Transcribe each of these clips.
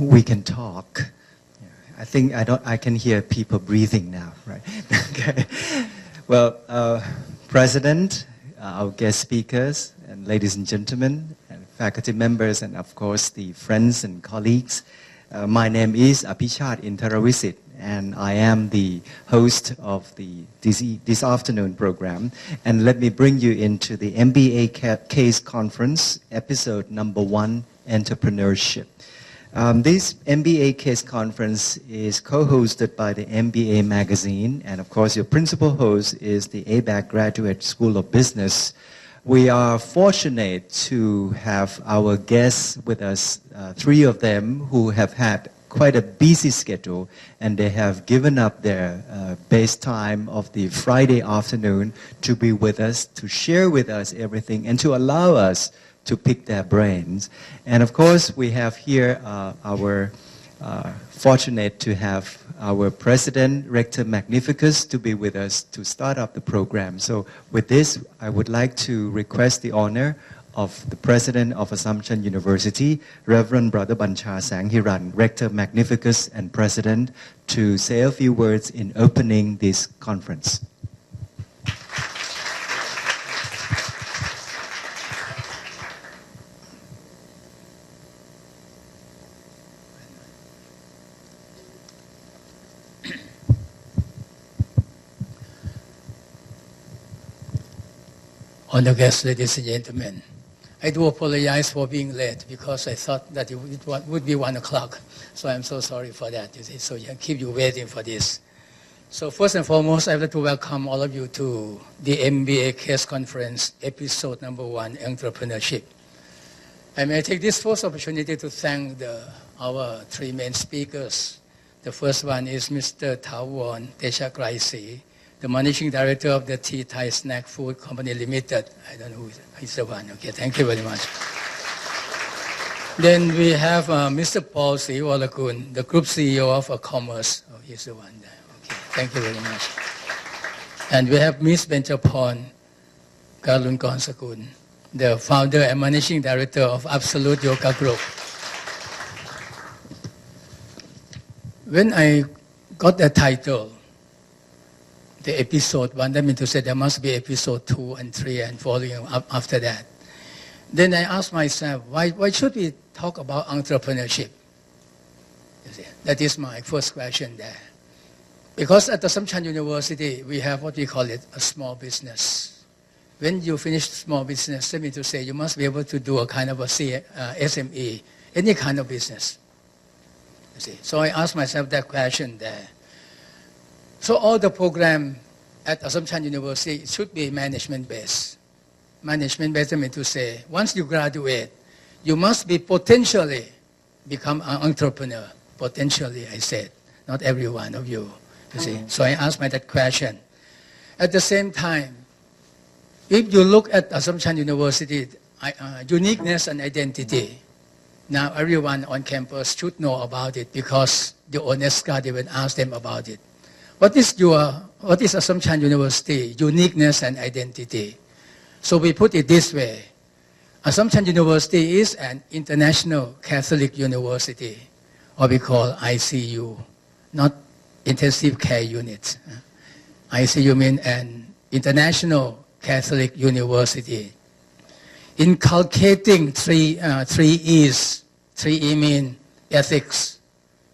we can talk. I think I can hear people breathing now, right? Okay. Well, President, our guest speakers, and ladies and gentlemen, and faculty members, and of course the friends and colleagues. My name is Apichat Intaravisit, and I am the host of this afternoon program. And let me bring you into the MBA Case Conference, episode number 1, Entrepreneurship. This MBA Case Conference is co-hosted by the MBA magazine, and of course your principal host is the ABAC Graduate School of Business. We are fortunate to have our guests with us, 3 of them who have had quite a busy schedule, and they have given up their base time of the Friday afternoon to be with us, to share with us everything, and to allow us to pick their brains. And of course, we have here fortunate to have our President, Rector Magnificus, to be with us to start up the program. So with this, I would like to request the honor of the President of Assumption University, Reverend Brother Bancha Sanghiran, Rector Magnificus and President, to say a few words in opening this conference. Honored guests, ladies and gentlemen, I do apologize for being late because I thought that it would be 1 o'clock. So I'm so sorry for that. So I keep you waiting for this. So first and foremost, I'd like to welcome all of you to the MBA Case Conference, episode number 1, Entrepreneurship. I may take this first opportunity to thank our 3 main speakers. The first one is Mr. Thawon Techakraisi, the Managing Director of the Tea Thai Snack Food Company Limited. I don't know who is the one. Okay, thank you very much. Then we have Mr. Paul Siwalakun, the Group CEO of Commerce. Oh, he's the one there. Okay, thank you very much. And we have Ms. Benchapon Karlunkonsakun, the Founder and Managing Director of Absolute Yoga Group. When I got the title, the episode 1, that means to say there must be episode 2 and 3 and following up after that. Then I asked myself, why should we talk about entrepreneurship? You see, that is my first question there. Because at Assumption University, we have what we call it a small business. When you finish small business, that means to say you must be able to do a kind of a SME, any kind of business. You see, so I asked myself that question there. So all the program at Assumption University should be management-based. Management-based means to say, once you graduate, you must be potentially become an entrepreneur. Potentially, I said, not every one of you. You see. So I asked myself that question. At the same time, if you look at Assumption University, uniqueness and identity, now everyone on campus should know about it because the honest God even asked them about it. What is Assumption University? Uniqueness and identity. So we put it this way. Assumption University is an international Catholic university, or we call ICU, not intensive care unit. ICU means an international Catholic university. Inculcating three E's. 3 E mean ethics,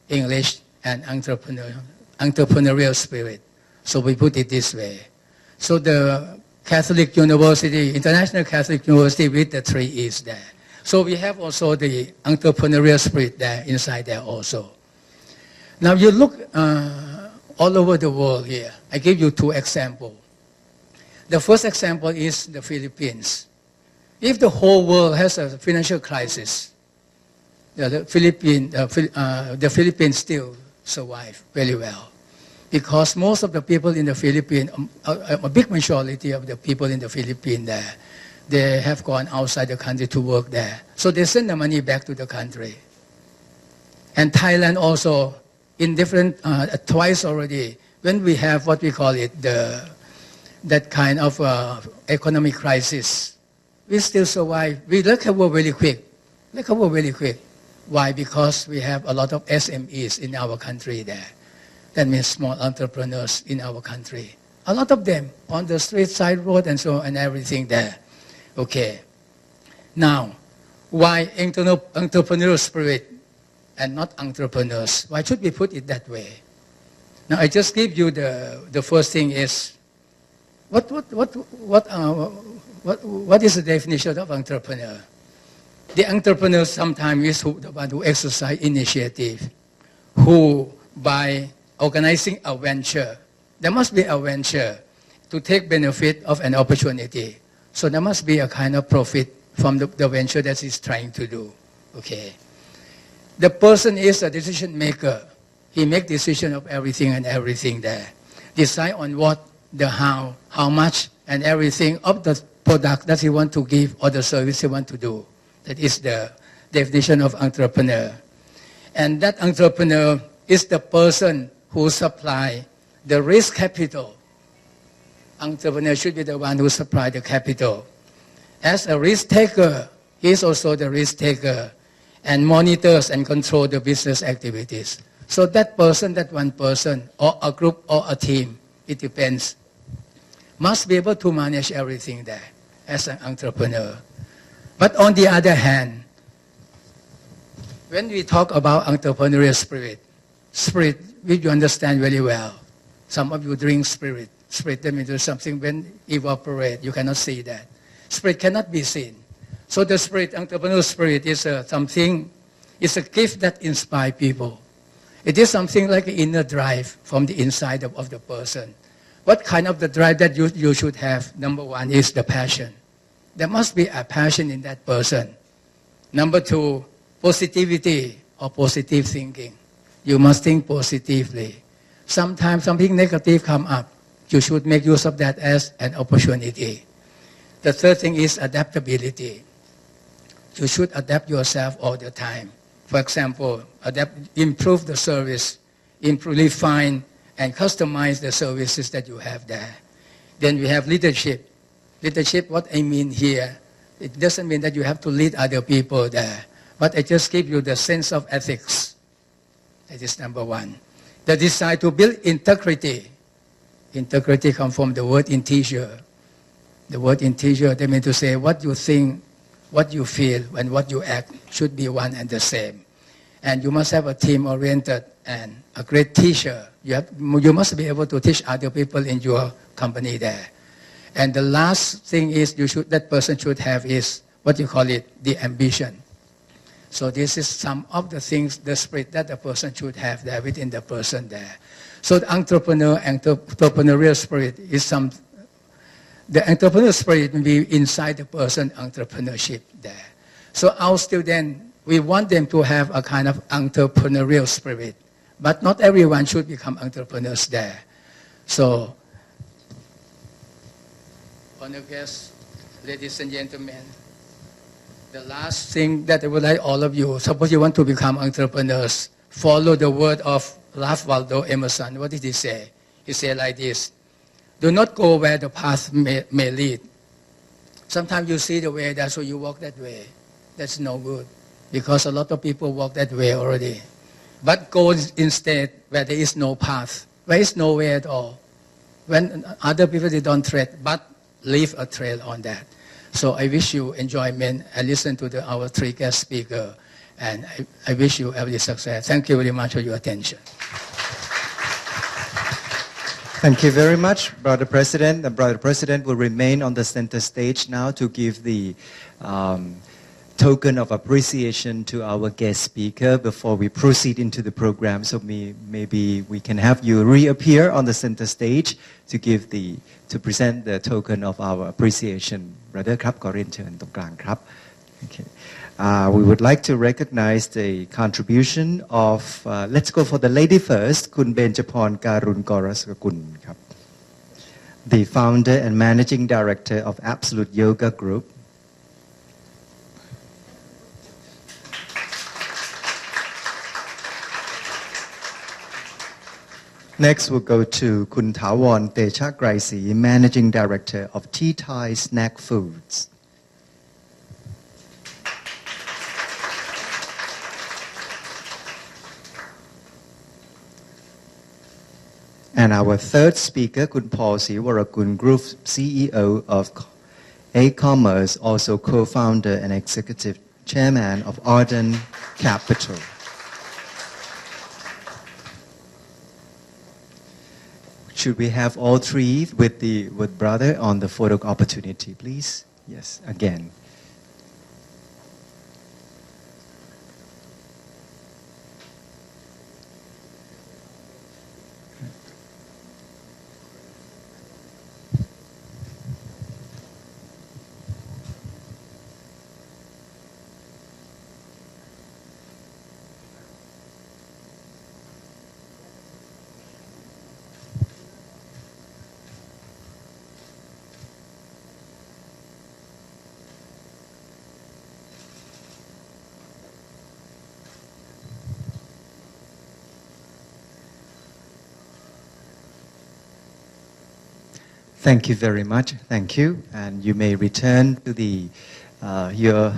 English, and entrepreneurial spirit. So we put it this way. So the Catholic University, International Catholic University with the 3 E's there. So we have also the entrepreneurial spirit there, inside there also. Now you look all over the world here. I give you 2 examples. The first example is the Philippines. If the whole world has a financial crisis, the Philippines still survive very well. Because most of the people in the Philippines, a big majority of the people in the Philippines there, they have gone outside the country to work there. So they send the money back to the country. And Thailand also, in different, twice already, when we have what we call it, that kind of economic crisis, we still survive. We recover very quick. Why? Because we have a lot of SMEs in our country there. That means small entrepreneurs in our country. A lot of them on the street, side road, and so on, and everything there. Okay. Now, why entrepreneurial spirit and not entrepreneurs? Why should we put it that way? Now, I just give you the first thing is, what is the definition of entrepreneur? The entrepreneur sometimes is the one who exercise initiative, who by organizing a venture, there must be a venture to take benefit of an opportunity. So there must be a kind of profit from the venture that he's trying to do. Okay. The person is a decision maker. He makes decision of everything and everything there. Decide on what, the how much, and everything of the product that he want to give or the service he want to do. That is the definition of entrepreneur. And that entrepreneur is the person who supply the risk capital. Entrepreneur should be the one who supply the capital. As a risk taker, he is also the risk taker and monitors and control the business activities. So that person, that one person, or a group or a team, it depends, must be able to manage everything there as an entrepreneur. But on the other hand, when we talk about entrepreneurial spirit, which you understand very well. Some of you drink spirit. Spirit, that means something when evaporate, you cannot see that. Spirit cannot be seen. So the spirit, entrepreneurial spirit, is something, it's a gift that inspires people. It is something like an inner drive from the inside of the person. What kind of the drive that you should have? Number one is the passion. There must be a passion in that person. Number two, positivity or positive thinking. You must think positively. Sometimes something negative come up. You should make use of that as an opportunity. The third thing is adaptability. You should adapt yourself all the time. For example, improve the service, refine and customize the services that you have there. Then we have leadership. Leadership, what I mean here, it doesn't mean that you have to lead other people there, but I just give you the sense of ethics. That is number one. The desire to build integrity. Integrity comes from the word integer. The word integer, they mean to say what you think, what you feel, and what you act should be one and the same. And you must have a team-oriented and a great teacher. You must be able to teach other people in your company there. And the last thing is that person should have is what you call it, the ambition. So this is some of the things, the spirit that the person should have there within the person there. So the entrepreneurial spirit is the entrepreneurial spirit will be inside the person, entrepreneurship there. So our students, we want them to have a kind of entrepreneurial spirit, but not everyone should become entrepreneurs there. So, honored guests, ladies and gentlemen, the last thing that I would like all of you, suppose you want to become entrepreneurs, follow the word of Ralph Waldo Emerson. What did he say? He said like this, do not go where the path may lead. Sometimes you see the way there, so you walk that way. That's no good, because a lot of people walk that way already. But go instead where there is no path, where there is no way at all. When other people, they don't tread, but leave a trail on that. So I wish you enjoyment and listen to our three guest speakers. And I wish you every success. Thank you very much for your attention. Thank you very much, Brother President. The Brother President will remain on the center stage now to give the token of appreciation to our guest speaker before we proceed into the program. So maybe we can have you reappear on the center stage to present the token of our appreciation. Brother ครับ ขอเรียนเชิญตรงกลางครับ Okay. We would like to recognize the contribution of, let's go for the lady first, คุณเบญจพร การุณ กรสกุล ครับ the founder and managing director of Absolute Yoga Group. Next, we'll go to คุณ ถาวร เตชะไกรศรี managing director of Tea Thai Snack Foods. And our third speaker, Kun Paul Siwarakun, Group CEO of A-Commerce, also co-founder and executive chairman of Arden Capital. Should we have all three with brother on the photo opportunity, please? Yes, again. Thank you very much. Thank you. And you may return to your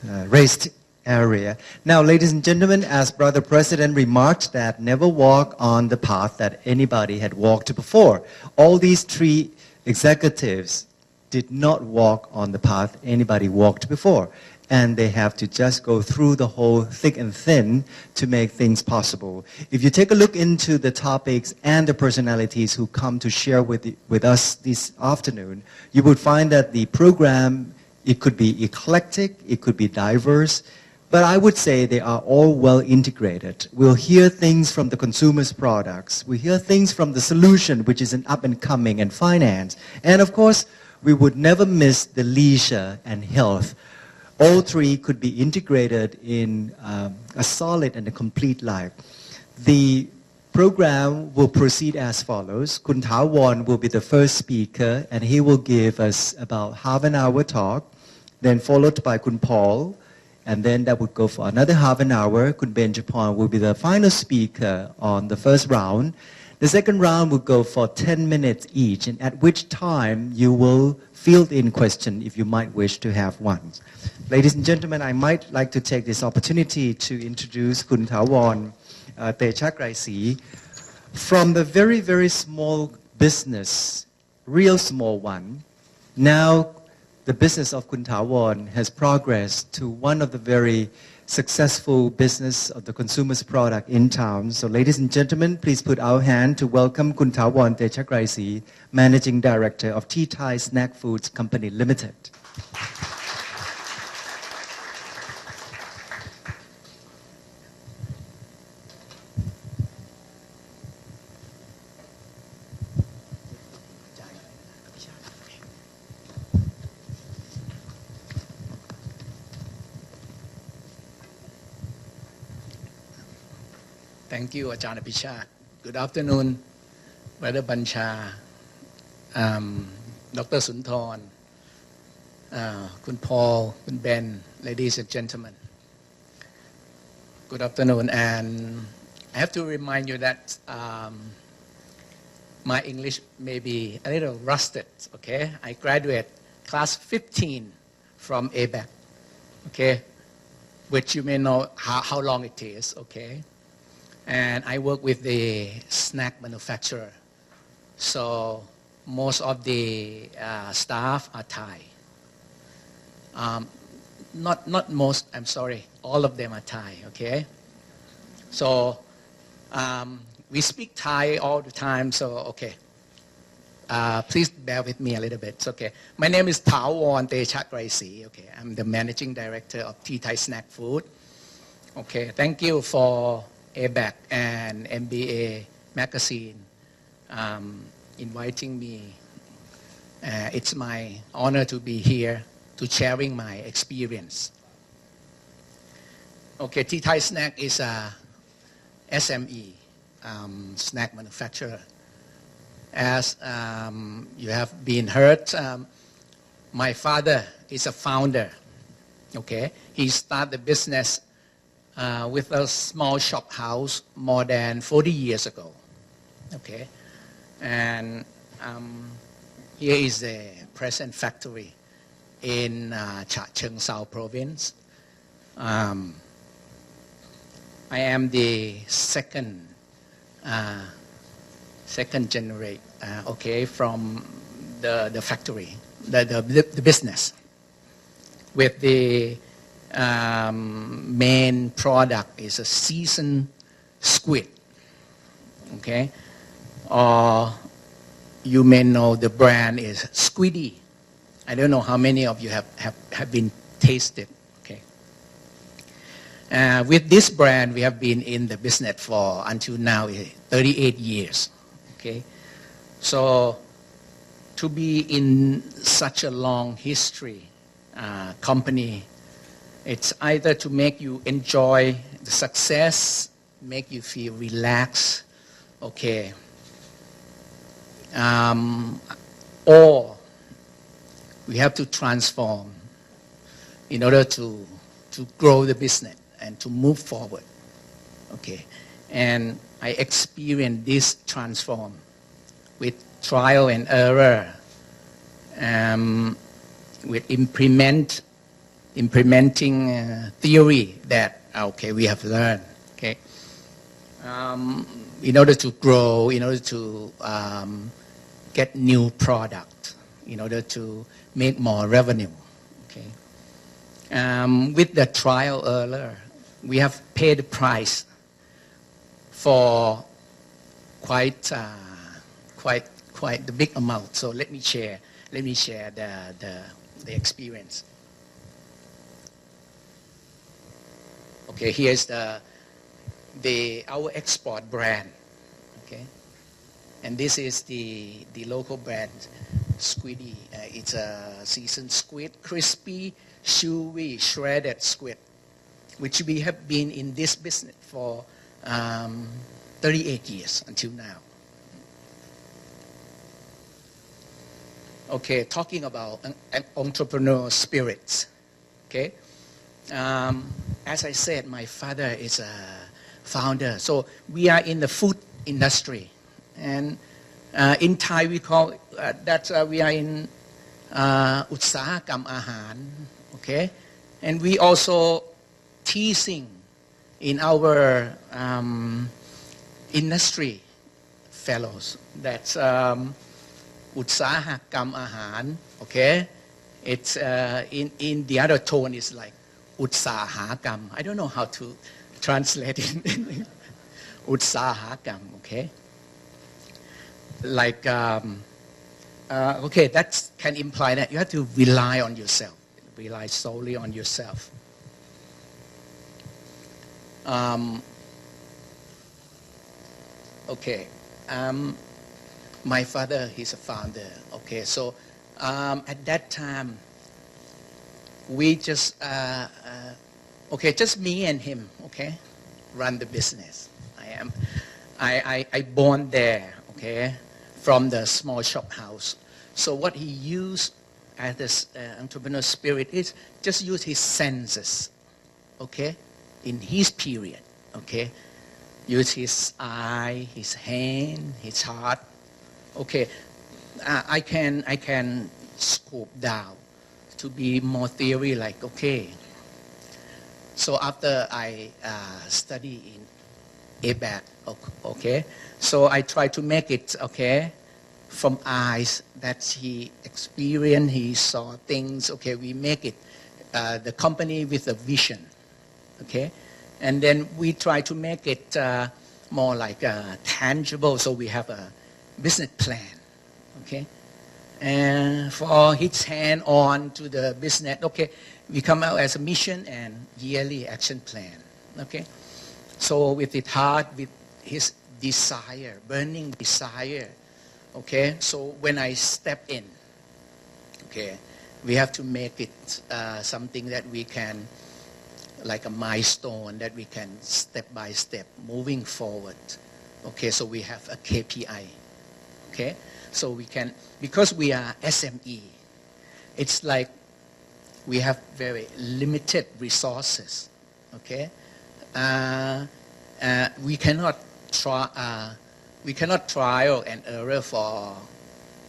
raised area. Now, ladies and gentlemen, as Brother President remarked that never walk on the path that anybody had walked before. All these three executives did not walk on the path anybody walked before. And they have to just go through the whole thick and thin to make things possible. If you take a look into the topics and the personalities who come to share with us this afternoon, you would find that the program, it could be eclectic, it could be diverse, but I would say they are all well integrated. We'll hear things from the consumer's products. We hear things from the solution, which is an up and coming, and finance. And of course, we would never miss the leisure and health. All three could be integrated in a solid and a complete life. The program will proceed as follows. Kun Thawon will be the first speaker, and he will give us about half an hour talk, then followed by Kun Paul, and then that would go for another half an hour. Kun Benjapan will be the final speaker on the first round. The second round will go for 10 minutes each, and at which time you will field in question if you might wish to have one. Ladies and gentlemen, I might like to take this opportunity to introduce Kun Thawon Techakraisi from the very, very small business, real small one. Now the business of Kun Thawon has progressed to one of the very successful business of the consumer's product in town. So ladies and gentlemen, please put our hand to welcome Kun Thawon Techakraisi, Managing Director of Tea Thai Snack Foods Company Limited. Thank you, Ajahn Abhishek. Good afternoon, Brother Bancha, Dr. Sunthorn, Kun Paul, Kun Ben, ladies and gentlemen. Good afternoon, and I have to remind you that my English may be a little rusted, okay? I graduate class 15 from ABAC, okay? Which you may know how long it is, okay? And I work with the snack manufacturer. So most of the staff are Thai. Not most, I'm sorry. All of them are Thai, okay? So we speak Thai all the time, so okay. Please bear with me a little bit, it's okay. My name is Thawon Techakraisi, okay? I'm the Managing Director of Tea Thai Snack Food. Okay, thank you for ABAC and MBA magazine inviting me. It's my honor to be here to sharing my experience. Okay, Tea Thai Snack is a SME, snack manufacturer. As you have been heard, my father is a founder. Okay, he started the business with a small shop house more than 40 years ago. Okay, and here is the present factory in Cha Cheong Sao province. I am the second second generation, okay, from the factory, the business, with the main product is a seasoned squid, okay, or you may know the brand is Squiddy. I don't know how many of you have been tasted, okay. With this brand, we have been in the business for until now 38 years, okay. So to be in such a long history company, it's either to make you enjoy the success, make you feel relaxed, okay, or we have to transform in order to grow the business and to move forward, okay. And I experienced this transform with trial and error, with implementing theory that, okay, we have learned, okay. In order to grow, in order to get new product, in order to make more revenue, okay. With the trial error, we have paid the price for quite the big amount. So let me share the experience. Okay, here's our export brand, okay, and this is the local brand, Squiddy. It's a seasoned squid, crispy, chewy, shredded squid, which we have been in this business for 38 years until now. Okay, talking about an entrepreneurial spirit, okay. As I said, my father is a founder. So we are in the food industry. And in Thai, we call that we are in อุตสาหกรรมอาหาร okay? And we also teasing in our industry fellows. That's อุตสาหกรรมอาหาร okay? It's in the other tone is like อุตสาหกรรม I don't know how to translate it in English. อุตสาหกรรม okay? Like, okay, that can imply that you have to rely on yourself, rely solely on yourself. Okay, my father, he's a founder, okay, so at that time, we just, okay, just me and him, okay, run the business. I born there, okay, from the small shop house. So what he used as this entrepreneur spirit is just use his senses, okay, in his period, okay, use his eye, his hand, his heart, okay. I can scope down to be more theory, like, okay. So after I study in ABAC, okay, so I try to make it, okay, from eyes that he experienced, he saw things, okay, we make it the company with a vision, okay, and then we try to make it more like tangible, so we have a business plan, okay, and for his hand on to the business, okay, we come out as a mission and yearly action plan, okay. So with his heart, with his desire, burning desire, okay. So when I step in, okay, we have to make it something that we can, like a milestone that we can step by step moving forward, okay. So we have a KPI, okay. So we can, because we are SME, it's like we have very limited resources, okay. We cannot trial and error for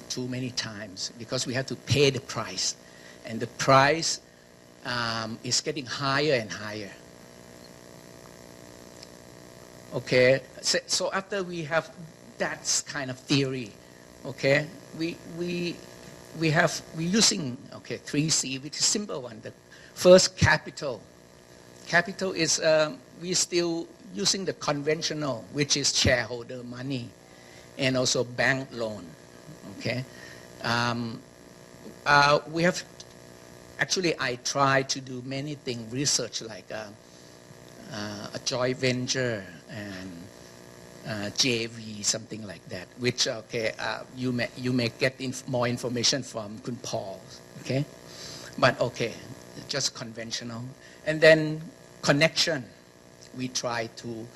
too many times because we have to pay the price, and the price is getting higher and higher. Okay, so after we have that's kind of theory. Okay, we're using 3C, which is simple one. The first, capital. Capital is we still using the conventional, which is shareholder money, and also bank loan. Okay, we have actually I try to do many things, research like a joint venture and JV, something like that, which you may get more information from Kun Paul, okay? But okay, just conventional. And then connection, we try to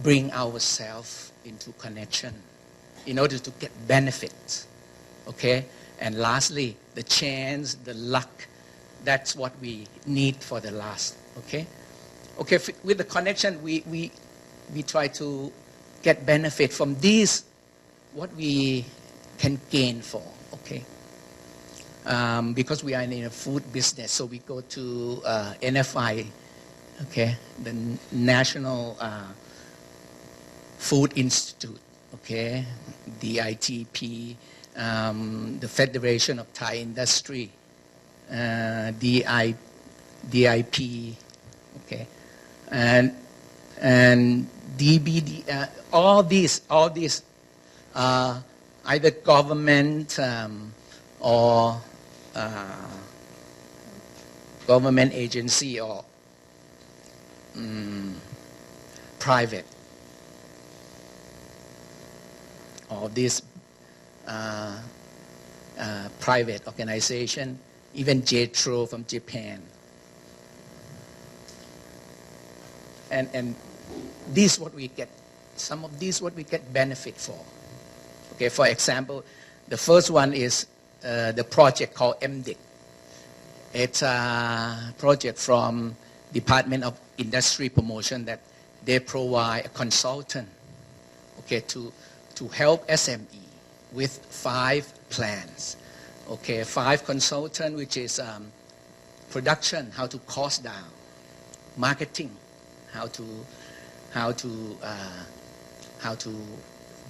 bring ourselves into connection in order to get benefits, okay? And lastly, the chance, the luck, that's what we need for the last, okay? Okay, with the connection, we try to get benefit from these, what we can gain for, okay? Because we are in a food business, so we go to NFI, okay, the National Food Institute, okay, DITP, the Federation of Thai Industry, DIP, okay, and DBD, all these either government or government agency or private. All these private organization, even JETRO from Japan. And this what we get, some of these what we get benefit for. Okay, for example, the first one is the project called MDIC. It's a project from Department of Industry Promotion that they provide a consultant, okay, to help SME with 5 plans. Okay, 5 consultant, which is production, how to cost down, marketing, how to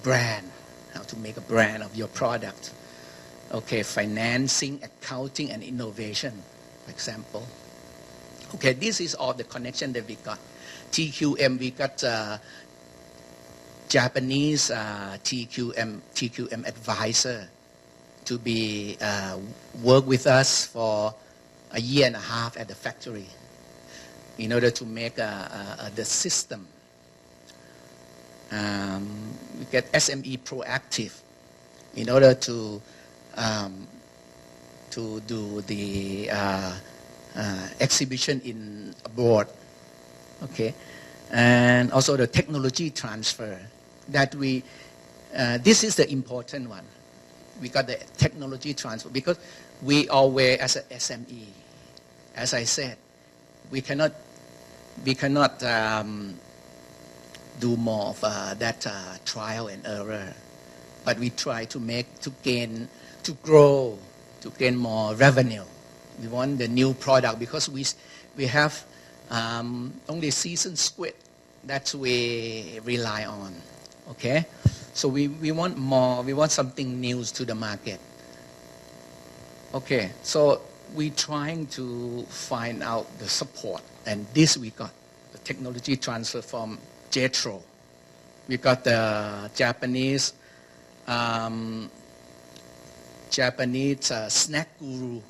brand, how to make a brand of your product. Okay, financing, accounting, and innovation, for example. Okay, this is all the connection that we got. TQM, we got Japanese TQM advisor to be work with us for a year and a half at the factory in order to make the system. We get SME proactive in order to do the exhibition in abroad, okay, and also the technology transfer that we. This is the important one. We got the technology transfer because we always, as a SME, as I said, we cannot do more of that trial and error, but we try to grow, to gain more revenue. We want the new product because we have only seasoned squid that we rely on. Okay, so we want more. We want something new to the market. Okay, so we trying to find out the support, and this we got the technology transfer from JETRO. We got the Japanese snack guru,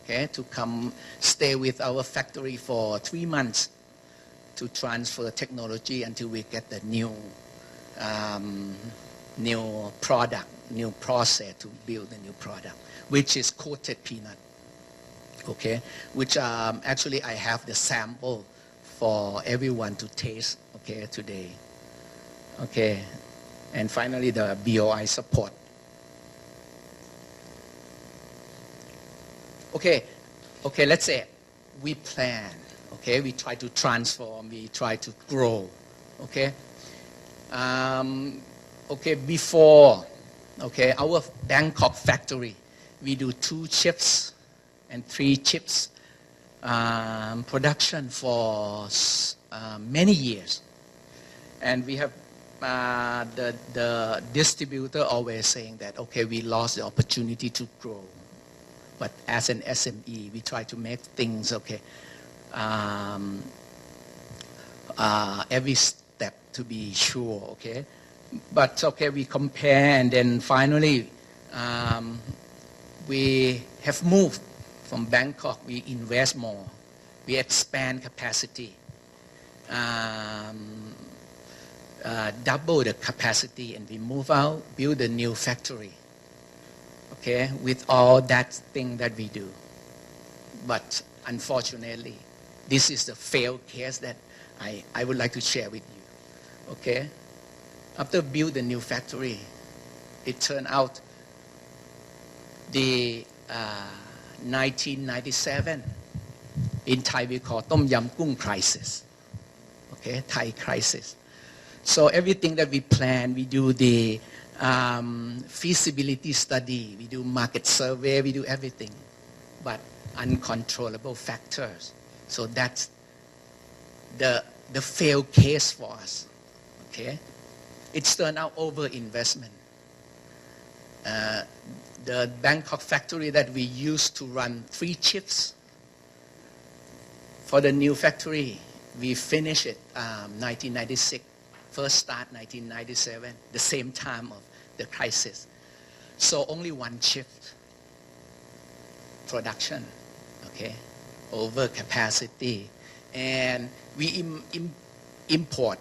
okay, to come stay with our factory for 3 months to transfer technology until we get the new product, new process to build the new product, which is coated peanut, okay, which actually I have the sample for everyone to taste, okay, today. Okay, and finally the BOI support. Okay, let's say we plan, okay, we try to transform, we try to grow, okay. Before, okay, our Bangkok factory, we do 2 chips and 3 chips production for many years. And we have the distributor always saying that, okay, we lost the opportunity to grow. But as an SME, we try to make things, okay, every step to be sure, okay? But, okay, we compare, and then finally, we have moved from Bangkok. We invest more. We expand capacity. Double the capacity, and we move out, build a new factory. Okay, with all that thing that we do. But unfortunately, this is the failed case that I would like to share with you. Okay, after build a new factory, it turned out the 1997, in Thai we call Tom Yam Kung crisis. Okay, Thai crisis. So everything that we plan, we do the feasibility study, we do market survey, we do everything, but uncontrollable factors. So that's the failed case for us. Okay, it's turned out over investment. The Bangkok factory that we used to run 3 shifts for the new factory, we finished it 1996. First start 1997, the same time of the crisis. So only 1 shift production, okay, over capacity. And we import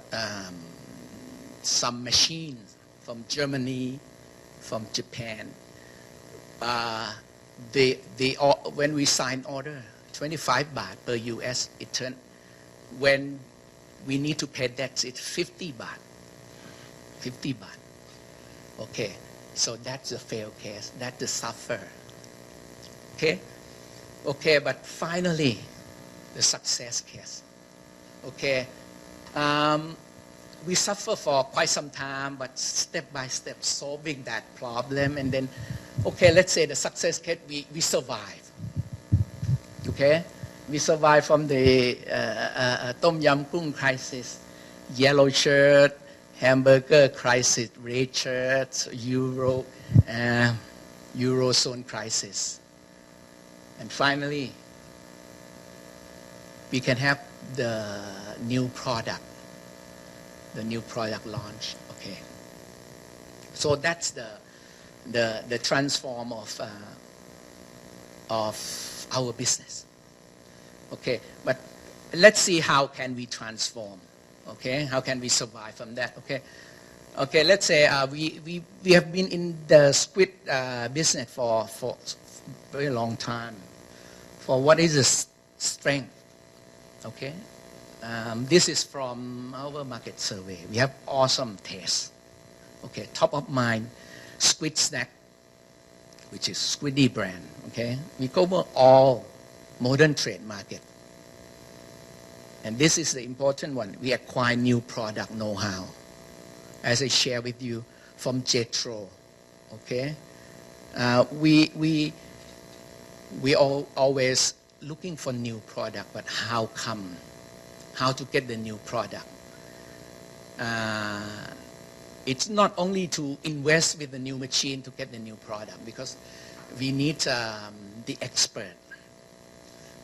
some machines from Germany, from Japan. When we sign order, 25 baht per US, it turned, when we need to pay that, it's 50 baht. 50 baht. Okay, so that's the failed case. That's the suffer. Okay? Okay, but finally, the success case. Okay, we suffer for quite some time, but step by step solving that problem. And then, okay, let's say the success case, we survive. Okay? We survived from the Tom Yam Kung crisis, yellow shirt, hamburger crisis, red shirts, Eurozone crisis. And finally, we can have the new product launch. Okay. So that's the transform of our business. Okay, but let's see how can we transform. Okay, how can we survive from that? Okay, okay. Let's say we have been in the squid business for a very long time. For what is the strength? Okay, this is from our market survey. We have awesome taste. Okay, top of mind, squid snack, which is Squiddy brand. Okay, we cover all modern trade market. And this is the important one. We acquire new product know-how. As I share with you from Jetro. Okay? We always looking for new product, but how come? How to get the new product? It's not only to invest with the new machine to get the new product, because we need the expert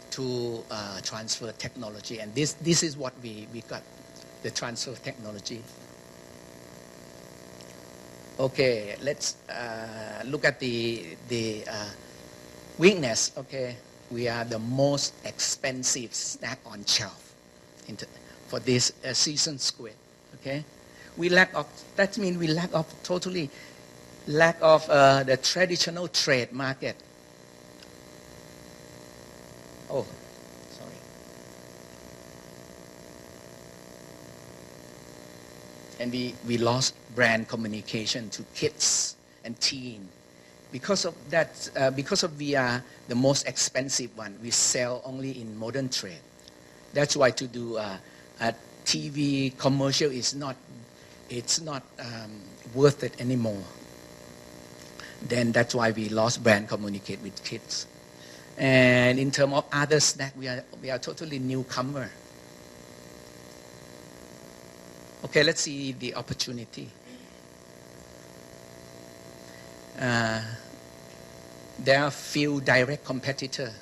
to transfer technology, and this is what we got, the transfer of technology. Okay, let's look at the weakness. Okay, we are the most expensive snack on shelf for this seasoned squid. Okay, we lack of, that means we lack of totally lack of the traditional trade market. Oh, sorry. And we lost brand communication to kids and teen. Because of that, because of we are the most expensive one, we sell only in modern trade. That's why to do a TV commercial is not, it's not worth it anymore. Then that's why we lost brand communicate with kids. And in terms of other snack, we are totally newcomer. Okay, let's see the opportunity. There are few direct competitors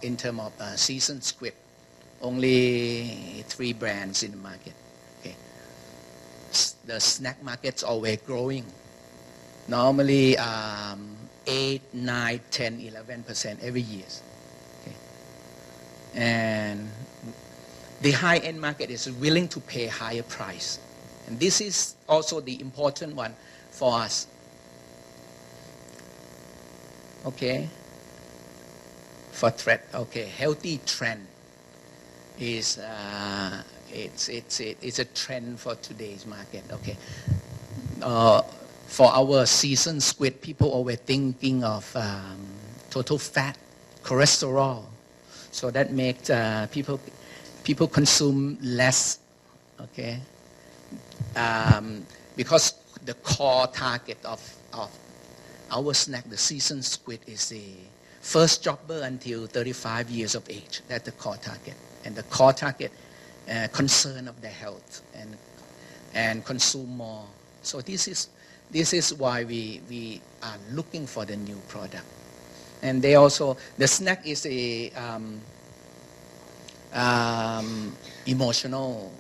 in terms of seasoned squid. Only 3 brands in the market. Okay. The snack market's always growing. Normally 8, 9, 10, 11% every year. Okay. And the high-end market is willing to pay higher price. And this is also the important one for us. Okay. For threat, okay, healthy trend is it's a trend for today's market. Okay. For our seasoned squid, people always thinking of total fat, cholesterol. So that makes people consume less, okay? Because the core target of our snack, the seasoned squid, is the first jobber until 35 years of age. That's the core target. And the core target concern of their health and consume more. So this is why we are looking for the new product. And they also, the snack is a emotional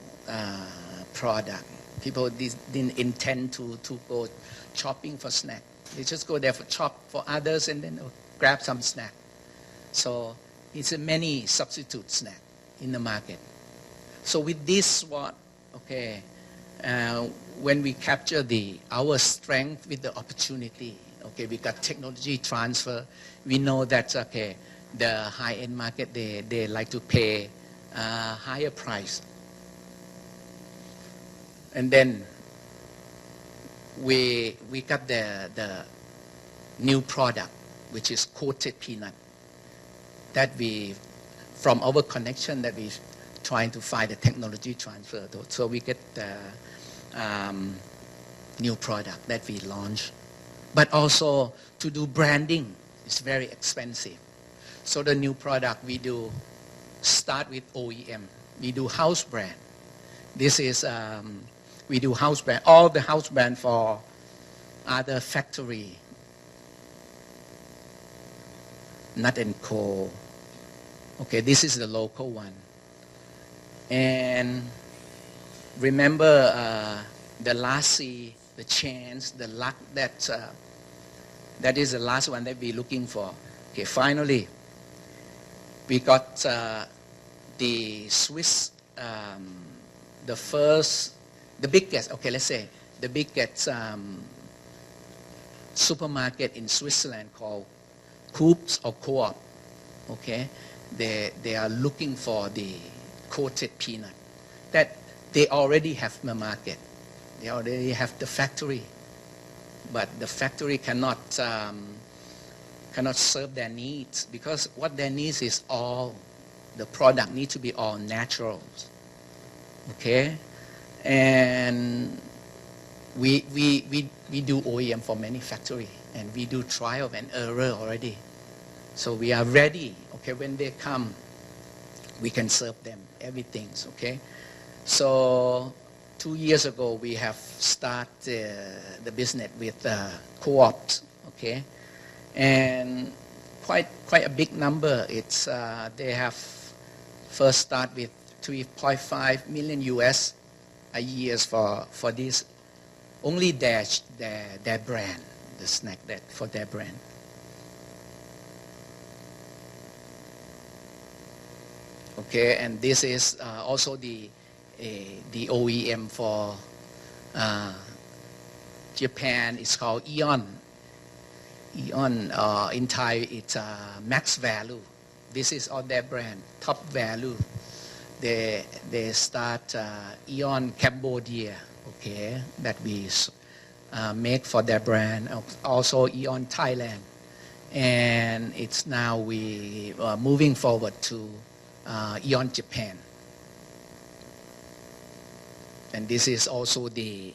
product. People didn't intend to go shopping for snack. They just go there for shop for others and then grab some snack. So it's a many substitute snack in the market. So with this one, okay, when we capture our strength with the opportunity, okay, we got technology transfer. We know that, okay, the high-end market, they like to pay higher price. And then we got the new product, which is coated peanut, that we, from our connection, that we trying to find the technology transfer. So we get the new product that we launch. But also to do branding is very expensive. So the new product we do start with OEM. We do house brand. This is, we do house brand, all the house brand for other factory. Nut and Co. Okay, this is the local one. And remember the lassie, the chance, the luck, that is the last one that we're looking for. Okay, finally, we got the Swiss, the biggest, okay, let's say, the biggest supermarket in Switzerland called Coops or Co-op. Okay, they are looking for the coated peanut that they already have the market. They already have the factory, but the factory cannot serve their needs, because what their needs is all, the product needs to be all natural. Okay, and we do OEM for many factory, and we do trial and error already. So we are ready. Okay, when they come, we can serve them everything. Okay, so 2 years ago we have started the business with co-ops. Okay, and quite a big number. It's they have first start with 3.5 million US a year for this, only their brand, the snack that for their brand. Okay, and this is also the OEM for Japan. It's called Eon. Eon in Thai it's Max Value. This is all their brand, top value. They start Eon Cambodia, okay, that we make for their brand. Also Eon Thailand, and it's now we moving forward to Eon Japan. And this is also the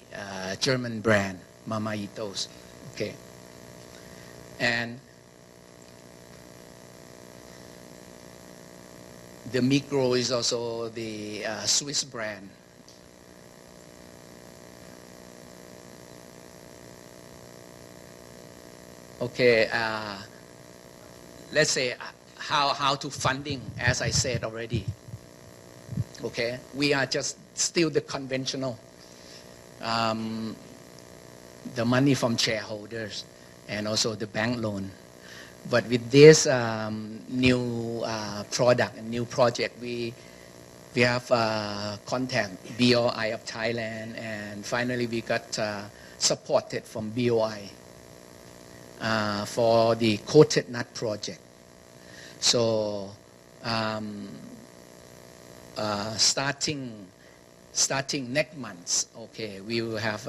German brand, Mamaito's. Okay. And the Micro is also the Swiss brand. okay, let's say how to funding, as I said already. Okay, we are just still the conventional, the money from shareholders and also the bank loan. But with this new product and new project, we have contact BOI of Thailand, and finally we got supported from BOI for the coated nut project. So starting next month, okay, we will have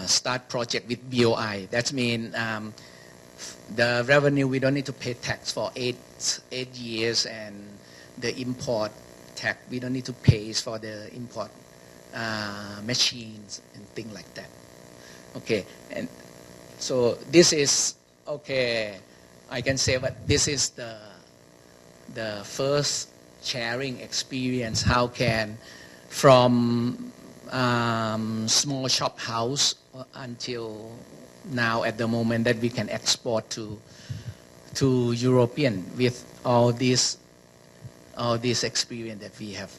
start project with BOI. That means the revenue, we don't need to pay tax for eight years, and the import tax, we don't need to pay for the import machines and things like that. Okay, and so this is, okay, I can say that this is the first sharing experience, how can from small shop house until now at the moment that we can export to European with all this experience that we have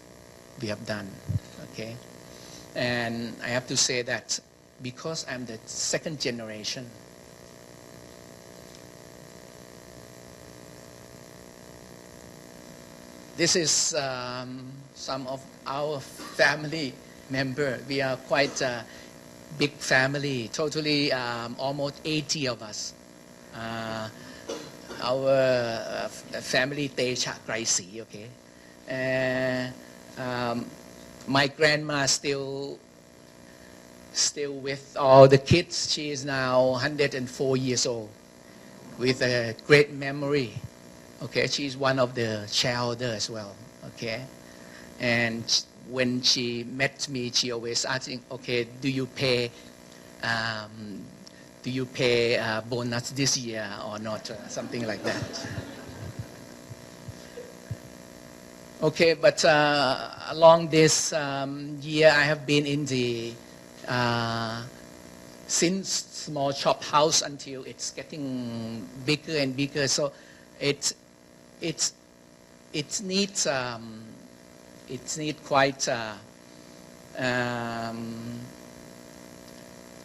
done. Okay, and I have to say that because I'm the second generation, this is some of our family member. We are quite a big family, totally almost 80 of us. Our family Techa Kraisi, okay. My grandma still with all the kids. She is now 104 years old with a great memory. Okay, she's one of the shareholders as well. Okay, and when she met me, she always asking, okay, do you pay bonus this year or not? Something like that. Okay, but along this year, I have been in the since small shop house until it's getting bigger and bigger. So it needs quite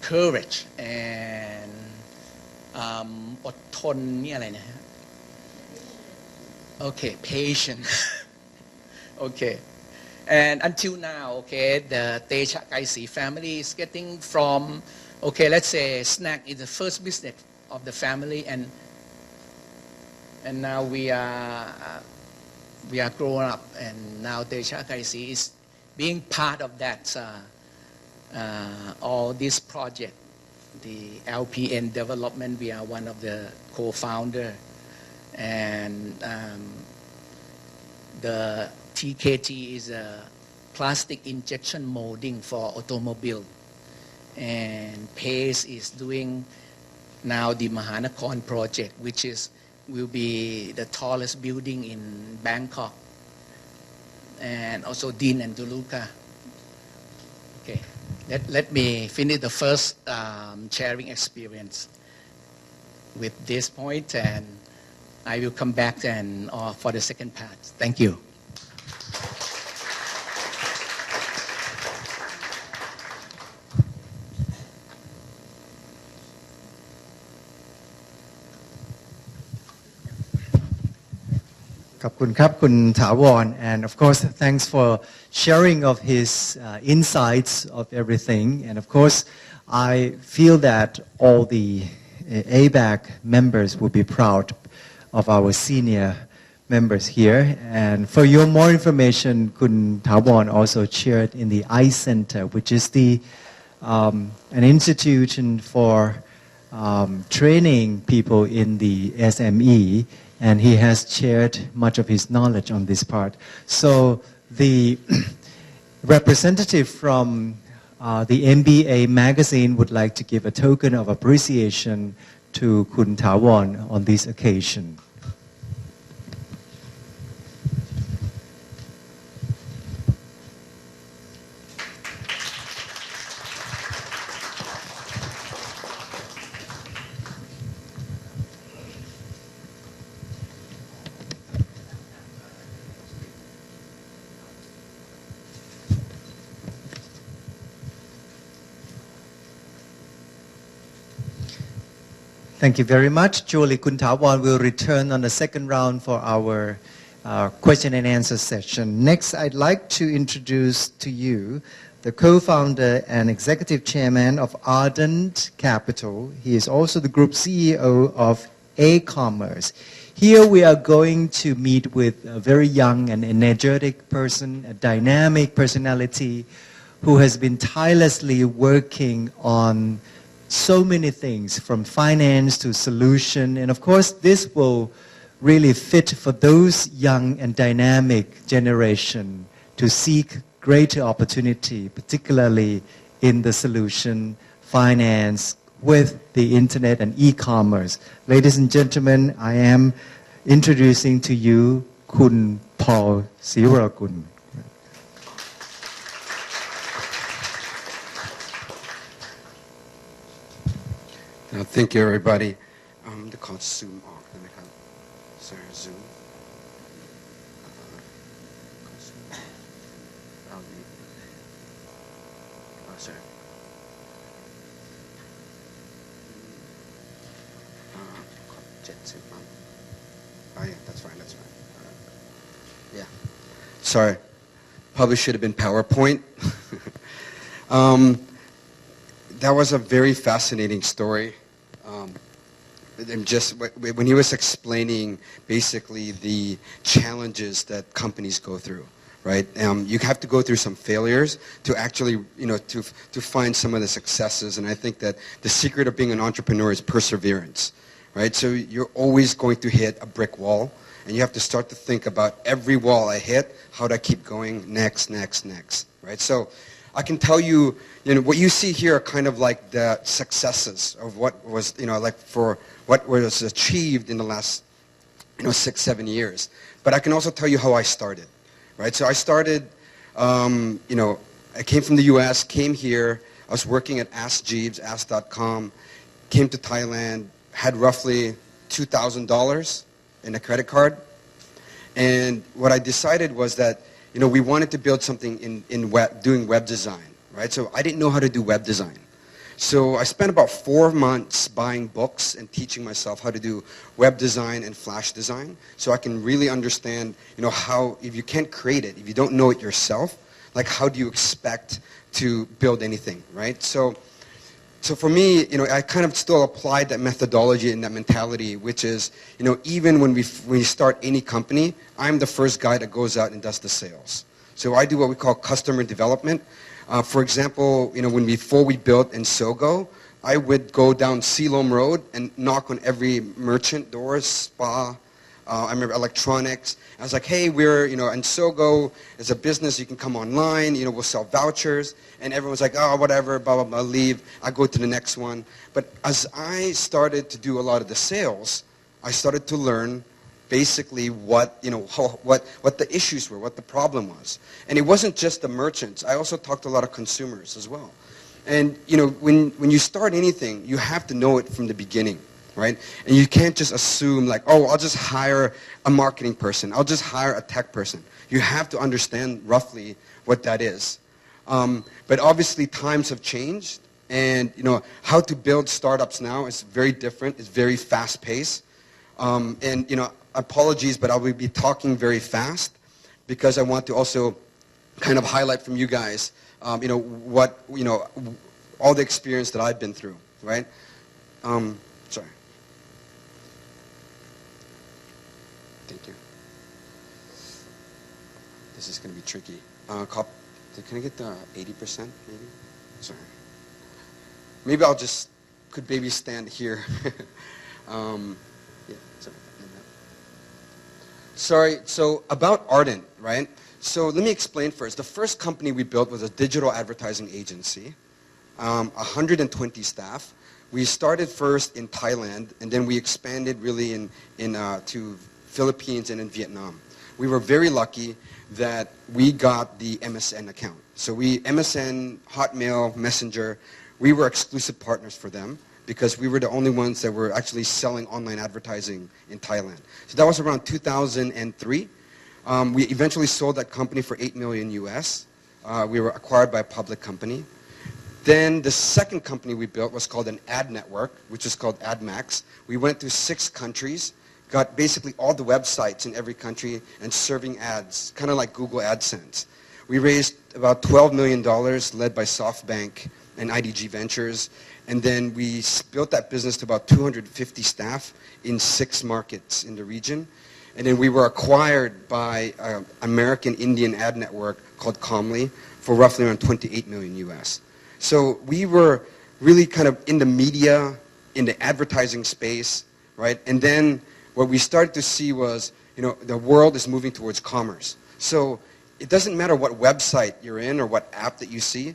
courage and อดทนนี่อะไรนะฮะ Okay, patience. Okay, and until now, okay, the Techa Kaisi family is getting from, okay, let's say snack is the first business of the family, and now we are grown up, and now Techa Kaisi is being part of that all this project, the LPN development. We are one of the co-founder, and the TKT is a plastic injection molding for automobile, and PACE is doing now the Mahanakon project, which will be the tallest building in Bangkok, and also Dean and Duluca. Okay, let me finish the first sharing experience with this point, and I will come back and for the second part. Thank you. And of course, thanks for sharing of his insights of everything. And of course, I feel that all the ABAC members will be proud of our senior members here. And for your more information, Kun Thawon also shared in the ICE Center, which is an institution for training people in the SME. And he has shared much of his knowledge on this part. So the representative from the MBA magazine would like to give a token of appreciation to Kun Thawon on this occasion. Thank you very much. Julie Kuntawan will return on the second round for our question and answer session. Next, I'd like to introduce to you the co-founder and executive chairman of Ardent Capital. He is also the group CEO of A-Commerce. Here we are going to meet with a very young and energetic person, a dynamic personality who has been tirelessly working on so many things from finance to solution. And of course, this will really fit for those young and dynamic generation to seek greater opportunity, particularly in the solution, finance, with the internet and e-commerce. Ladies and gentlemen, I am introducing to you Kun Paul Sirakun. Thank you, everybody. They call it Zoom off. Sorry, Zoom. Sorry. Oh yeah, that's fine. That's fine. Yeah. Sorry. Probably should have been PowerPoint. That was a very fascinating story. And just when he was explaining basically the challenges that companies go through, right? You have to go through some failures to actually, to find some of the successes. And I think that the secret of being an entrepreneur is perseverance, right? So you're always going to hit a brick wall, and you have to start to think about every wall I hit, how do I keep going next, right? So I can tell you, what you see here are kind of like the successes of what was, like for what was achieved in the last, 6-7 years. But I can also tell you how I started, right? So I started, I came from the U.S., came here, I was working at Ask Jeeves, Ask.com, came to Thailand, had roughly $2,000 in a credit card. And what I decided was that, we wanted to build something doing web design, right? So I didn't know how to do web design. So I spent about 4 months buying books and teaching myself how to do web design and flash design, so I can really understand, how, if you can't create it, if you don't know it yourself, like how do you expect to build anything, right? So for me, I kind of still applied that methodology and that mentality, which is, even when we start any company, I'm the first guy that goes out and does the sales. So I do what we call customer development. For example, before we built in Sogo, I would go down Siloam Road and knock on every merchant door, spa, I remember electronics. I was like, hey, we're, in Sogo, it's a business, you can come online, we'll sell vouchers. And everyone's like, oh, whatever, blah, blah, blah, leave. I go to the next one. But as I started to do a lot of the sales, I started to learn basically what the issues were, what the problem was. And it wasn't just the merchants. I also talked to a lot of consumers as well. And, when you start anything, you have to know it from the beginning, right? And you can't just assume like, oh, I'll just hire a marketing person. I'll just hire a tech person. You have to understand roughly what that is. But obviously times have changed, and how to build startups now is very different. It's very fast-paced. And apologies, but I will be talking very fast because I want to also kind of highlight from you guys, what all the experience that I've been through, right? Sorry. Thank you. This is going to be tricky. Can I get the 80% maybe? Sorry. Maybe I'll could maybe stand here. Yeah, sorry. So about Ardent, right? So let me explain first. The first company we built was a digital advertising agency, 120 staff. We started first in Thailand, and then we expanded really to Philippines and in Vietnam. We were very lucky that we got the MSN account. So MSN, Hotmail, Messenger, we were exclusive partners for them because we were the only ones that were actually selling online advertising in Thailand. So that was around 2003. We eventually sold that company for $8 million US. We were acquired by a public company. Then the second company we built was called an ad network, which is called AdMax. We went to 6 countries, got basically all the websites in every country and serving ads, kind of like Google AdSense. We raised about $12 million led by SoftBank and IDG Ventures. And then we built that business to about 250 staff in 6 markets in the region. And then we were acquired by an American Indian ad network called Comly for roughly around 28 million US. So we were really kind of in the media, in the advertising space, right? And then what we started to see was, the world is moving towards commerce. So it doesn't matter what website you're in or what app that you see,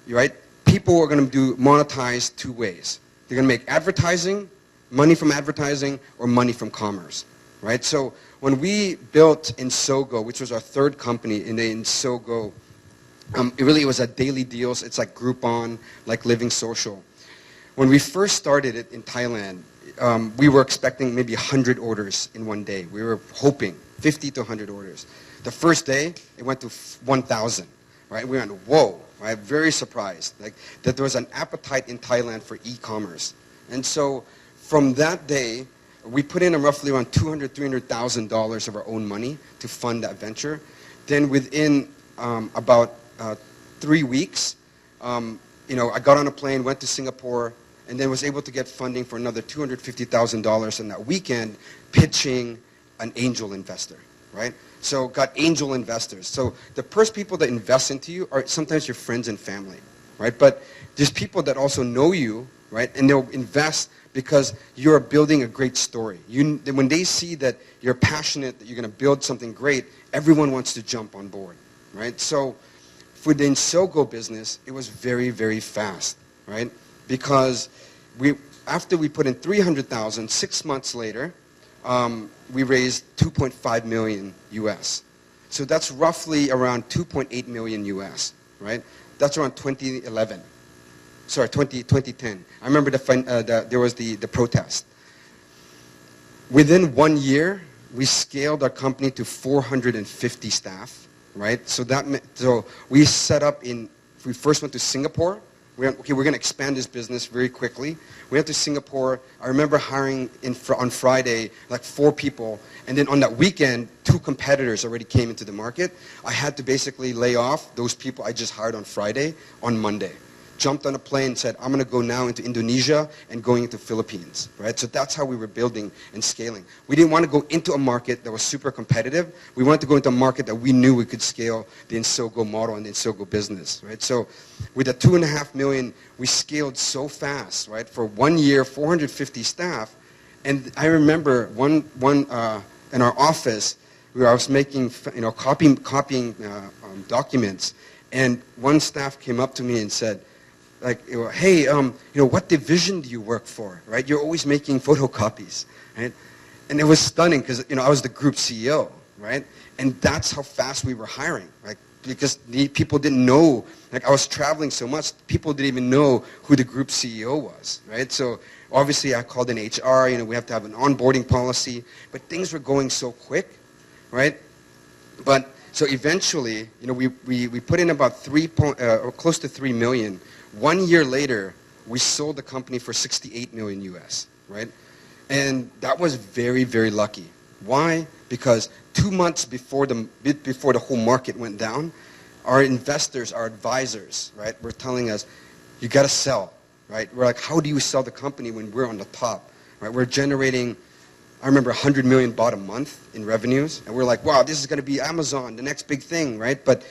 right? People are going to monetize 2 ways. They're going to make advertising, money from advertising, or money from commerce, right? So when we built Insogo, which was our 3rd company in the Insogo, it was a daily deals. It's like Groupon, like Living Social. When we first started it in Thailand, we were expecting maybe 100 orders in one day. We were hoping 50 to 100 orders. The first day, it went to 1,000, right? We went, whoa, right? Very surprised, like that there was an appetite in Thailand for e-commerce. And so from that day, we put in roughly around $200,000, $300,000 of our own money to fund that venture. Then within about 3 weeks, I got on a plane, went to Singapore, and then was able to get funding for another $250,000 in that weekend, pitching an angel investor, right? So got angel investors. So the first people that invest into you are sometimes your friends and family, right? But there's people that also know you, right? And they'll invest because you're building a great story. When they see that you're passionate, that you're going to build something great, everyone wants to jump on board, right? So for the Insogo business, it was very, very fast, right? Because after we put in 300,000, 6 months later, we raised 2.5 million US. So that's roughly around 2.8 million US, right? That's around 2011. Sorry, 2010. I remember there was the protest. Within 1 year, we scaled our company to 450 staff, right? So we set up we first went to Singapore. We're going to expand this business very quickly. We went to Singapore. I remember hiring on Friday like 4 people, and then on that weekend, 2 competitors already came into the market. I had to basically lay off those people I just hired on Friday on Monday. Jumped on a plane and said, I'm going to go now into Indonesia and going into Philippines, right? So that's how we were building and scaling. We didn't want to go into a market that was super competitive. We wanted to go into a market that we knew we could scale the Insogo model and the Insogo business, right? So with the 2.5 million, we scaled so fast, right? For 1 year, 450 staff. And I remember one in our office, where I was making, copying documents, and one staff came up to me and said, like, hey, what division do you work for, right? You're always making photocopies, right? And it was stunning because, I was the group CEO, right? And that's how fast we were hiring, right? Because people didn't know, like I was traveling so much, people didn't even know who the group CEO was, right? So obviously I called in HR, we have to have an onboarding policy, but things were going so quick, right? But so eventually, we put in about close to 3 million. 1 year later, we sold the company for 68 million US, right? And that was very, very lucky. Why? Because 2 months before the whole market went down, our investors, our advisors, right, were telling us, you got to sell, right? We're like, how do you sell the company when we're on the top, right? We're generating, I remember 100 million baht a month in revenues, and we're like, wow, this is going to be Amazon, the next big thing, right? But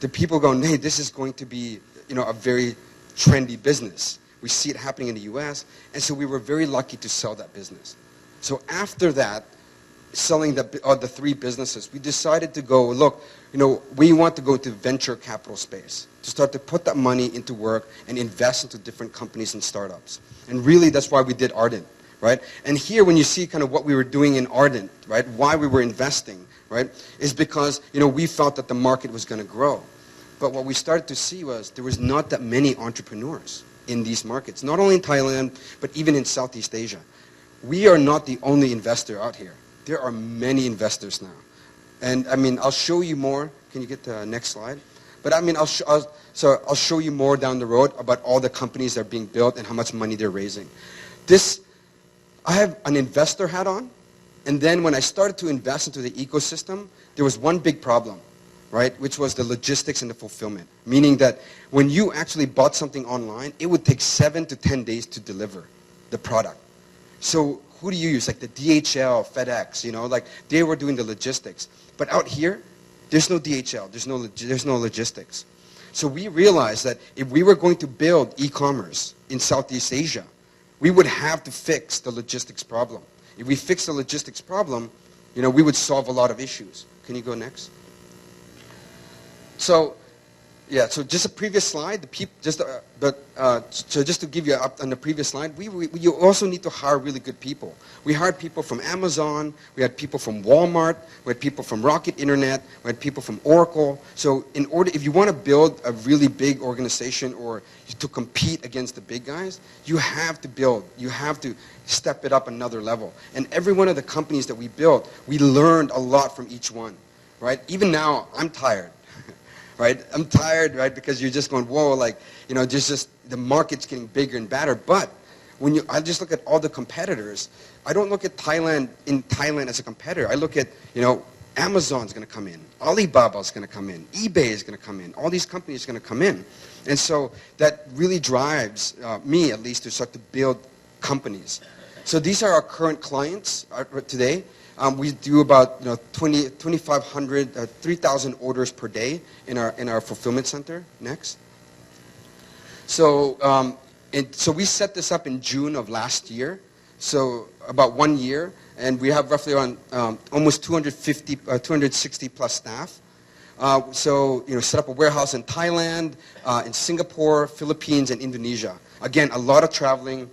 the people going, hey, this is going to be, a very trendy business. We see it happening in the US, and so we were very lucky to sell that business. So after that, selling the 3 businesses, we decided to go, look, we want to go to venture capital space, to start to put that money into work and invest into different companies and startups. And really, that's why we did Ardent, right? And here, when you see kind of what we were doing in Ardent, right, why we were investing, right, is because, we felt that the market was going to grow. But what we started to see was there was not that many entrepreneurs in these markets, not only in Thailand, but even in Southeast Asia. We are not the only investor out here. There are many investors now. And I'll show you more. Can you get the next slide? But I mean, I'll show you more down the road about all the companies that are being built and how much money they're raising. I have an investor hat on, and then when I started to invest into the ecosystem, there was one big problem, right, which was the logistics and the fulfillment, meaning that when you actually bought something online, it would take 7 to 10 days to deliver the product. So who do you use? Like the DHL, FedEx, you know, like they were doing the logistics. But out here, there's no DHL, there's no logistics. So we realized that if we were going to build e-commerce in Southeast Asia, we would have to fix the logistics problem. If we fix the logistics problem, you know, we would solve a lot of issues. Can you go next? So, yeah, so just a previous slide, so just to give you up on the previous slide, you also need to hire really good people. We hired people from Amazon, we had people from Walmart, we had people from Rocket Internet, we had people from Oracle. So if you want to build a really big organization or to compete against the big guys, you have to step it up another level. And every one of the companies that we built, we learned a lot from each one, right? Even now, I'm tired. Right? I'm tired, right? Because you're just going, whoa, like, you know, just the market's getting bigger and badder. But I just look at all the competitors. I don't look at Thailand as a competitor. I look at, you know, Amazon's going to come in, Alibaba's going to come in, eBay is going to come in, all these companies are going to come in. And so that really drives me, at least, to start to build companies. So these are our current clients today. We do about 2,500, 3,000 orders per day in our fulfillment center. Next. So so we set this up in June of last year, so about 1 year, and we have roughly around almost 260 plus staff. So set up a warehouse in Thailand, in Singapore, Philippines, and Indonesia. Again, a lot of traveling,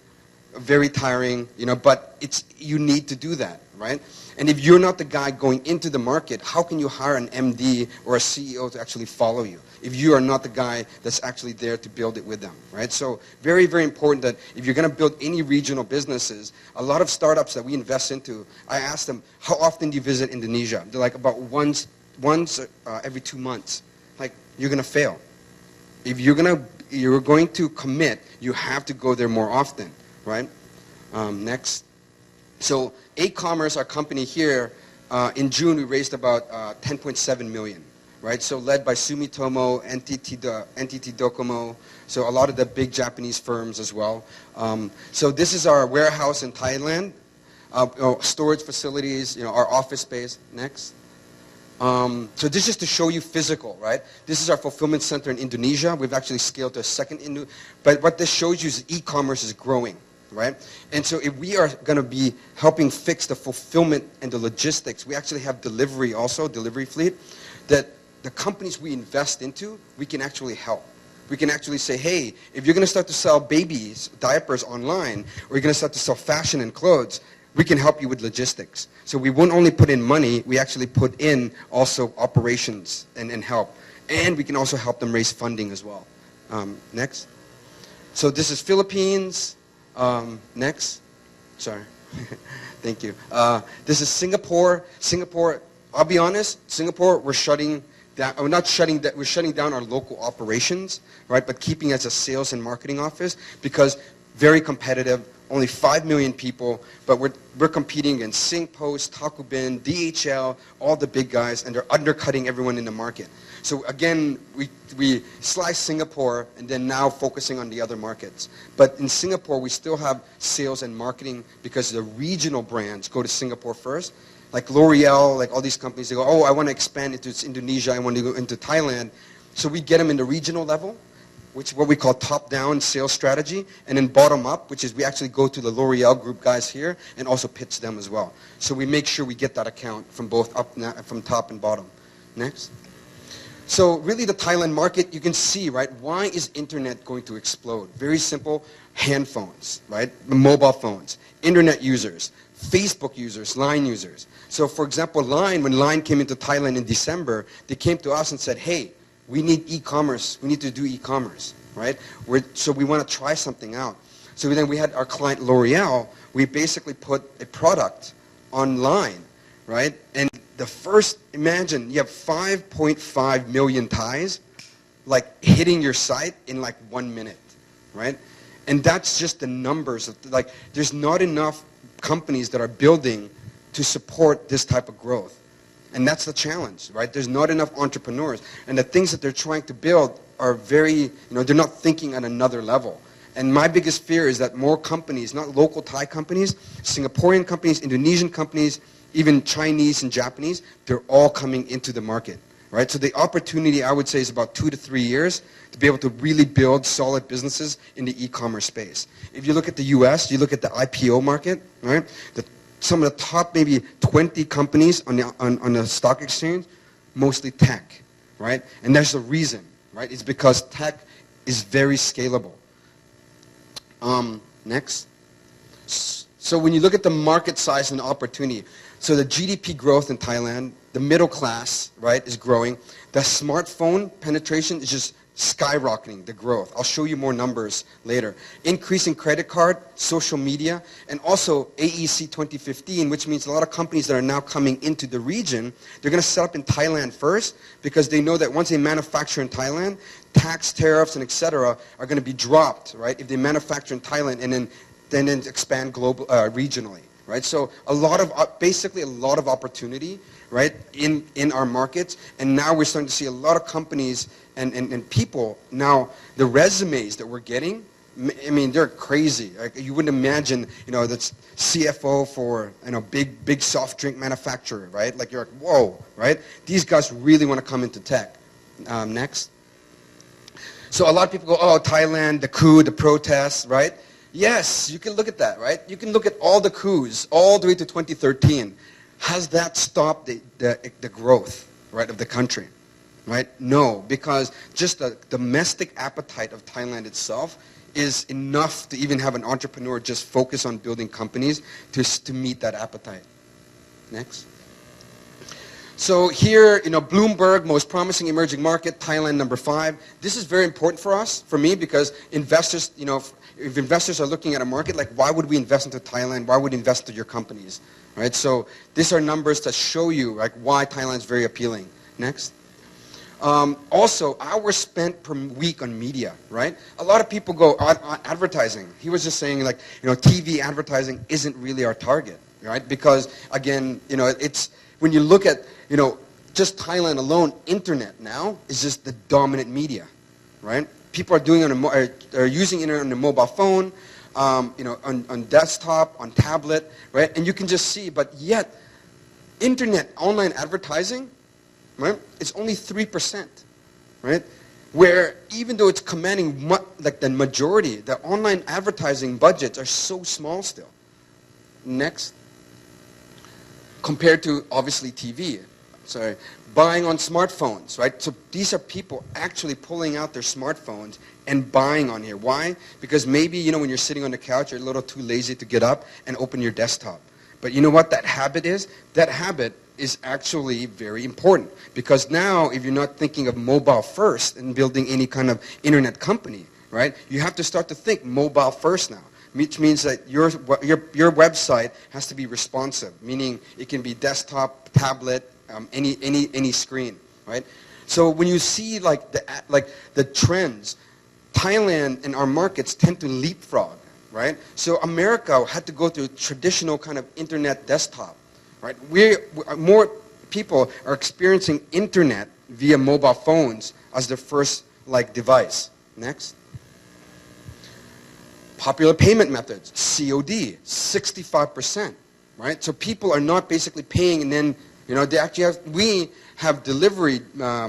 very tiring, but you need to do that, right? And if you're not the guy going into the market, how can you hire an MD or a CEO to actually follow you if you are not the guy that's actually there to build it with them, right? So very, very important that if you're going to build any regional businesses, a lot of startups that we invest into, I ask them, how often do you visit Indonesia? They're like, about once every 2 months. Like, you're going to fail. If you're going to commit, you have to go there more often, right? Next. So A-Commerce, our company here, in June we raised about 10.7 million, right? So led by Sumitomo, NTT Docomo, so a lot of the big Japanese firms as well. So this is our warehouse in Thailand, storage facilities, our office space. Next. So this is to show you physical, right? This is our fulfillment center in Indonesia. We've actually scaled to a second, but what this shows you is e-commerce is growing. Right? And so if we are going to be helping fix the fulfillment and the logistics, we actually have delivery also, delivery fleet, that the companies we invest into, we can actually help. We can actually say, hey, if you're going to start to sell babies, diapers online, or you're going to start to sell fashion and clothes, we can help you with logistics. So we won't only put in money, we actually put in also operations and help. And we can also help them raise funding as well. Next. So this is Philippines. Next. Sorry. Thank you. This is Singapore. Singapore, I'll be honest, Singapore, we're shutting down, we're shutting down our local operations, right, but keeping it as a sales and marketing office because very competitive, only 5 million people, but we're competing against SingPost, Takubin, DHL, all the big guys, and they're undercutting everyone in the market. So again, we slice Singapore and then now focusing on the other markets. But in Singapore, we still have sales and marketing because the regional brands go to Singapore first. Like L'Oreal, like all these companies, they go, oh, I want to expand into Indonesia, I want to go into Thailand. So we get them in the regional level, which is what we call top-down sales strategy, and then bottom-up, which is we actually go to the L'Oreal group guys here and also pitch them as well. So we make sure we get that account from both from top and bottom. Next. So really the Thailand market, you can see, right, why is internet going to explode? Very simple, hand phones, right, mobile phones, internet users, Facebook users, Line users. So for example, when Line came into Thailand in December, they came to us and said, hey, we need e-commerce, we need to do e-commerce, right? So we want to try something out. So then we had our client L'Oreal, we basically put a product online, right? And the first, imagine, you have 5.5 million Thais like hitting your site in like 1 minute, right? And that's just the numbers. Like, there's not enough companies that are building to support this type of growth. And that's the challenge, right? There's not enough entrepreneurs. And the things that they're trying to build are very, they're not thinking at another level. And my biggest fear is that more companies, not local Thai companies, Singaporean companies, Indonesian companies, even Chinese and Japanese, they're all coming into the market, right? So the opportunity, I would say, is about 2 to 3 years to be able to really build solid businesses in the e-commerce space. If you look at the US, you look at the IPO market, right? Some of the top maybe 20 companies on the stock exchange, mostly tech, right? And there's a reason, right? It's because tech is very scalable. Next. So when you look at the market size and opportunity, so the GDP growth in Thailand, the middle class, right, is growing. The smartphone penetration is just skyrocketing, the growth. I'll show you more numbers later. Increasing credit card, social media, and also AEC 2015, which means a lot of companies that are now coming into the region, they're going to set up in Thailand first because they know that once they manufacture in Thailand, tax tariffs and etc. are going to be dropped, right, if they manufacture in Thailand and then expand global, regionally, right? So basically a lot of opportunity, right, in our markets. And now we're starting to see a lot of companies and people, now the resumes that we're getting, I mean, they're crazy. Like, you wouldn't imagine, that's CFO for, big soft drink manufacturer, right? Like, you're like, whoa, right? These guys really want to come into tech. Next. So a lot of people go, oh, Thailand, the coup, the protests, right? Yes, you can look at that, right? You can look at all the coups all the way to 2013. Has that stopped the growth, right, of the country? Right? No, because just the domestic appetite of Thailand itself is enough to even have an entrepreneur just focus on building companies to meet that appetite. Next. So here, Bloomberg, most promising emerging market, Thailand number 5. This is very important for me, because investors, if investors are looking at a market, like, why would we invest into Thailand? Why would we invest into your companies? Right? So these are numbers that show you, like, why Thailand is very appealing. Next. Also, hours spent per week on media, right? A lot of people go on advertising. He was just saying, like, TV advertising isn't really our target, right? Because, again, it's, when you look at, just Thailand alone, internet now is just the dominant media, right? People are doing are using internet on their mobile phone, on desktop, on tablet, right? And you can just see, but yet, internet online advertising, right, it's only 3%, right? Where even though it's commanding like the majority, the online advertising budgets are so small still. Next. Compared to, obviously, TV. Sorry. Buying on smartphones, right? So these are people actually pulling out their smartphones and buying on here. Why? Because maybe, when you're sitting on the couch, you're a little too lazy to get up and open your desktop. But you know what that habit is? That habit is actually very important, because now if you're not thinking of mobile first and building any kind of internet company, right, you have to start to think mobile first now, which means that your website has to be responsive, meaning it can be desktop, tablet, any screen, right? So when you see like the trends, Thailand and our markets tend to leapfrog, right? So America had to go through traditional kind of internet desktop. Right? More people are experiencing internet via mobile phones as their first device. Next. Popular payment methods, COD, 65%. Right? So people are not basically paying, and then they actually we have delivery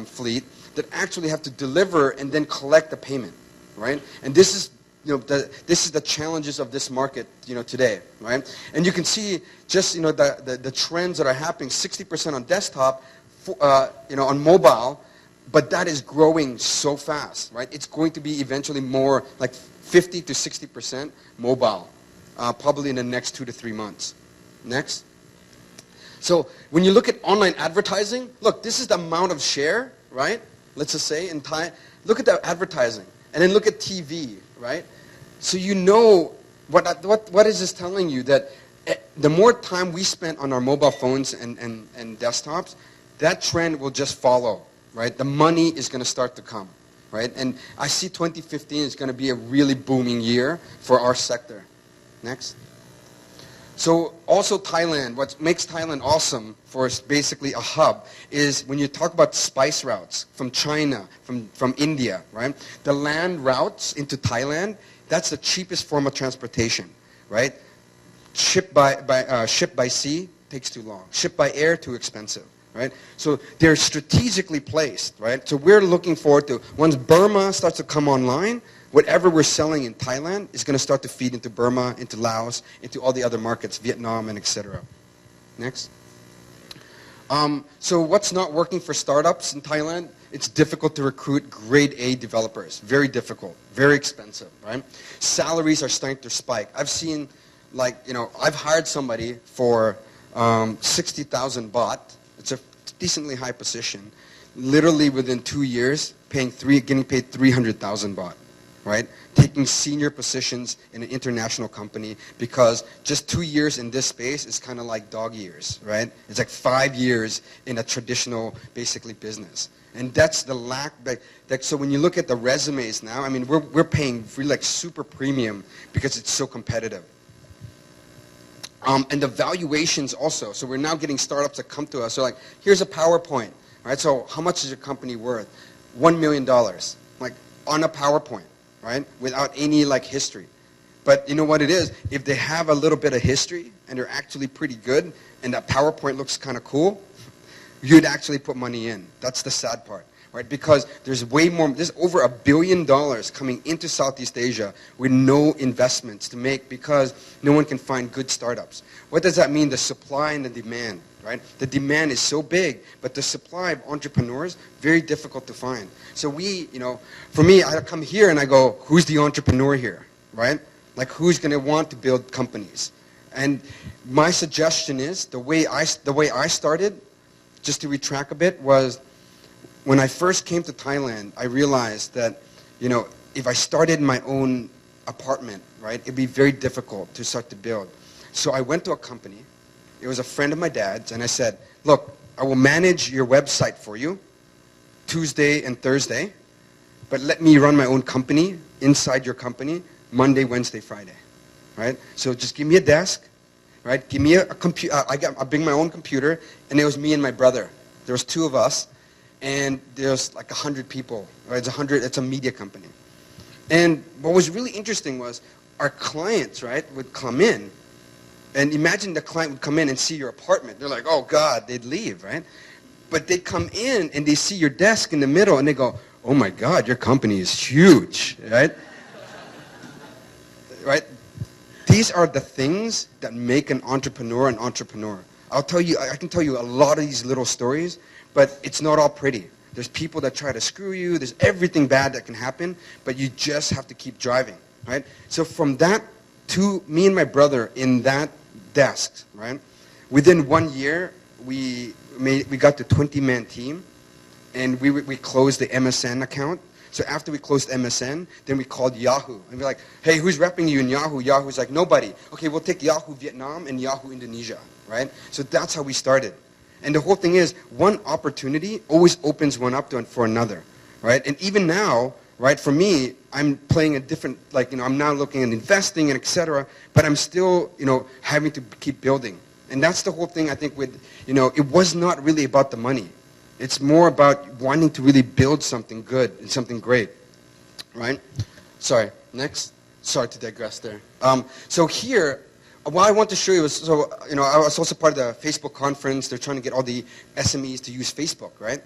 fleet that actually have to deliver and then collect the payment. Right? And this is this is the challenges of this market, today, right? And you can see just, the trends that are happening, 60% on desktop, on mobile, but that is growing so fast, right? It's going to be eventually more like 50 to 60% mobile, probably in the next 2 to 3 months. Next. So when you look at online advertising, look, this is the amount of share, right? Let's just say in Thai, look at the advertising, and then look at TV, right? So what is this telling you? That the more time we spend on our mobile phones and desktops, that trend will just follow, right? The money is going to start to come, right? And I see 2015 is going to be a really booming year for our sector. Next. So also Thailand, what makes Thailand awesome for us, basically a hub, is when you talk about spice routes from China, from India, right? The land routes into Thailand, that's the cheapest form of transportation, right? Ship by sea takes too long. Ship by air, too expensive, right? So they're strategically placed, right? So we're looking forward to, once Burma starts to come online, whatever we're selling in Thailand is going to start to feed into Burma, into Laos, into all the other markets, Vietnam, and etc. Next. So what's not working for startups in Thailand? It's difficult to recruit grade A developers. Very difficult. Very expensive, right? Salaries are starting to spike. I've seen, like, I've hired somebody for 60,000 baht. It's a decently high position. Literally within 2 years, getting paid 300,000 baht. Right? Taking senior positions in an international company, because just 2 years in this space is kind of like dog years, right? It's like 5 years in a traditional, basically, business. And that's the lack, so when you look at the resumes now, I mean, we're paying really like super premium because it's so competitive. And the valuations also, so we're now getting startups that come to us, so like, here's a PowerPoint, right? So how much is your company worth? $1 million, like on a PowerPoint. Right? Without any like history. But you know what it is? If they have a little bit of history and they're actually pretty good and that PowerPoint looks kind of cool, you'd actually put money in. That's the sad part, right? Because there's way more, there's over $1 billion coming into Southeast Asia with no investments to make because no one can find good startups. What does that mean? The supply and the demand, right? The demand is so big, but the supply of entrepreneurs, very difficult to find. So we, for me, I come here and I go, who's the entrepreneur here, right? Like, who's going to want to build companies? And my suggestion is, the way I started, just to retract a bit, was when I first came to Thailand, I realized that, if I started my own apartment, right, it'd be very difficult to start to build. So I went to a company. It was a friend of my dad's, and I said, look, I will manage your website for you Tuesday and Thursday, but let me run my own company inside your company Monday, Wednesday, Friday, right? So just give me a desk, right? Give me a computer. I bring my own computer, and it was me and my brother. There was 2 of us, and there's like 100 people, right? It's a media company. And what was really interesting was our clients, right, would come in, and imagine the client would come in and see your apartment. They're like, oh God, they'd leave, right? But they come in and they see your desk in the middle and they go, oh my God, your company is huge, right? Right? These are the things that make an entrepreneur an entrepreneur. I can tell you a lot of these little stories, but it's not all pretty. There's people that try to screw you. There's everything bad that can happen, but you just have to keep driving, right? So from that to me and my brother in that desk, right? Within 1 year, we got the 20-man team, and we closed the MSN account. So after we closed MSN, then we called Yahoo. And we're like, hey, who's repping you in Yahoo? Yahoo's like, nobody. Okay, we'll take Yahoo Vietnam and Yahoo Indonesia, right? So that's how we started. And the whole thing is, one opportunity always opens one up for another, right? And even now, right, for me, I'm playing a different, I'm now looking at investing and et cetera, but I'm still, having to keep building. And that's the whole thing, I think, with, it was not really about the money. It's more about wanting to really build something good and something great, right? Sorry, next. Sorry to digress there. So here, what I want to show you is, I was also part of the Facebook conference. They're trying to get all the SMEs to use Facebook, right?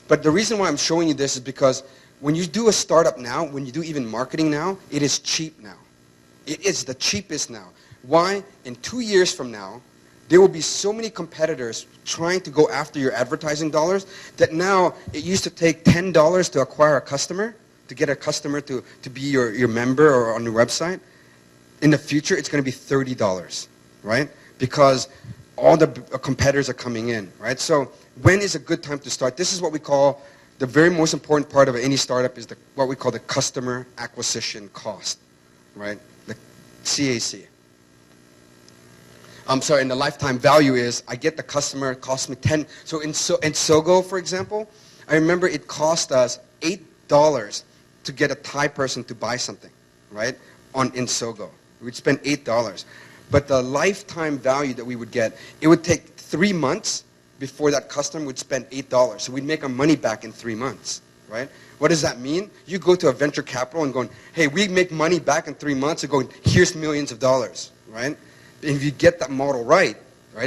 But the reason why I'm showing you this is because when you do a startup now, when you do even marketing now, it is cheap now. It is the cheapest now. Why? In 2 years from now, there will be so many competitors trying to go after your advertising dollars that now it used to take $10 to acquire a customer, to get a customer to be your member or on your website. In the future, it's going to be $30, right? Because all the competitors are coming in, right? So when is a good time to start? This is what we call the very most important part of any startup is what we call the customer acquisition cost, right? The CAC. I'm sorry, and the lifetime value is I get the customer, it costs me 10. So in Sogo, for example, I remember it cost us to get a Thai person to buy something, right, in Sogo. We'd spend $8. But the lifetime value that we would get, it would take 3 months before that customer would spend $8. So we'd make our money back in 3 months, right? What does that mean? You go to a venture capital and going, hey, we make money back in 3 months, and going, here's millions of dollars, right? And if you get that model right,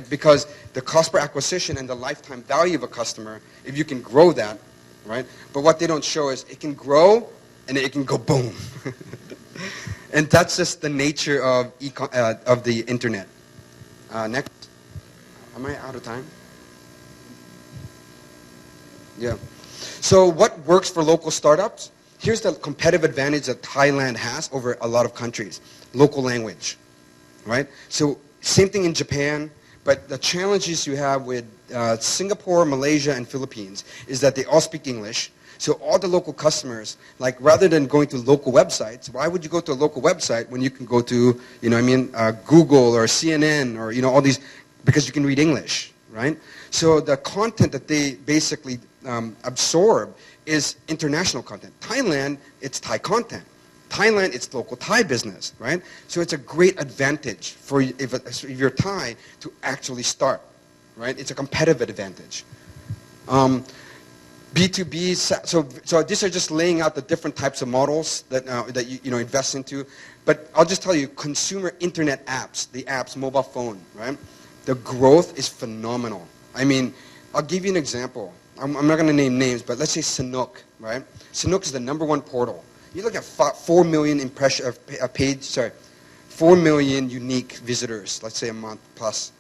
because the cost per acquisition and the lifetime value of a customer, if you can grow that, right? But what they don't show is it can grow and it can go boom. And that's just the nature of the internet. Next. Am I out of time? Yeah. So what works for local startups? Here's the competitive advantage that Thailand has over a lot of countries. Local language, right? So same thing in Japan, but the challenges you have with Singapore, Malaysia, and Philippines is that they all speak English. So all the local customers, like rather than going to local websites, why would you go to a local website when you can go to, Google or CNN or, all these, because you can read English, right? So the content that they basically absorb is international content. Thailand, it's Thai content. Thailand, it's local Thai business, right? So it's a great advantage for if you're Thai to actually start, right? It's a competitive advantage. B2B, so these are just laying out the different types of models that you invest into. But I'll just tell you, consumer internet apps, the apps, mobile phone, right? The growth is phenomenal. I mean, I'll give you an example. I'm not going to name names, but let's say Sanook, right? Sanook is the #1 portal. You look at 4 million 4 million unique visitors, let's say a month plus.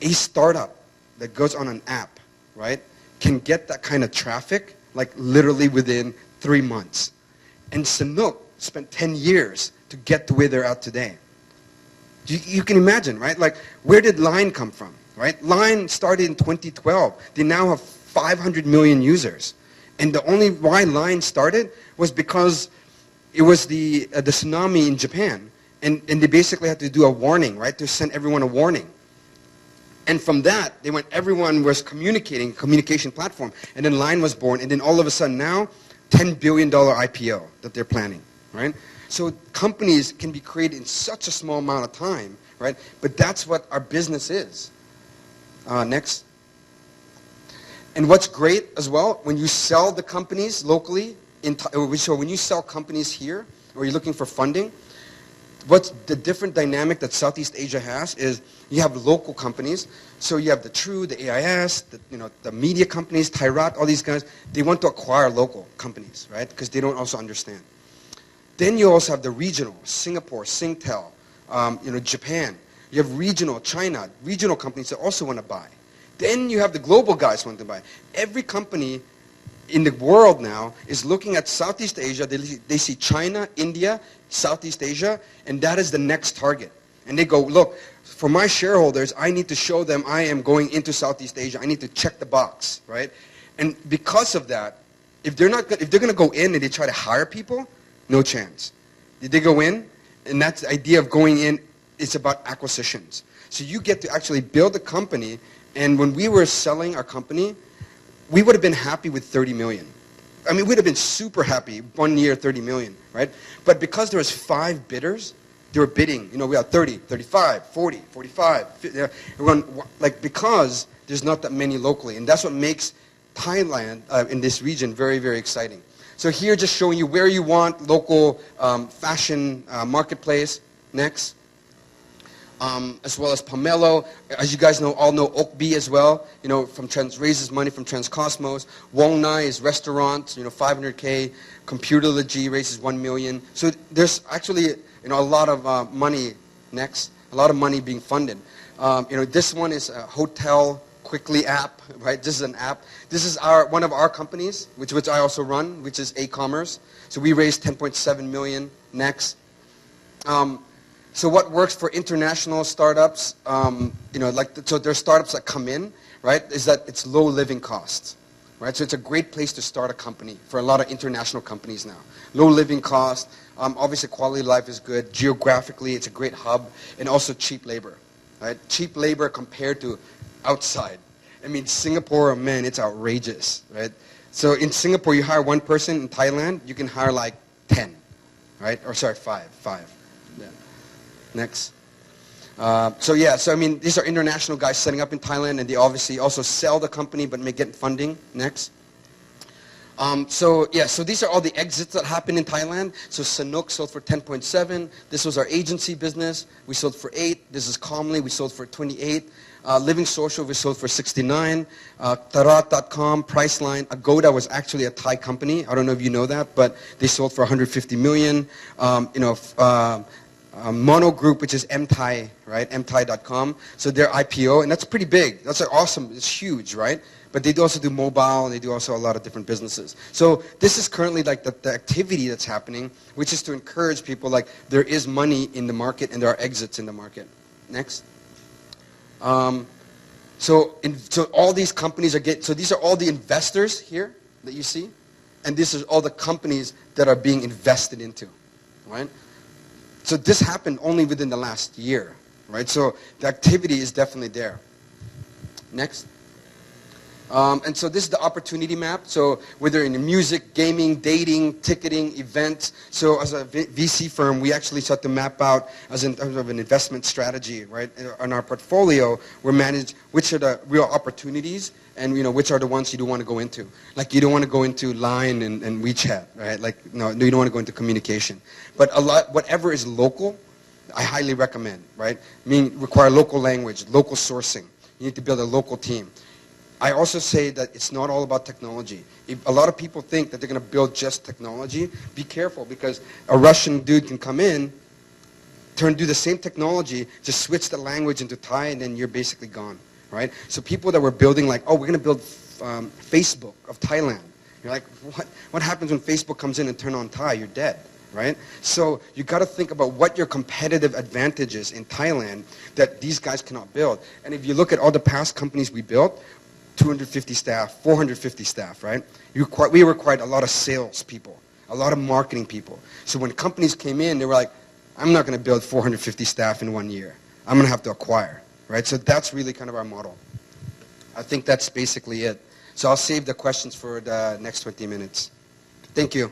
A startup that goes on an app, right, can get that kind of traffic, like literally within 3 months. And Sanook spent 10 years to get to where they're at today. You can imagine, right? Like, where did Line come from, right? Line started in 2012. They now have 500 million users. And the only why Line started was because it was the tsunami in Japan. And they basically had to do a warning, right? To send everyone a warning. And from that, everyone was communication platform. And then Line was born. And then all of a sudden now, $10 billion IPO that they're planning, right? So companies can be created in such a small amount of time, right? But that's what our business is. Next. And what's great as well, when you sell the companies locally, so when you sell companies here, or you're looking for funding, what's the different dynamic that Southeast Asia has is you have local companies. So you have the True, the AIS, the media companies, Thairat, all these guys. They want to acquire local companies, right? Because they don't also understand. Then you also have the regional, Singapore, Singtel, Japan. You have regional, China, regional companies that also want to buy. Then you have the global guys wanting to buy. Every company in the world now is looking at Southeast Asia. They see China, India, Southeast Asia, and that is the next target. And they go, look, for my shareholders, I need to show them I am going into Southeast Asia. I need to check the box, right? And because of that, if they're going to go in and they try to hire people, no chance. Did they go in? And that's the idea of going in. It's about acquisitions. So you get to actually build a company. And when we were selling our company, we would have been happy with 30 million. I mean, we'd have been super happy 1 year, 30 million, right? But because there was 5 bidders, they were bidding. We had 30, 35, 40, 45. 50, because there's not that many locally. And that's what makes Thailand in this region very, very exciting. So here, just showing you where you want local fashion marketplace. Next. As well as Pomelo. As you guys all know Okbi as well, raises money from Transcosmos. Wong Nai is restaurants, 500K. Computerlogy raises 1 million. So there's actually, a lot of money next, a lot of money being funded. This one is a hotel Quickly app, right? This is an app. This is one of our companies, which I also run, which is A-commerce. So we raised 10.7 million next. So what works for international startups, so there's startups that come in, right, is that it's low living costs, right? So it's a great place to start a company for a lot of international companies now. Low living costs, obviously quality of life is good. Geographically, it's a great hub, and also cheap labor, right? Cheap labor compared to outside. I mean, Singapore, man, it's outrageous, right? So in Singapore, you hire one person. In Thailand, you can hire like 10, right? Or sorry, five. Yeah. Next. So I mean, these are international guys setting up in Thailand, and they obviously also sell the company, but may get funding. Next. So these are all the exits that happened in Thailand. So Sanook sold for 10.7. This was our agency business. We sold for 8. This is Calmly. We sold for 28. Living Social, we sold for 69. Tarat.com, Priceline. Agoda was actually a Thai company. I don't know if you know that, but they sold for 150 million. Mono Group, which is MThai, right? MThai.com. So their IPO, and that's pretty big. That's awesome. It's huge, right? But they also do mobile, and they do also a lot of different businesses. So this is currently like the activity that's happening, which is to encourage people like there is money in the market and there are exits in the market. Next. So all these companies so these are all the investors here that you see, and this is all the companies that are being invested into, right? So this happened only within the last year, right? So the activity is definitely there. Next. And so this is the opportunity map. So whether in music, gaming, dating, ticketing, events. So as a VC firm, we actually start to map out as in terms of an investment strategy, right? In our portfolio, we manage which are the real opportunities and which are the ones you don't want to go into. Like you don't want to go into Line and WeChat, right? Like no, you don't want to go into communication. But whatever is local, I highly recommend, right? Require local language, local sourcing. You need to build a local team. I also say that it's not all about technology. If a lot of people think that they're going to build just technology, be careful because a Russian dude can come in, do the same technology, just switch the language into Thai, and then you're basically gone, right? So people that were building like, oh, we're going to build Facebook of Thailand. You're like, what happens when Facebook comes in and turn on Thai? You're dead, right? So you got to think about what your competitive advantage is in Thailand that these guys cannot build. And if you look at all the past companies we built, 250 staff, 450 staff, right? We required a lot of sales people, a lot of marketing people. So when companies came in, they were like, I'm not going to build 450 staff in 1 year. I'm going to have to acquire, right? So that's really kind of our model. I think that's basically it. So I'll save the questions for the next 20 minutes. Thank you.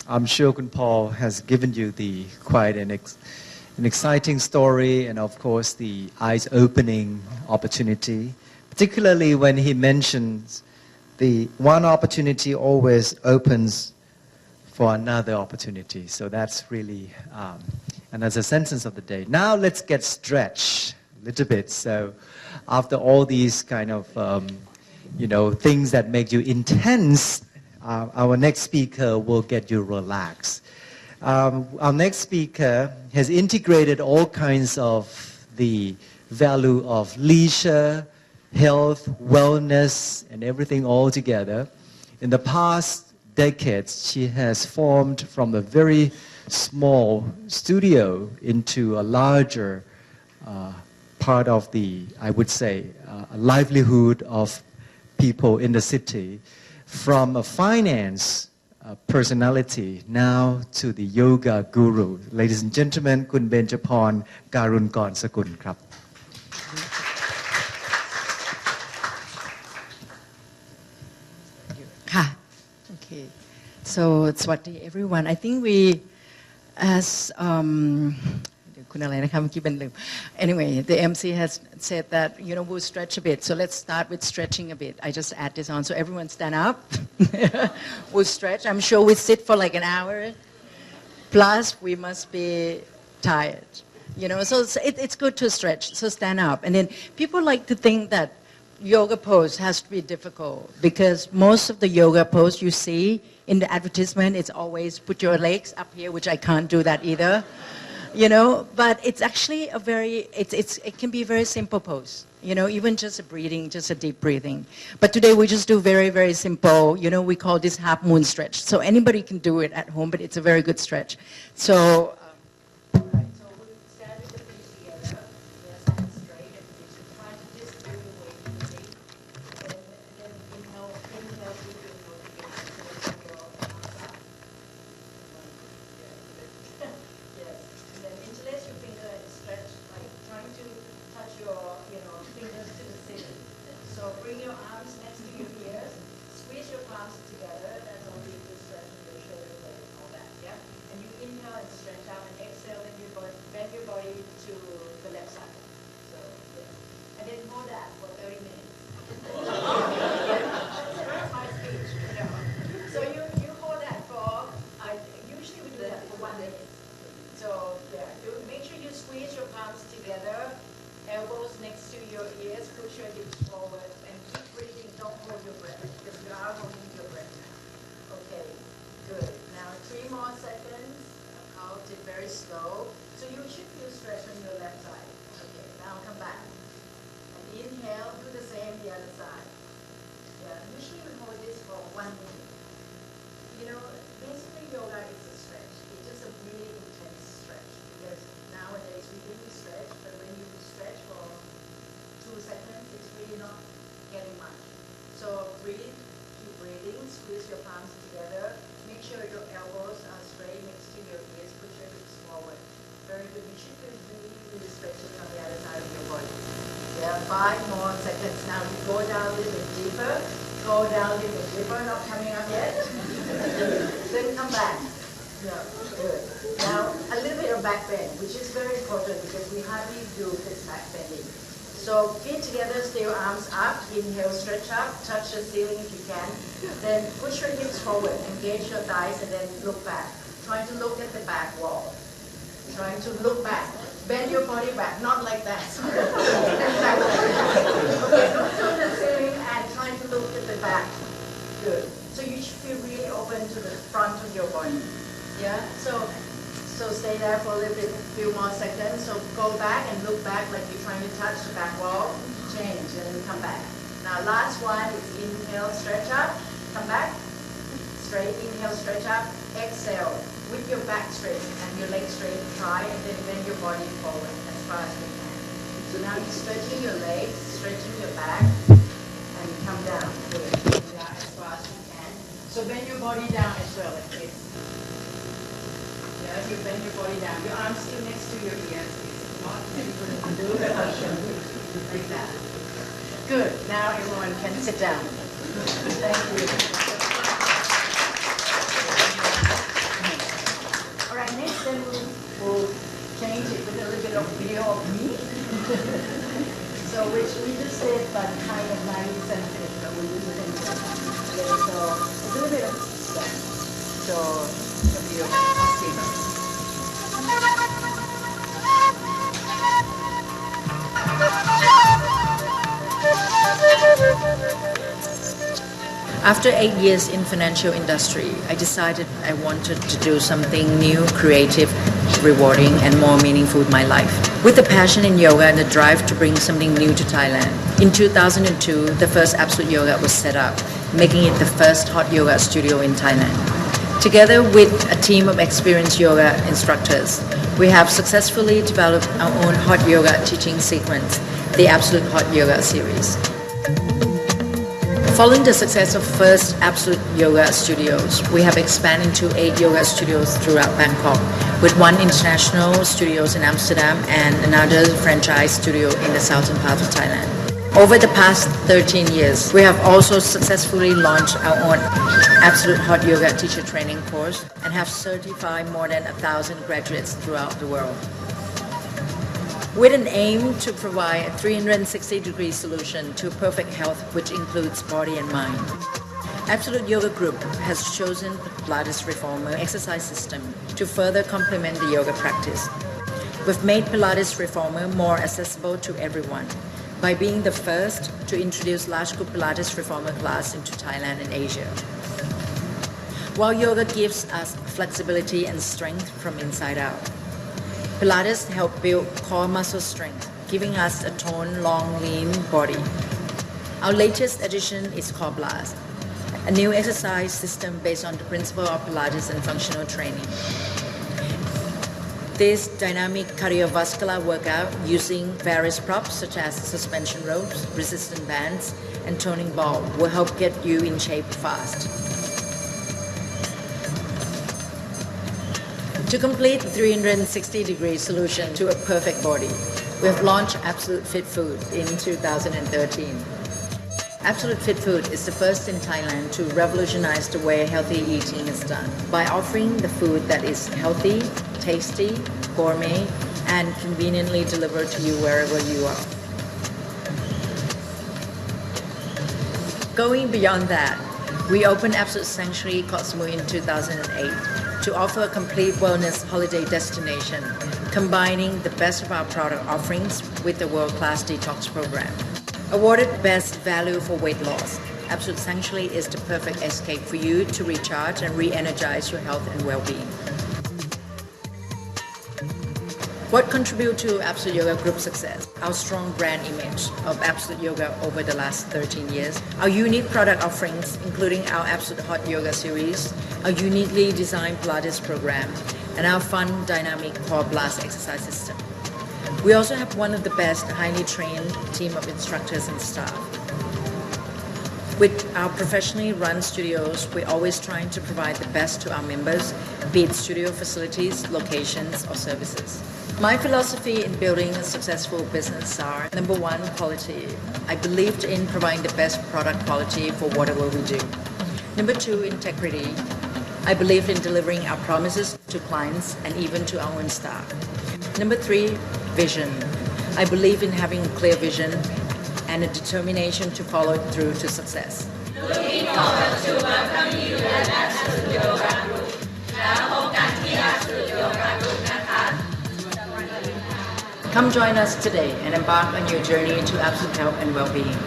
I'm sure Kun Paul has given you quite an exciting story and of course the eyes-opening opportunity, particularly when he mentions the one opportunity always opens for another opportunity. So that's really, and as a sentence of the day. Now let's get stretched a little bit. So after all these kind of, things that make you intense, our next speaker will get you relaxed. Our next speaker has integrated all kinds of the value of leisure, health, wellness, and everything all together. In the past decades, she has formed from a very small studio into a larger part of the, I would say, livelihood of people in the city. From a finance personality now to the yoga guru. Ladies and gentlemen, Kun Benjaporn Karunkon Sakun krab. Okay. So, Sawasdee everyone. I think we, as anyway, the MC has said that, we'll stretch a bit. So let's start with stretching a bit. I just add this on. So everyone stand up. We'll stretch. I'm sure we sit for like an hour. Plus, we must be tired. So it's good to stretch. So stand up. And then people like to think that yoga pose has to be difficult because most of the yoga pose you see in the advertisement, it's always put your legs up here, which I can't do that either. But it's actually it can be a very simple pose. You know, even just a breathing, just a deep breathing. But today we just do very, very simple, you know, we call this half moon stretch. So anybody can do it at home, but it's a very good stretch. So, all right, so we stand with the feet together. Yes, hands straight, and you try to distribute your weight easily. And then inhale, keep your nose together, so your arms up. Yes, and then interlace your finger and stretch, like trying to touch your, fingers to the ceiling. So bring your arms next to your ears, squeeze your palms together. That's only a good stretch of your shoulder blade and all that, yeah? And you inhale and stretch out, and exhale, and you bend your body to the left side. So, yes. And then hold that for 30 minutes. That's my speech, So you hold that for, usually we do that for 1 minute. So, yeah, make sure you squeeze your palms together, elbows next to your ears, push your hips forward, and keep breathing. Don't hold your breath, because you are holding your breath now. Okay, good. Now 3 more seconds. Count it very slow. So you should feel stretch on your left side. Okay, now come back. And inhale, do the same the other side. Yeah, usually we hold this for 1 minute. You know, basically yoga is a stretch. It's just a really intense stretch, because nowadays we really stretch, but when you stretch for 2 seconds, it's really not getting much. So breathe, keep breathing, squeeze your palms together, make sure your elbows are straight next to your ears, push your hips forward. Very good. You should feel really, really stretching on the other side of your body. There are 5 more seconds. Now we go down a little bit deeper, go down a little bit deeper, not coming up yet. Then come back. Yeah, good. Now, a little bit of back bend, which is very important because we hardly do this back bending. So feet together, stay your arms up, inhale, stretch up, touch the ceiling if you can. Then push your hips forward, engage your thighs, and then look back. Trying to look at the back wall. Trying to look back. Bend your body back, not like that. Okay, look to the ceiling and trying to look at the back. Good. So you should feel really open to the front of your body. Yeah, so stay there for a little bit, few more seconds. So go back and look back like you're trying to touch the back wall. Change and then come back. Now last one is inhale, stretch up, come back. Straight, inhale, stretch up, exhale. With your back straight and your legs straight, try and then bend your body forward as far as you can. So now you're stretching your legs, stretching your back, and come down. Good. Down as far as you can. So bend your body down as well like this. You bend your body down. Your arms still next to your ears. It's not difficult to do, but I'll show you. Like that. Good. Now everyone can sit down. Thank you. All right, next then we'll change it with a little bit of video of me. So which we just did, but kind of 90 sensitive, but we use it in the so a little bit of that. So the video of After 8 years in financial industry, I decided I wanted to do something new, creative, rewarding, and more meaningful in my life. With the passion in yoga and the drive to bring something new to Thailand, in 2002, the first Absolute Yoga was set up, making it the first hot yoga studio in Thailand. Together with a team of experienced yoga instructors, we have successfully developed our own hot yoga teaching sequence, the Absolute Hot Yoga series. Following the success of first Absolute Yoga studios, we have expanded to 8 yoga studios throughout Bangkok, with 1 international studios in Amsterdam and another franchise studio in the southern part of Thailand. Over the past 13 years, we have also successfully launched our own Absolute Hot Yoga teacher training course and have certified more than 1,000 graduates throughout the world. With an aim to provide a 360-degree solution to perfect health, which includes body and mind. Absolute Yoga Group has chosen the Pilates Reformer exercise system to further complement the yoga practice. We've made Pilates Reformer more accessible to everyone by being the first to introduce large group Pilates Reformer class into Thailand and Asia. While yoga gives us flexibility and strength from inside out, Pilates helps build core muscle strength giving us a toned, long, lean body. Our latest addition is Core Blast, a new exercise system based on the principle of Pilates and functional training. This dynamic cardiovascular workout using various props such as suspension ropes, resistance bands, and toning ball will help get you in shape fast. To complete the 360-degree solution to a perfect body, we have launched Absolute Fit Food in 2013. Absolute Fit Food is the first in Thailand to revolutionize the way healthy eating is done by offering the food that is healthy, tasty, gourmet, and conveniently delivered to you wherever you are. Going beyond that, we opened Absolute Sanctuary Koh Samui in 2008 to offer a complete wellness holiday destination, combining the best of our product offerings with the world-class detox program. Awarded Best Value for Weight Loss, Absolute Sanctuary is the perfect escape for you to recharge and re-energize your health and well-being. What contributed to Absolute Yoga Group's success? Our strong brand image of Absolute Yoga over the last 13 years, our unique product offerings, including our Absolute Hot Yoga series, our uniquely designed Pilates program, and our fun, dynamic Core Blast exercise system. We also have one of the best, highly trained team of instructors and staff. With our professionally run studios, we're always trying to provide the best to our members, be it studio facilities, locations, or services. My philosophy in building a successful business are, number one, quality. I believed in providing the best product quality for whatever we do. Number two, integrity. I believed in delivering our promises to clients and even to our own staff. Number three, vision. I believe in having a clear vision and a determination to follow it through to success. Looking forward to welcoming you at Absolute Yoga Group. แล้วพบกันที่ Absolute Yoga Group นะคะ Come join us today and embark on your journey to absolute health and well-being.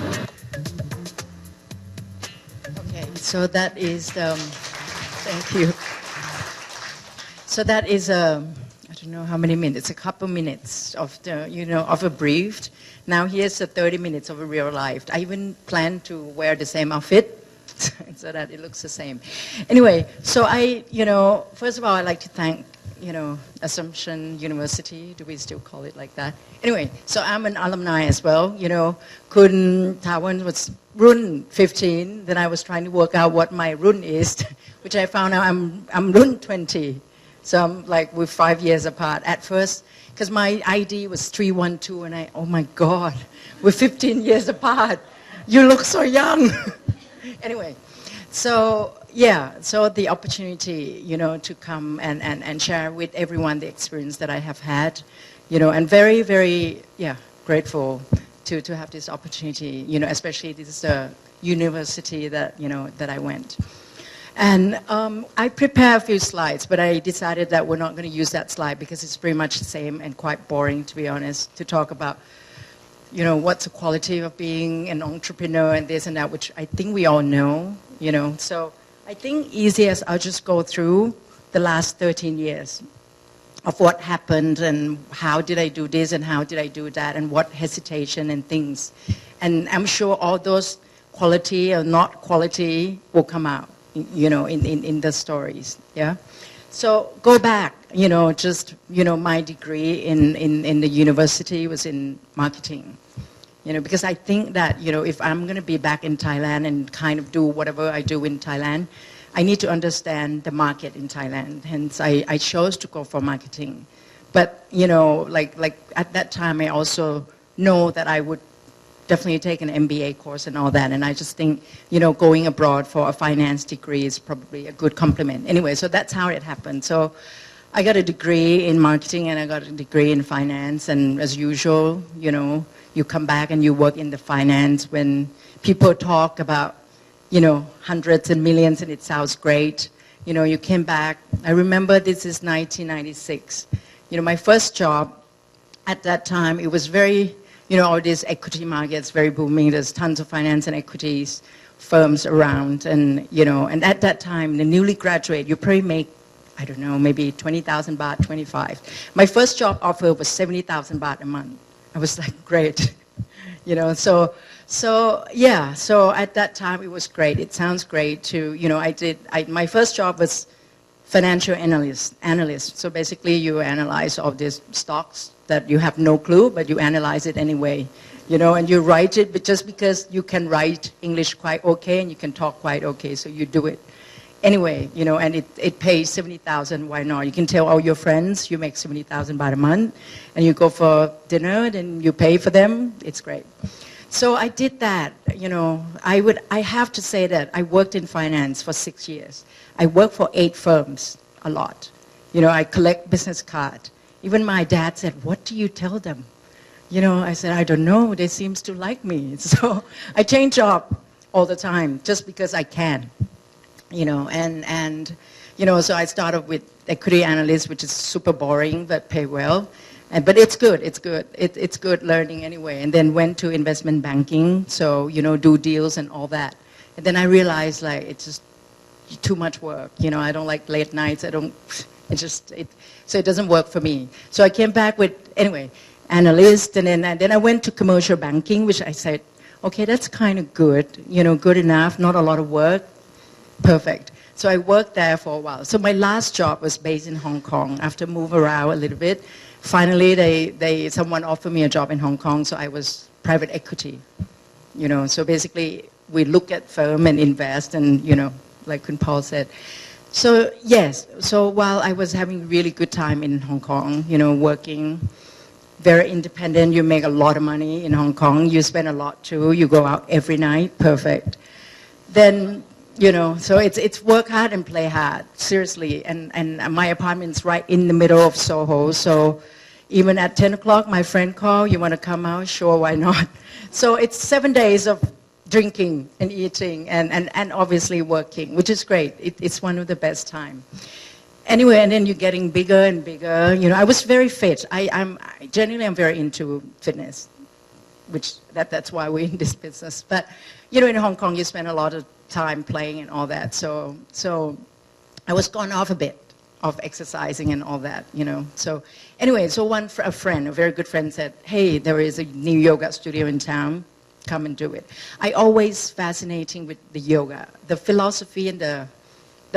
Okay, so that is, thank you. So that is I don't know how many minutes, a couple minutes of the, of a brief. Now here's the 30 minutes of a real life. I even plan to wear the same outfit so that it looks the same. Anyway, so first of all, I'd like to thank, Assumption University. Do we still call it like that? Anyway, so I'm an alumni as well. Kun Tawan was Run 15. Then I was trying to work out what my Run is, which I found out I'm Run 20. So I'm like, we're 5 years apart. At first, because my ID was 312, and oh my God, we're 15 years apart. You look so young. Anyway, so yeah, so the opportunity, to come and share with everyone the experience that I have had, and very, very, grateful to have this opportunity, especially this is a university that, that I went. And I prepared a few slides, but I decided that we're not going to use that slide because it's pretty much the same and quite boring, to be honest, to talk about, what's the quality of being an entrepreneur and this and that, which I think we all know, So I think easiest, I'll just go through the last 13 years of what happened and how did I do this and how did I do that and what hesitation and things. And I'm sure all those quality or not quality will come out. In the stories, yeah. So go back, my degree in the university was in marketing, because I think that, if I'm going to be back in Thailand and kind of do whatever I do in Thailand, I need to understand the market in Thailand. Hence, I chose to go for marketing. But, like at that time, I also know that I would definitely take an MBA course and all that. And I just think, going abroad for a finance degree is probably a good complement. Anyway, so that's how it happened. So I got a degree in marketing and I got a degree in finance. And as usual, you come back and you work in the finance when people talk about, hundreds and millions and it sounds great. You came back. I remember this is 1996. My first job at that time, it was very, all these equity markets very booming. There's tons of finance and equities firms around. And, and at that time, the newly graduate, you probably make, I don't know, maybe 20,000 baht, 25. My first job offer was 70,000 baht a month. I was like, great. So yeah, so at that time it was great. It sounds great to, my first job was financial analyst. So basically you analyze all these stocks that you have no clue, but you analyze it anyway, and you write it, but just because you can write English quite okay and you can talk quite okay, so you do it. Anyway, and it pays 70,000, why not? You can tell all your friends you make 70,000 by a month, and you go for dinner, then you pay for them, it's great. So I did that, I have to say that I worked in finance for 6 years. I worked for 8 firms, a lot. I collect business cards. Even my dad said, what do you tell them? I said, I don't know, they seems to like me. So I change job all the time, just because I can. So I started with equity analyst, which is super boring, but pay well. But it's good, it's good learning anyway. And then went to investment banking, so, do deals and all that. And then I realized, like, it's just too much work. I don't like late nights, so it doesn't work for me. So I came back with, anyway, analyst, and then I went to commercial banking, which I said, okay, that's kind of good, good enough, not a lot of work, perfect. So I worked there for a while. So my last job was based in Hong Kong. After move around a little bit, finally someone offered me a job in Hong Kong, so I was private equity. So basically we look at firm and invest, and like Kun Paul said. So yes, so while I was having really good time in Hong Kong, working, very independent, you make a lot of money in Hong Kong, you spend a lot too, you go out every night, perfect. Then, so it's work hard and play hard, seriously. And my apartment's right in the middle of Soho, so even at 10 o'clock, my friend called, you want to come out? Sure, why not? So it's 7 days of drinking and eating and obviously working, which is great. It's one of the best time. Anyway, and then you're getting bigger and bigger. I was very fit. I'm very into fitness, which that's why we're in this business. But, in Hong Kong, you spend a lot of time playing and all that. So I was gone off a bit of exercising and all that, So anyway, so a very good friend said, hey, there is a new yoga studio in town. Come and do it. I always fascinating with the yoga, the philosophy and the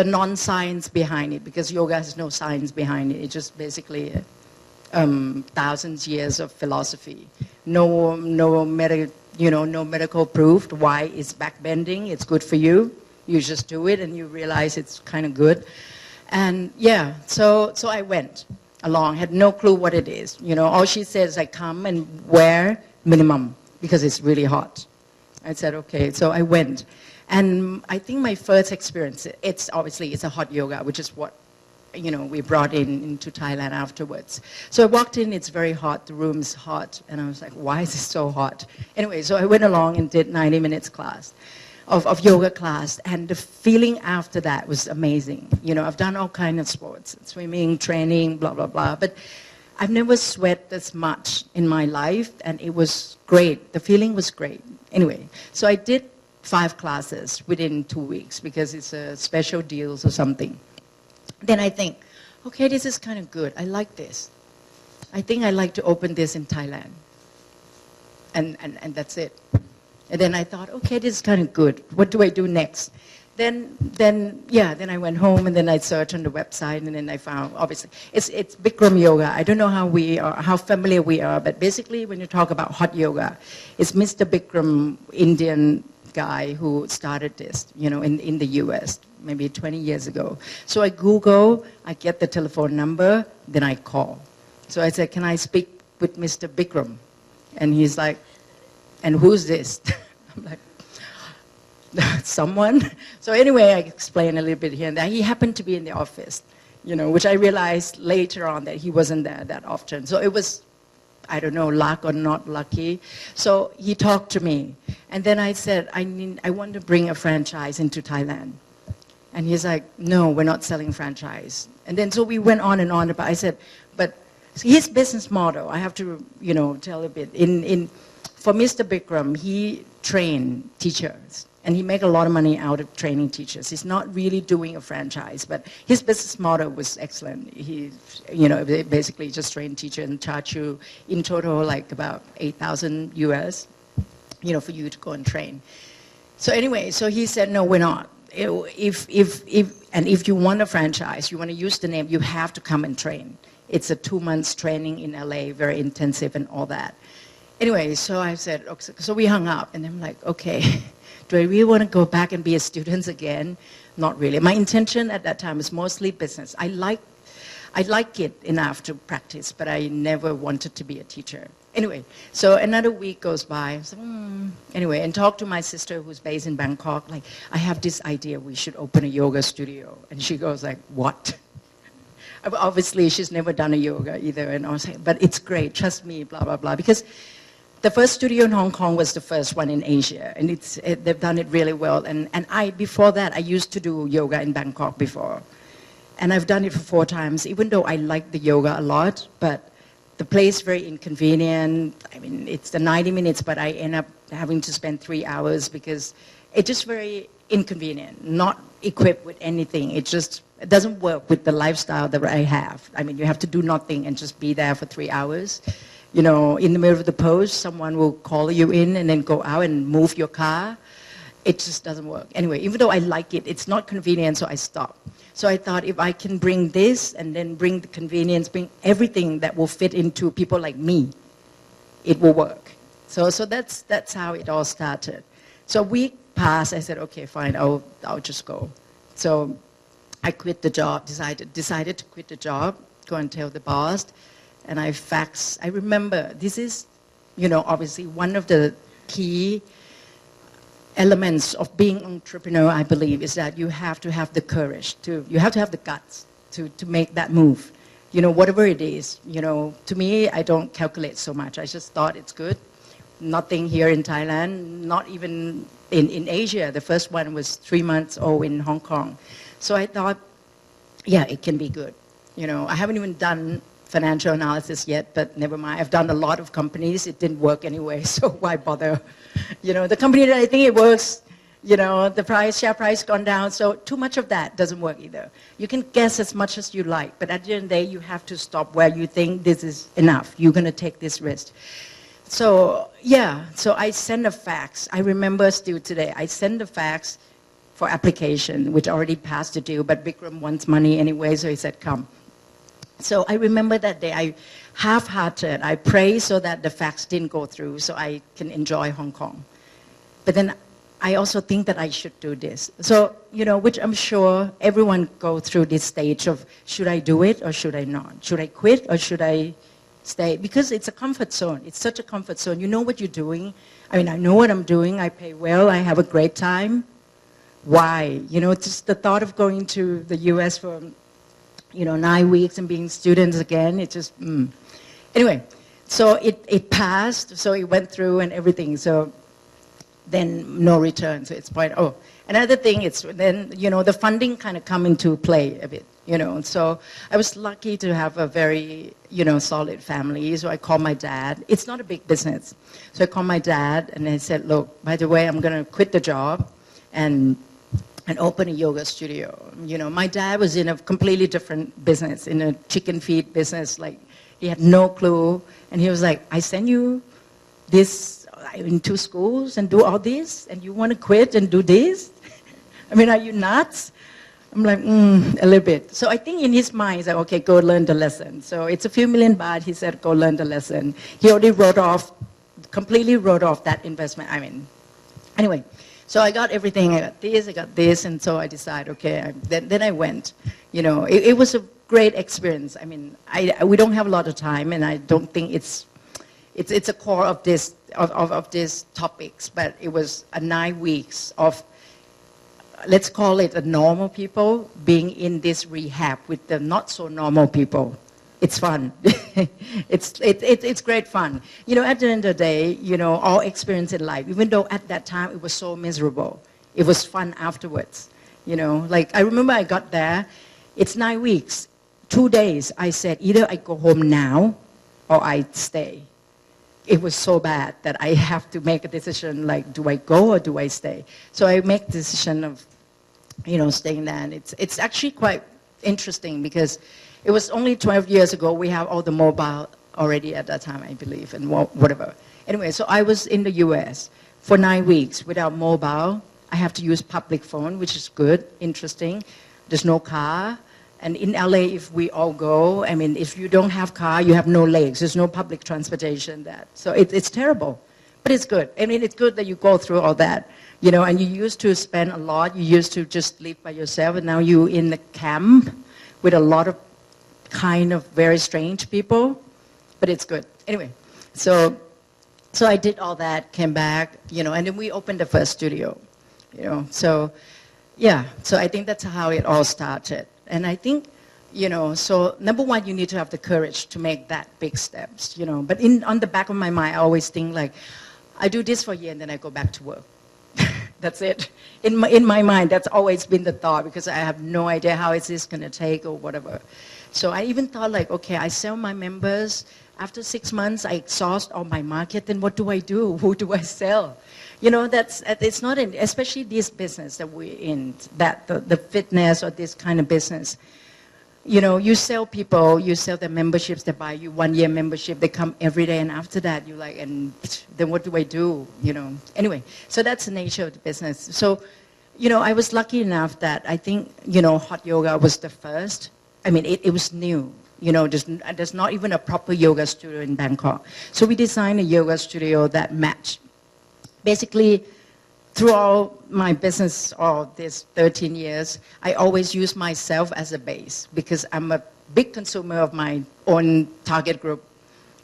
non-science behind it, because yoga has no science behind it. It's just basically thousands years of philosophy. No medical proof why it's backbending. It's good for you. You just do it and you realize it's kind of good. And yeah, so I went along, had no clue what it is. All she says, I come and wear minimum, because it's really hot. I said, okay, so I went. And I think my first experience, it's a hot yoga, which is what, we brought into Thailand afterwards. So I walked in, it's very hot, the room's hot, and I was like, why is it so hot? Anyway, so I went along and did 90 minutes class, of yoga class, and the feeling after that was amazing. I've done all kinds of sports, swimming, training, blah, blah, blah, but I've never sweat this much in my life, and it was great. The feeling was great. Anyway, so I did 5 classes within 2 weeks, because it's a special deals or something. Then I think, okay, this is kind of good. I like this. I think I like to open this in Thailand. And that's it. And then I thought, okay, this is kind of good. What do I do next? Then I went home, and then I searched on the website, and then I found, obviously, it's Bikram yoga. I don't know how familiar we are, but basically when you talk about hot yoga, it's Mr. Bikram, Indian guy who started this, in the US, maybe 20 years ago. So I Google, I get the telephone number, then I call. So I said, can I speak with Mr. Bikram? And he's like, and who's this? I'm like, someone. So anyway, I explained a little bit here and there. He happened to be in the office, which I realized later on that he wasn't there that often. So it was, I don't know, luck or not lucky. So he talked to me. And then I said, I want to bring a franchise into Thailand. And he's like, no, we're not selling franchise. And then so we went on and on. But I said, but his business model, I have to, tell a bit. For Mr. Bikram, he trained teachers And he make a lot of money out of training teachers. He's not really doing a franchise, but his business model was excellent. He, basically just trained teacher and charge you in total like about 8,000 US, for you to go and train. So anyway, so he said, no, we're not. If you want a franchise, you want to use the name, you have to come and train. It's a 2 months training in LA, very intensive and all that. Anyway, so I said, okay, so we hung up, and I'm like, okay, do I really want to go back and be a student again? Not really. My intention at that time was mostly business. I like it enough to practice, but I never wanted to be a teacher. Anyway, so another week goes by. So, anyway, and talk to my sister who's based in Bangkok. Like, I have this idea we should open a yoga studio. And she goes like, what? Obviously, she's never done a yoga either. And I was like, but it's great, trust me, blah, blah, blah. Because the first studio in Hong Kong was the first one in Asia. And they've done it really well. And before that, I used to do yoga in Bangkok before. And I've done it for 4 times, even though I like the yoga a lot. But the place is very inconvenient. I mean, it's the 90 minutes, but I end up having to spend 3 hours because it's just very inconvenient, not equipped with anything. It doesn't work with the lifestyle that I have. I mean, you have to do nothing and just be there for 3 hours. In the middle of the pose, someone will call you in and then go out and move your car. It just doesn't work. Anyway, even though I like it, it's not convenient, so I stopped. So I thought if I can bring this and then bring the convenience, bring everything that will fit into people like me, it will work. So that's how it all started. So a week passed, I said, okay, fine, I'll just go. So I quit the job, decided to quit the job, go and tell the boss, and I faxed. I remember, this is, obviously one of the key elements of being an entrepreneur, I believe, is that you have to have the courage, you have to have the guts to make that move. Whatever it is, to me, I don't calculate so much. I just thought it's good. Nothing here in Thailand, not even in Asia. The first one was 3 months old in Hong Kong. So I thought, yeah, it can be good. I haven't even done financial analysis yet, but never mind. I've done a lot of companies. It didn't work anyway, so why bother? The company that I think it works, the share price gone down, so too much of that doesn't work either. You can guess as much as you like, but at the end of the day, you have to stop where you think this is enough. You're going to take this risk. So, yeah, so I sent a fax. I remember still today, I sent a fax for application, which already passed the due, but Bikram wants money anyway, so he said, come. So I remember that day, I half-hearted, I prayed so that the fax didn't go through so I can enjoy Hong Kong. But then I also think that I should do this. So, which I'm sure everyone go through this stage of, should I do it or should I not? Should I quit or should I stay? Because it's a comfort zone. It's such a comfort zone. You know what you're doing. I mean, I know what I'm doing. I pay well. I have a great time. Why? Just the thought of going to the US for 9 weeks and being students again, it just, Anyway, so it passed, so it went through and everything, so then no return, so it's quite, another thing, it's then, the funding kind of come into play a bit, so I was lucky to have a very, solid family, so I called my dad. It's not a big business, so I called my dad and I said, look, by the way, I'm going to quit the job and open a yoga studio. My dad was in a completely different business, in a chicken feed business. Like, he had no clue. And he was like, I send you this into schools and do all this, and you want to quit and do this? I mean, are you nuts? I'm like, a little bit. So I think in his mind, he's like, okay, go learn the lesson. So it's a few million baht. He said, go learn the lesson. He already completely wrote off that investment. I mean, anyway. So I got everything, I got this, and so I decided, okay, then I went. It was a great experience. I mean, we don't have a lot of time, and I don't think it's a core of this topics, but it was 9 weeks of, let's call it a normal people being in this rehab with the not so normal people. It's fun. it's great fun. At the end of the day, all experience in life, even though at that time it was so miserable, it was fun afterwards. Like I remember I got there, it's 9 weeks, 2 days, I said either I go home now or I stay. it was so bad that I have to make a decision like, do I go or do I stay? So I make the decision of, staying there. And it's actually quite interesting because it was only 12 years ago. We have all the mobile already at that time, I believe, and whatever. Anyway, so I was in the US for 9 weeks without mobile. I have to use public phone, which is good, interesting. There's no car. And in LA, if we all go, I mean, if you don't have car, you have no legs. There's no public transportation. So it's terrible, but it's good. I mean, it's good that you go through all that, and you used to spend a lot. You used to just live by yourself, and now you're in the camp with a lot of kind of very strange people, but it's good. Anyway, so I did all that, came back, and then we opened the first studio, So, yeah, so I think that's how it all started. And I think, so number one, you need to have the courage to make that big steps, But on the back of my mind, I always think like, I do this for a year and then I go back to work. That's it. In my mind, that's always been the thought because I have no idea how is this going to take or whatever. So I even thought like, okay, I sell my members. After 6 months, I exhaust all my market. Then what do I do? Who do I sell? It's not especially this business that we're in, that the fitness or this kind of business. You sell people, you sell their memberships, they buy you 1 year membership, they come every day, and after that, you're like, and then what do I do? Anyway, so that's the nature of the business. So, I was lucky enough that I think, hot yoga was the first. I mean, it was new. There's not even a proper yoga studio in Bangkok. So we designed a yoga studio that matched. Basically, through all my business, all this 13 years, I always use myself as a base because I'm a big consumer of my own target group.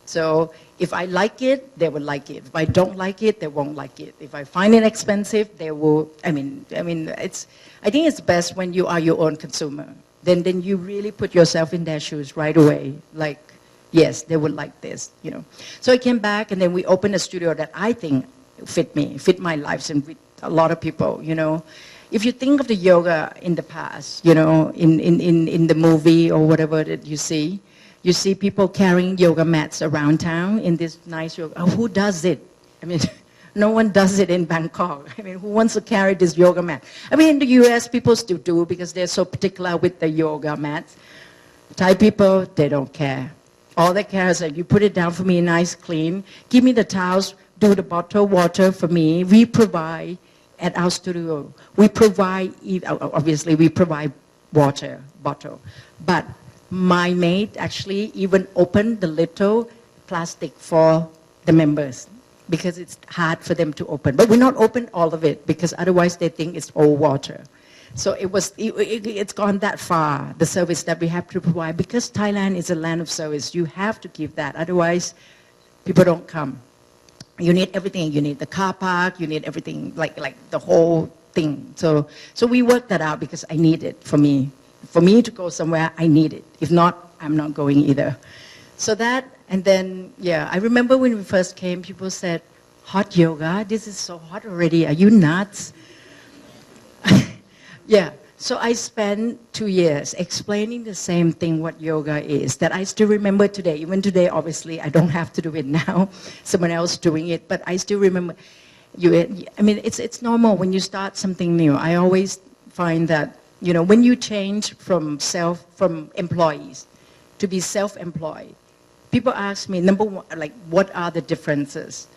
So if I like it, they will like it. If I don't like it, they won't like it. If I find it expensive, they will. I think it's best when you are your own consumer. Then you really put yourself in their shoes right away. Like, yes, they would like this. So I came back and then we opened a studio that I think fit my life and with a lot of people, If you think of the yoga in the past, in the movie or whatever that you see people carrying yoga mats around town in this nice yoga. Oh, who does it? I mean, no one does it in Bangkok. I mean, who wants to carry this yoga mat? I mean, in the US, people still do because they're so particular with the yoga mats. Thai people, they don't care. All they care is that you put it down for me nice, clean, give me the towels, do the bottle water for me. We provide at our studio. We provide, obviously we provide water bottle. But my maid actually even opened the little plastic for the members because it's hard for them to open. But we not open all of it because otherwise they think it's all water. So it's gone that far, the service that we have to provide. Because Thailand is a land of service, you have to give that. Otherwise, people don't come. You need everything. You need the car park. You need everything, like the whole thing. So we worked that out because I need it for me. For me to go somewhere, I need it. If not, I'm not going either. So that, and then, yeah, I remember when we first came, people said, hot yoga? This is so hot already. Are you nuts? Yeah. So I spent 2 years explaining the same thing what yoga is that I still remember today. Even today, obviously, I don't have to do it now. Someone else doing it, but I still remember. It's normal when you start something new. I always find that, when you change from employees to be self-employed, people ask me, number one, like, what are the differences?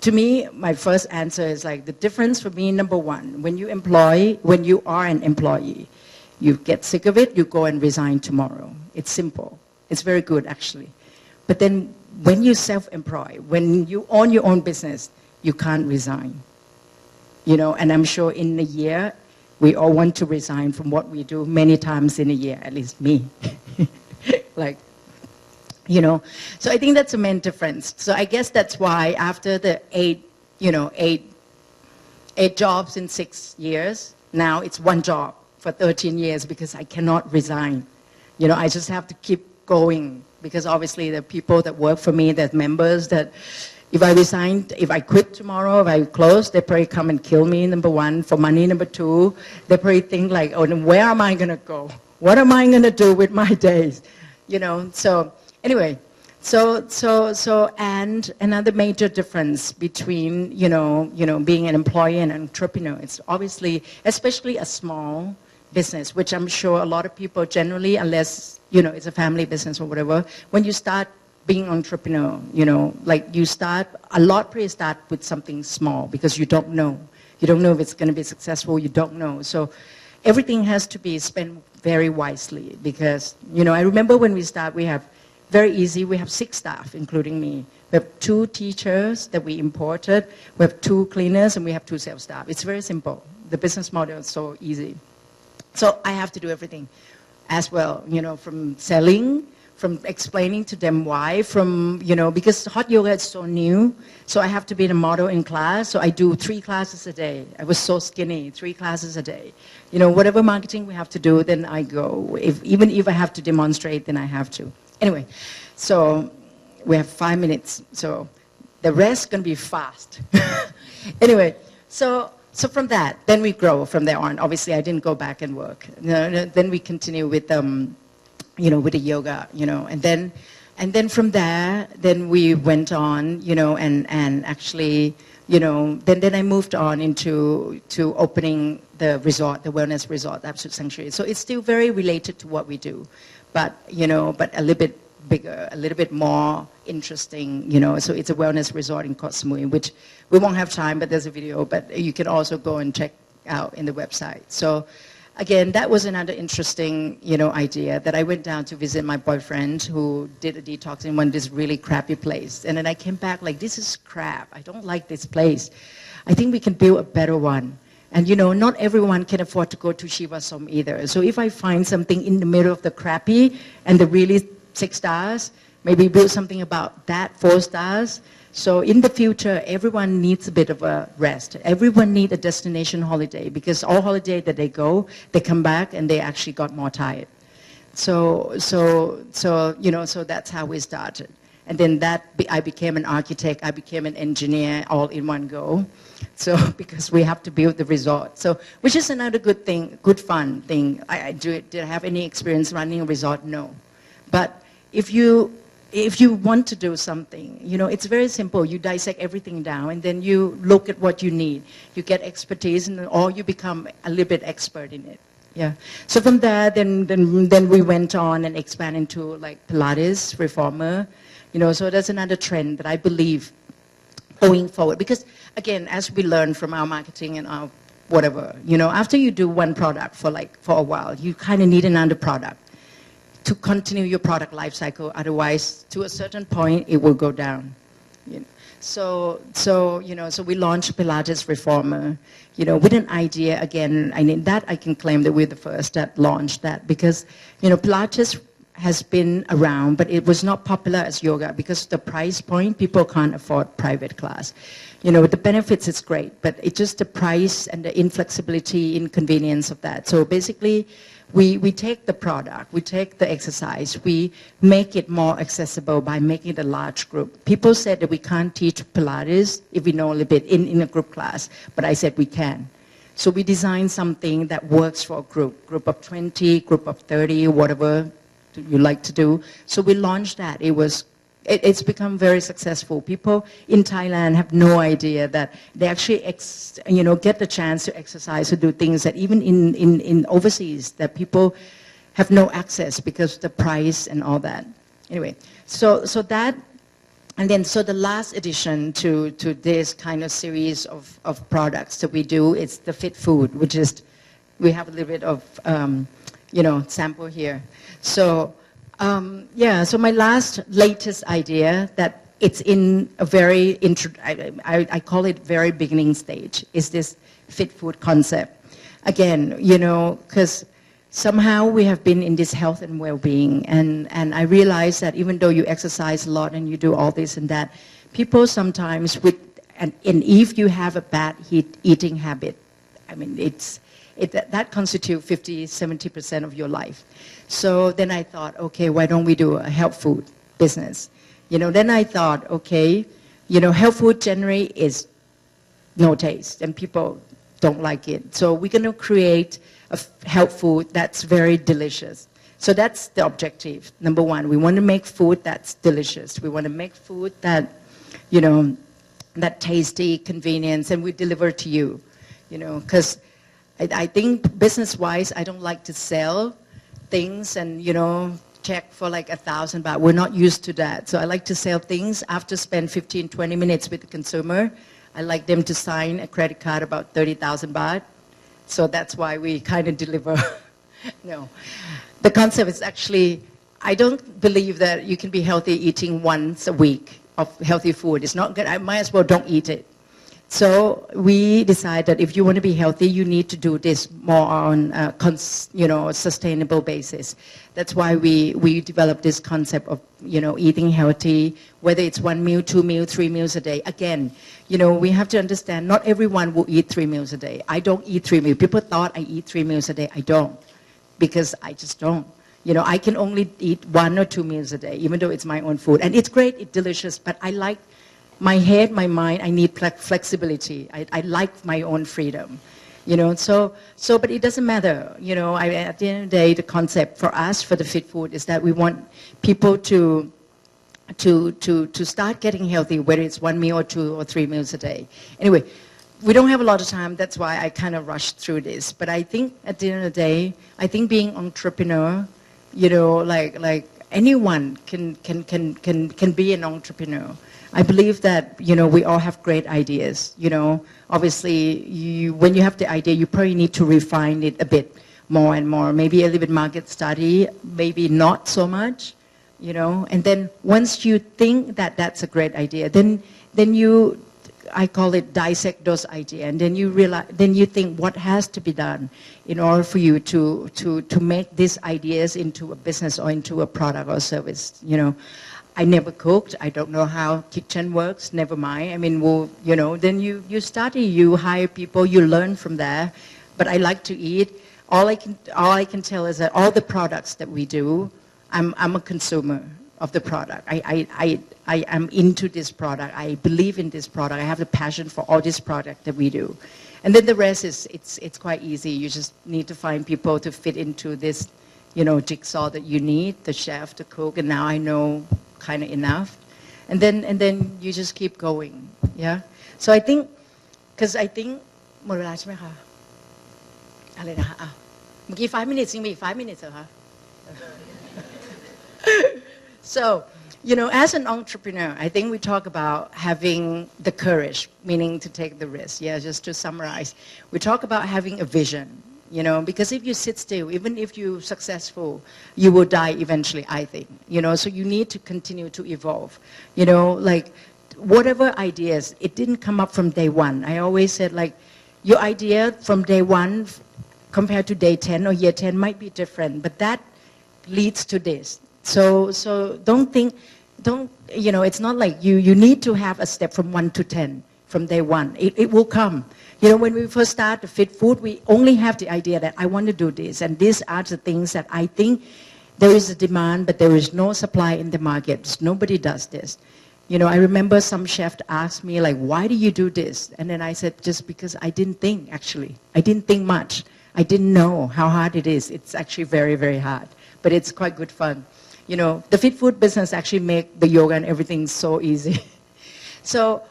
To me, my first answer is like the difference for me, number one, when you are an employee, you get sick of it, you go and resign tomorrow. It's simple. It's very good, actually. But then when you self-employ, when you own your own business, you can't resign. And I'm sure in a year, we all want to resign from what we do many times in a year, at least me. So I think that's the main difference. So I guess that's why after the eight jobs in 6 years, now it's one job for 13 years because I cannot resign. I just have to keep going because obviously the people that work for me, there's members that if I resign, if I quit tomorrow, if I close, they probably come and kill me, number one, for money. Number two, they probably think like, oh, then where am I going to go? What am I going to do with my days? So anyway, And another major difference between, being an employee and an entrepreneur, it's obviously, especially a small business, which I'm sure a lot of people generally, unless, it's a family business or whatever, when you start being entrepreneur, a lot probably start with something small because you don't know. You don't know if it's going to be successful, you don't know. So everything has to be spent very wisely because, I remember when we start, we have very easy, we have 6 staff, including me. We have 2 teachers that we imported, we have 2 cleaners, and we have 2 sales staff. It's very simple. The business model is so easy. So I have to do everything as well, from selling, from explaining to them why, because hot yoga is so new, so I have to be the model in class, so I do 3 classes a day. I was so skinny, 3 classes a day. Whatever marketing we have to do, then I go. Even if I have to demonstrate, then I have to. Anyway, so we have 5 minutes, so the rest is going to be fast. Anyway, so from that, then we grow from there on. Obviously, I didn't go back and work. Then we continue with with the yoga, and then from there, then we went on, and actually, then I moved on into opening the resort, the wellness resort, Absolute Sanctuary. So it's still very related to what we do, but a little bit bigger, a little bit more interesting, So it's a wellness resort in Koh Samui, which we won't have time, but there's a video, but you can also go and check out in the website. So again, that was another interesting, idea that I went down to visit my boyfriend who did a detox in one of this really crappy place. And then I came back like, this is crap. I don't like this place. I think we can build a better one. And not everyone can afford to go to Shiva Som either. So if I find something in the middle of the crappy and the really 6 stars, maybe build something about that 4 stars. So in the future, everyone needs a bit of a rest. Everyone needs a destination holiday because all holiday that they go, they come back and they actually got more tired. So that's how we started. And then I became an architect, I became an engineer all in one go. So because we have to build the resort. So which is another good thing, good fun thing. Did I have any experience running a resort? No. But if you want to do something, it's very simple. You dissect everything down and then you look at what you need. You get expertise or you become a little bit expert in it. Yeah. So from there, then we went on and expanded into like Pilates, reformer. So that's another trend that I believe going forward. Because again, as we learn from our marketing and our whatever, after you do one product for a while, you kind of need another product to continue your product life cycle. Otherwise, to a certain point, it will go down. So we launched Pilates Reformer, with an idea again. That I can claim that we're the first that launched that because, Pilates has been around, but it was not popular as yoga because the price point, people can't afford private class. The benefits is great, but it's just the price and the inflexibility, inconvenience of that. So basically, we take the product, we take the exercise, we make it more accessible by making it a large group. People said that we can't teach Pilates if we know a little bit in a group class, but I said we can. So we designed something that works for a group of 20, group of 30, whatever you like to do. So we launched that. It's become very successful. People in Thailand have no idea that they actually get the chance to exercise, to do things that even in overseas that people have no access because of the price and all that. Anyway, so that, and then so the last addition to this kind of series of products that we do is the fit food, which is, we have a little bit of sample here. So so my latest idea that it's in a very, I call it very beginning stage, is this fit food concept. Again, because somehow we have been in this health and well-being, and I realize that even though you exercise a lot and you do all this and that, people sometimes and if you have a bad eating habit, that constitutes 50-70% of your life. So then I thought, okay, why don't we do a health food business? Then I thought, okay, health food generally is no taste and people don't like it. So we're going to create a health food that's very delicious. So that's the objective. Number one, we want to make food that's delicious. We want to make food that, you know, that tasty, convenience, and we deliver to you, you know, because I think business-wise, I don't like to sell things and, you know, check for like 1,000 baht. We're not used to that. So I like to sell things after spend 15, 20 minutes with the consumer. I like them to sign a credit card about 30,000 baht. So that's why we kind of deliver. No. The concept is actually, I don't believe that you can be healthy eating once a week of healthy food. It's not good. I might as well don't eat it. So we decided that if you want to be healthy, you need to do this more on a sustainable basis. That's why we developed this concept of, you know, eating healthy, whether it's 1 meal, 2 meals, 3 meals a day. Again, you know, we have to understand not everyone will eat 3 meals a day. I don't eat 3 meals. People thought I eat 3 meals a day. I don't, because I just don't. You know, I can only eat 1 or 2 meals a day, even though it's my own food. And it's great, it's delicious, but I like my head, my mind, I need flexibility. I like my own freedom, you know. So, but it doesn't matter, you know. At the end of the day, the concept for us, for the Fit Food, is that we want people to start getting healthy, whether it's 1 meal or 2 or 3 meals a day. Anyway, we don't have a lot of time. That's why I kind of rushed through this. But I think at the end of the day, I think being entrepreneur, you know, like anyone can be an entrepreneur. I believe that, you know, we all have great ideas, you know. Obviously, when you have the idea, you probably need to refine it a bit more and more. Maybe a little bit market study, maybe not so much, you know. And then once you think that that's a great idea, then you, I call it dissect those ideas. And then you realize, then you think what has to be done in order for you to make these ideas into a business or into a product or service, you know. I never cooked. I don't know how kitchen works. Never mind. I mean, well, you know, then you study, you hire people, you learn from there. But I like to eat. All I can tell is that all the products that we do, I'm a consumer of the product. I am into this product. I believe in this product. I have the passion for all this product that we do. And then the rest is it's quite easy. You just need to find people to fit into this, you know, jigsaw that you need, the chef, the cook, and now I know kind of enough, and then you just keep going, yeah. So I think, because I think หมดเวลาใช่ไหมคะอะไรนะคะอ้าวเมื่อกี้5 minutes ยังมีอีก5 minutes เหรอคะ So, you know, as an entrepreneur, I think we talk about having the courage, meaning to take the risk. Yeah, just to summarize, we talk about having a vision. You know, because if you sit still, even if you're successful, you will die eventually, I think. You know, so you need to continue to evolve. You know, like whatever ideas, it didn't come up from day one. I always said, like, your idea from day one compared to day 10 or year 10 might be different, but that leads to this. So don't think, you know, it's not like you need to have a step from 1 to 10 from day one. It will come. You know, when we first start the Fit Food, we only have the idea that I want to do this, and these are the things that I think there is a demand, but there is no supply in the market. Nobody does this. You know, I remember some chef asked me, like, why do you do this? And then I said, just because I didn't think, actually. I didn't think much. I didn't know how hard it is. It's actually very, very hard, but it's quite good fun. You know, the Fit Food business actually make the yoga and everything so easy. So,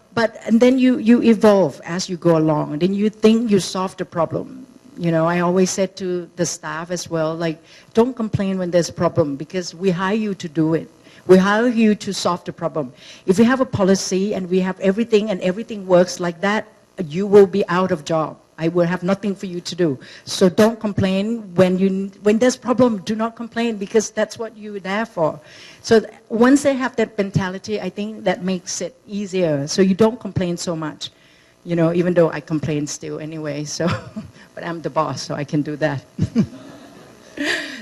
and then you evolve as you go along, and then you think you solve the problem. You know, I always said to the staff as well, like, don't complain when there's a problem, because we hire you to do it. We hire you to solve the problem. If we have a policy and we have everything and everything works like that, you will be out of job. I will have nothing for you to do. So don't complain when there's problem. Do not complain, because that's what you're there for. So once they have that mentality, I think that makes it easier. So you don't complain so much, you know, even though I complain still anyway. So, but I'm the boss, so I can do that.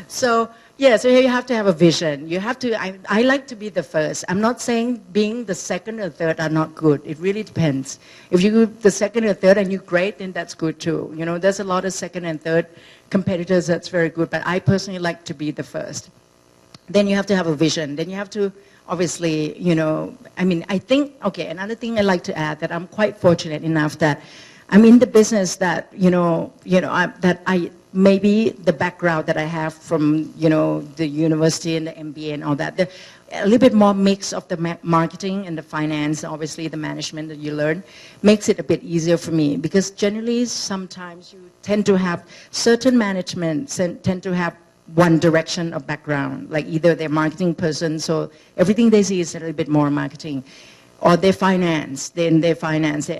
So yeah, so you have to have a vision. You have to, I like to be the first. I'm not saying being the second or third are not good. It really depends. If you're the second or third and you're great, then that's good too. You know, there's a lot of second and third competitors that's very good, but I personally like to be the first. Then you have to have a vision. Then you have to, obviously, you know, I mean, I think, okay, another thing I'd like to add, that I'm quite fortunate enough that I'm in the business that, that maybe the background that I have from, the university and the MBA and all that. A little bit more mix of the marketing and the finance, obviously the management that you learn, makes it a bit easier for me, because generally sometimes you tend to have certain management tend to have one direction of background, like either they're marketing person, so everything they see is a little bit more marketing, or their finance, their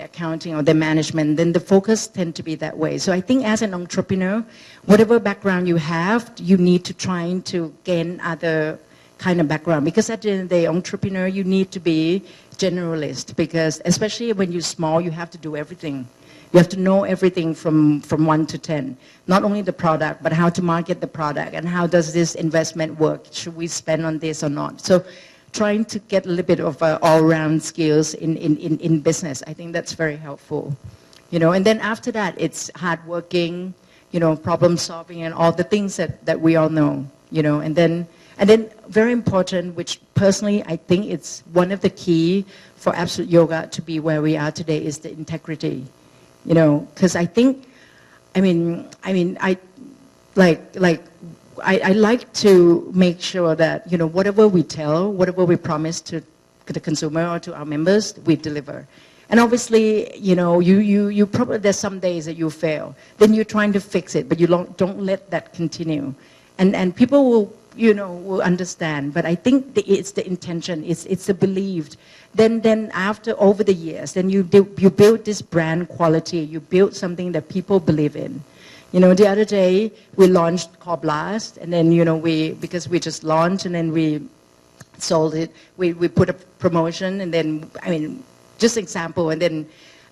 accounting, or their management, then the focus tend to be that way. So I think as an entrepreneur, whatever background you have, you need to try to gain other kind of background, because at the end of the day, entrepreneur, you need to be generalist, because especially when you're small, you have to do everything. You have to know everything from 1 to 10. Not only the product, but how to market the product, and how does this investment work? Should we spend on this or not? So trying to get a little bit of all-round skills in business, I think that's very helpful. And then after that, it's hardworking, problem solving, and all the things that we all know, and then very important, which personally I think it's one of the key for Absolute Yoga to be where we are today, is the integrity. Because I think, I like to make sure that, whatever we tell, whatever we promise to the consumer or to our members, we deliver. And obviously, you probably, there's some days that you fail. Then you're trying to fix it, but you don't let that continue. And people will understand. But I think it's the intention, it's the belief. Then after, over the years, then you build this brand quality, you build something that people believe in. The other day, we launched Core Blast, and then, because we just launched, and then we sold it, we put a promotion, and then, just example, and then,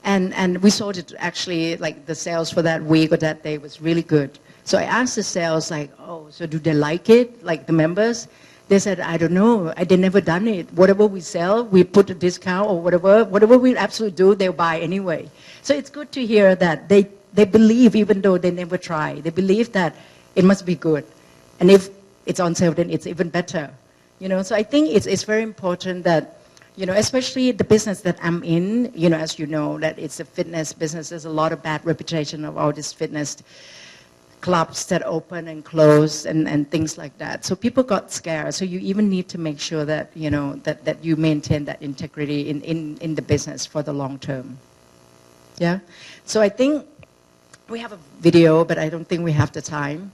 and we sold it actually, like the sales for that week or that day was really good. So I asked the sales, like, oh, so do they like it, like the members? They said, I don't know, they never done it. Whatever we sell, we put a discount or whatever we absolutely do, they'll buy anyway. So it's good to hear that they believe, even though they never try, they believe that it must be good. And if it's on sale, then it's even better. So I think it's very important that, especially the business that I'm in, as you know, that it's a fitness business, there's a lot of bad reputation of all this fitness clubs that open and close and things like that. So people got scared. So you even need to make sure that, that you maintain that integrity in the business for the long term. Yeah? So I think we have a video, but I don't think we have the time,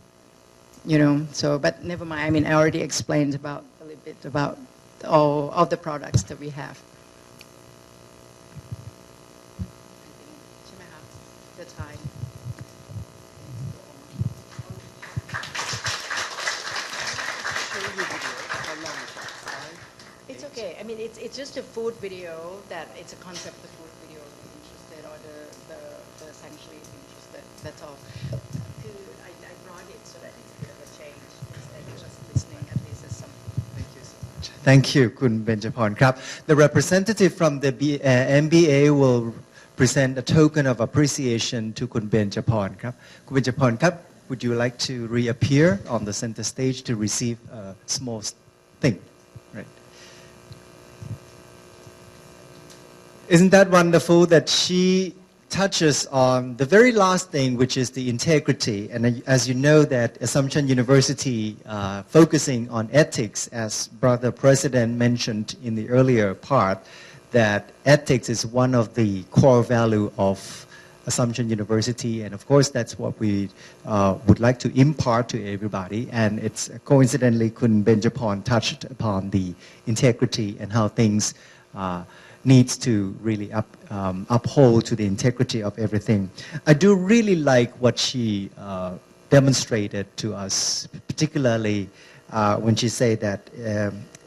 but never mind. I already explained a little bit about all of the products that we have. I think should I have the time? It's okay. It's just a food video that it's a concept of food video if you're interested, or the sanctuary is interested. That's all. I brought it so that it's a bit of a change instead of just listening. At least there's some. Thank you so much. Thank you, Kun Benjaporn. The representative from the MBA will present a token of appreciation to Kun Benjaporn. Kun Benjaporn, would you like to reappear on the center stage to receive a small thing? Right. Isn't that wonderful that she touches on the very last thing, which is the integrity? And as you know, that Assumption University focusing on ethics, as Brother President mentioned in the earlier part, that ethics is one of the core value of Assumption University, and of course that's what we would like to impart to everybody. And it's coincidentally Kun Benjaporn touched upon the integrity and how things needs to really uphold to the integrity of everything. I do really like what she demonstrated to us, particularly when she said that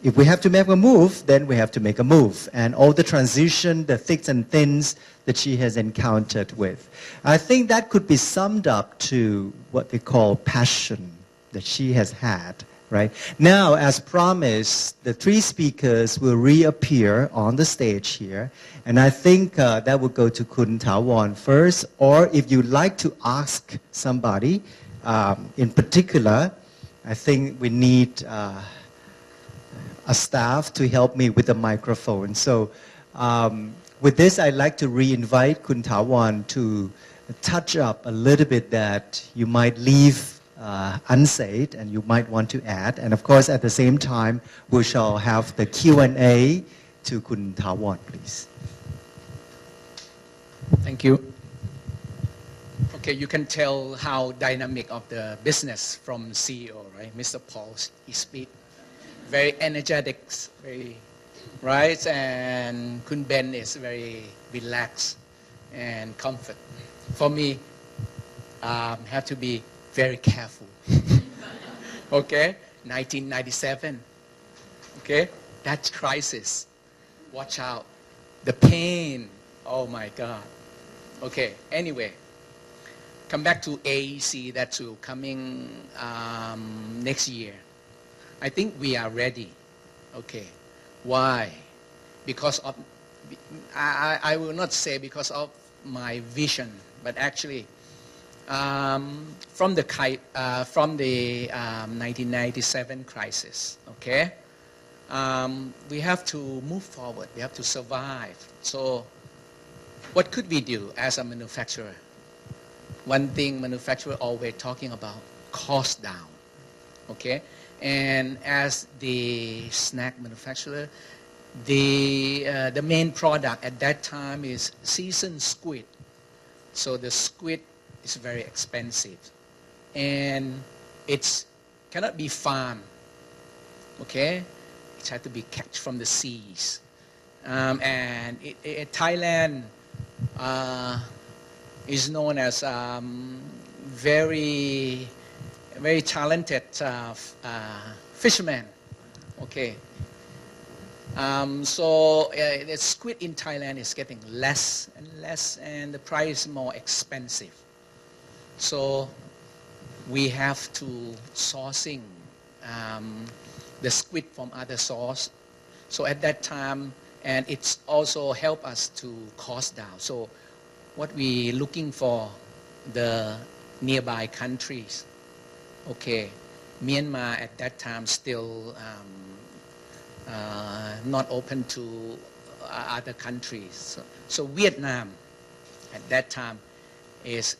if we have to make a move, then we have to make a move. And all the transition, the thicks and thins that she has encountered with. I think that could be summed up to what they call passion that she has had, right? Now, as promised, the three speakers will reappear on the stage here. And I think that will go to Kun Thawon first, or if you'd like to ask somebody in particular, I think we need a staff to help me with the microphone. So with this, I'd like to re-invite Kun Thawon to touch up a little bit that you might leave unsaid and you might want to add. And of course, at the same time, we shall have the Q&A to Kun Thawon, please. Thank you. Okay, you can tell how dynamic of the business from CEO, right? Mr. Paul, he speak very energetic, very right, and Kun Ben is very relaxed and comfort. For me, have to be very careful. Okay, 1997. Okay, that crisis. Watch out. The pain. Oh my God. Okay. Anyway, come back to AEC that's coming next year. I think we are ready. Okay. Why? Because of, I will not say because of my vision, but actually from the 1997 crisis. Okay. We have to move forward. We have to survive. So what could we do as a manufacturer? One thing manufacturer always talking about, cost down. Okay? And as the snack manufacturer, the main product at that time is seasoned squid. So the squid is very expensive. And it cannot be farmed. Okay? It had to be catch from the seas. And Thailand is known as very, very talented fisherman. Okay. So the squid in Thailand is getting less and less, and the price is more expensive. So we have to sourcing the squid from other source. So at that time, and it's also help us to cost down. So what we looking for the nearby countries. Okay, Myanmar at that time still not open to other countries. So Vietnam at that time is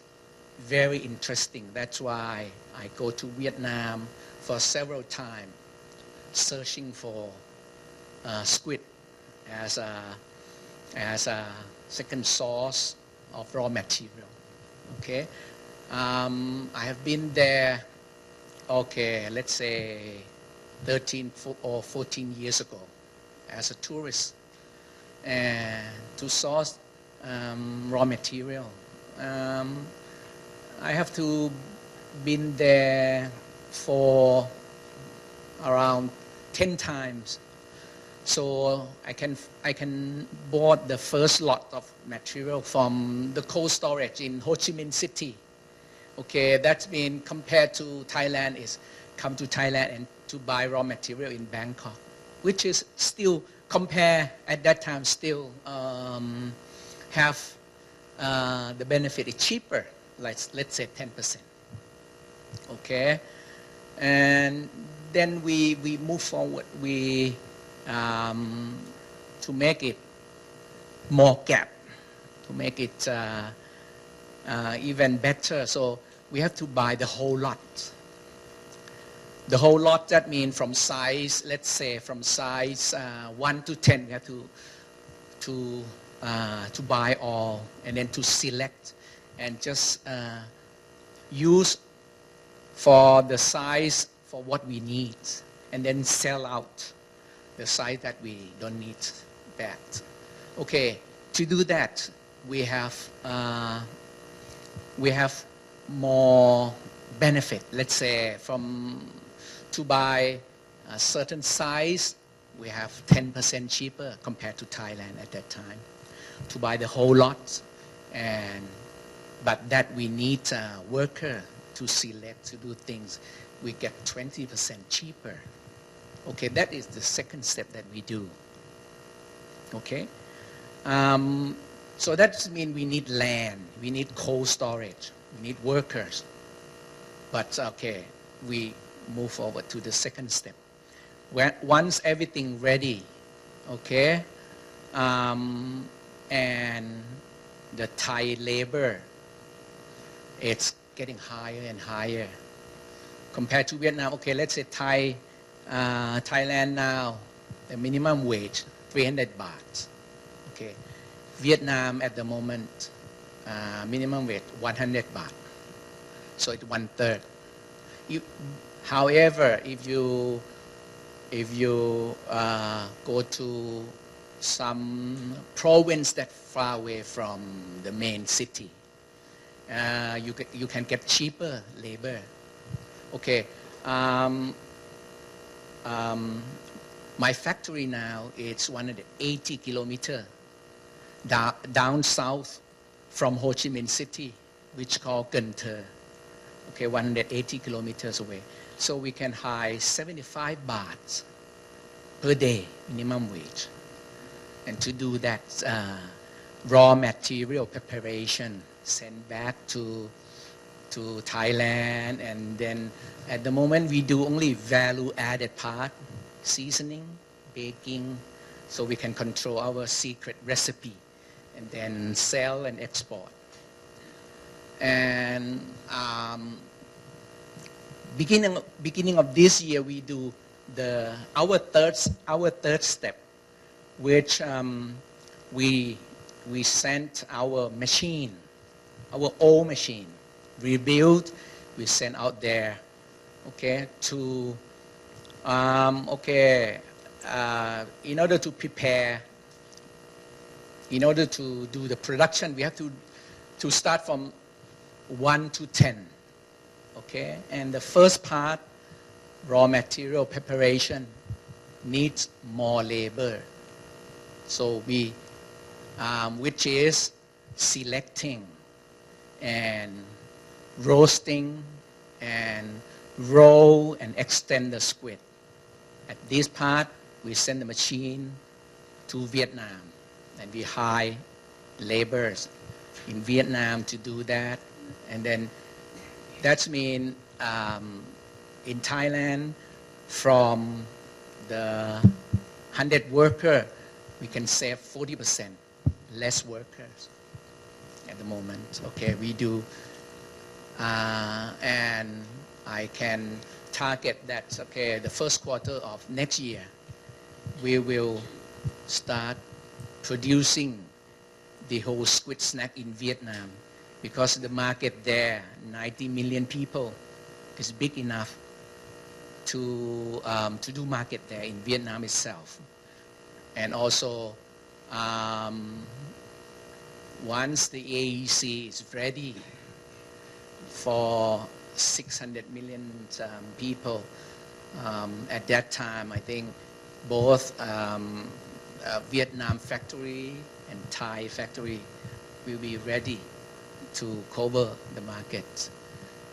very interesting. That's why I go to Vietnam for several times, searching for squid as a second source of raw material. Okay, I have been there. Okay, let's say 13 or 14 years ago as a tourist and to source raw material. I have to been there for around 10 times. So I can board the first lot of material from the cold storage in Ho Chi Minh City. Okay, that's been compared to Thailand is come to Thailand and to buy raw material in Bangkok, which is still compare at that time still have the benefit is cheaper, like let's say 10%. Okay, and then we move forward. We to make it more gap, to make it even better. So we have to buy the whole lot. The whole lot, that means from size, let's say from size 1 to 10, we have to buy all and then to select and just use for the size for what we need and then sell out the size that we don't need back. Okay, to do that, we have more benefit. Let's say to buy a certain size, we have 10% cheaper compared to Thailand at that time. To buy the whole lot, but that we need a worker to select, to do things, we get 20% cheaper. Okay, that is the second step that we do. Okay, so that means we need land, we need cold storage, we need workers. But okay, we move forward to the second step. Once everything ready, okay, and the Thai labor it's getting higher and higher. Compared to Vietnam, okay, let's say Thailand now, the minimum wage, 300 baht. Okay, Vietnam at the moment, minimum wage, 100 baht. So it's 1/3. However, if you go to some province that far away from the main city, you can get cheaper labor. Okay, my factory now is 180 kilometers down south from Ho Chi Minh City, which called Cần Thơ. Okay, 180 kilometers away. So we can hire 75 baht per day, minimum wage. And to do that raw material preparation, send back to Thailand. And then at the moment we do only value added part, seasoning, baking, so we can control our secret recipe and then sell and export. And beginning of this year, we do our third step, which we sent our machine, our old machine, rebuild. We sent out there, okay, to in order to prepare, in order to do the production, we have to start from 1 to 10. Okay, and the first part, raw material preparation, needs more labor. So we, which is selecting and roasting and roll and extend the squid. At this part, we send the machine to Vietnam, and we hire laborers in Vietnam to do that. And then that's mean in Thailand, from the 100 workers, we can save 40% less workers at the moment. Okay, we do, and I can target that, okay, the first quarter of next year, we will start producing the whole squid snack in Vietnam, because the market there, 90 million people, is big enough to do market there in Vietnam itself. And also, once the AEC is ready for 600 million people, at that time, I think both Vietnam factory and Thai factory will be ready to cover the market,